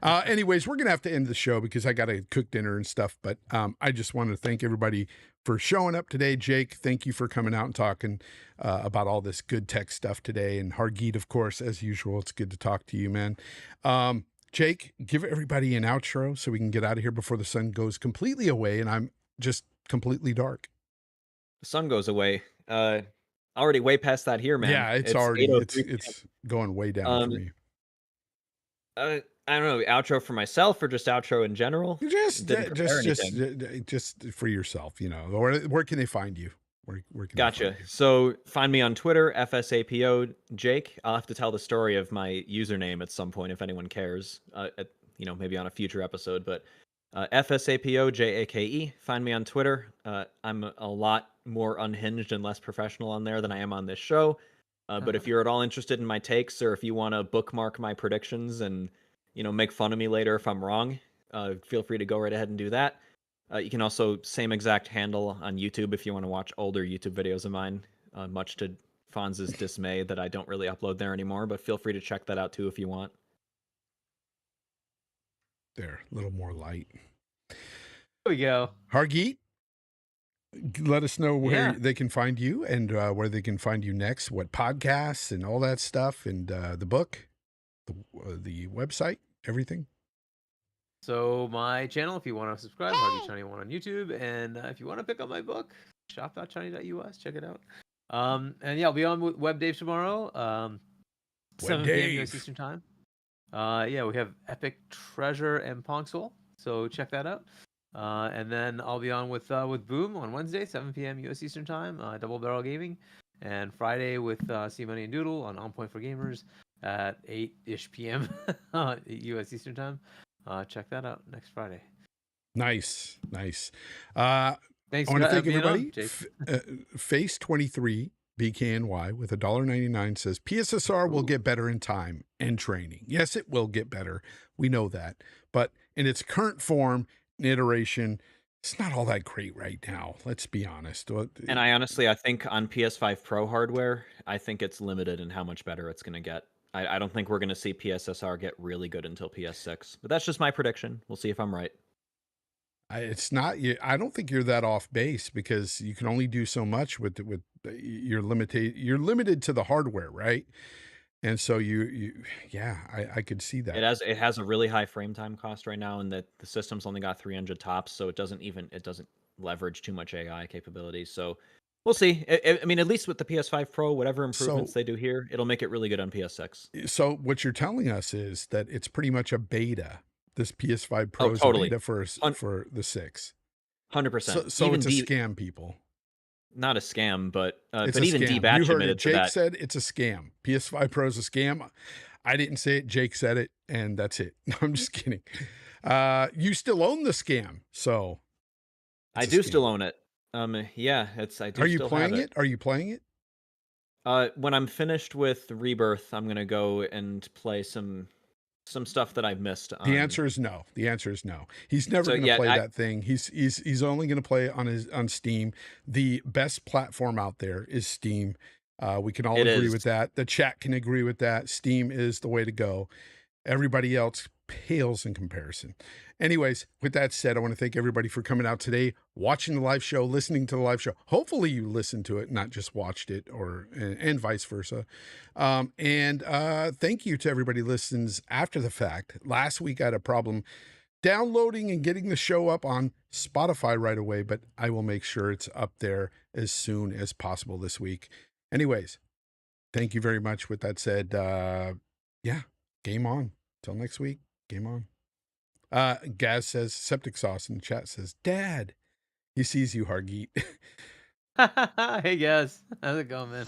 Anyways, we're gonna have to end the show because I got to cook dinner and stuff. But I just wanted to thank everybody for showing up today. Jake, thank you for coming out and talking about all this good tech stuff today. And Hargeet, of course, as usual, it's good to talk to you, man. Jake, give everybody an outro so we can get out of here before the sun goes completely away and I'm just completely dark. The sun goes away. Already way past that here, man. Yeah, it's already it's going way down for me. I don't know, outro for myself or just outro in general? Just for yourself, or where can they find you? Where can they Gotcha. find you? So find me on Twitter, FSAPO Jake. I'll have to tell the story of my username at some point if anyone cares. Maybe on a future episode. But FSAPO JAKE. Find me on Twitter. I'm a lot more unhinged and less professional on there than I am on this show. But if you're at all interested in my takes, or if you want to bookmark my predictions and make fun of me later if I'm wrong, feel free to go right ahead and do that. You can also, same exact handle on YouTube if you want to watch older YouTube videos of mine, much to Fonz's dismay that I don't really upload there anymore, but feel free to check that out too if you want. There, a little more light. There we go. Hargeet, let us know where Yeah. they can find you and where they can find you next, what podcasts and all that stuff, and the book, the website, everything. So my channel, if you want to subscribe, Hargeet21 on YouTube, and if you want to pick up my book, shop.shiny.us, check it out. And yeah, I'll be on with Web Dave tomorrow, 7 p.m. US Eastern Time. Yeah, we have Epic Treasure and Ponxol, so check that out. And then I'll be on with Boom on Wednesday, 7 p.m. US Eastern Time, Double Barrel Gaming, and Friday with C Money and Doodle on Point for Gamers at 8-ish p.m. US Eastern Time. Check that out next Friday. Nice. Thanks. I want to thank being on, everybody. Jake. Face23 BKNY with $1.99 says PSSR will get better in time and training. Yes, it will get better. We know that. But in its current form and iteration, it's not all that great right now. Let's be honest. And I think on PS5 Pro hardware, I think it's limited in how much better it's going to get. I don't think we're going to see PSSR get really good until PS6. But that's just my prediction. We'll see if I'm right. It's not. I don't think you're that off base because you can only do so much with you're limited to the hardware, right? And so I could see that. It has a really high frame time cost right now, and that the system's only got 300 tops, so it doesn't leverage too much AI capabilities. So we'll see. I mean, at least with the PS5 Pro, whatever improvements they do here, it'll make it really good on PS6. So what you're telling us is that it's pretty much a beta. This PS5 Pro is totally. a beta for the 6. 100%. So it's a scam, people. Not a scam, but even D-Batch admitted to that. Jake said it's a scam. PS5 Pro is a scam. I didn't say it. Jake said it, and that's it. No, I'm just kidding. You still own the scam, so I do still own it. Yeah, I do. Are you playing it? Are you playing it? When I'm finished with Rebirth, I'm gonna go and play some stuff that I've missed. The answer is no. He's never going to play that thing. He's only going to play on Steam. The best platform out there is Steam. We can all agree with that. The chat can agree with that. Steam is the way to go. Everybody else pales in comparison. Anyways, with that said, I want to thank everybody for coming out today, watching the live show, listening to the live show. Hopefully you listened to it, not just watched it, and vice versa. And thank you to everybody who listens after the fact. Last week I had a problem downloading and getting the show up on Spotify right away, but I will make sure it's up there as soon as possible this week. Anyways, thank you very much. With that said, game on. Till next week, game on. Gaz says, Septic Sauce in the chat says, Dad. He sees you, Hargeet. Hey, guys. How's it going, man?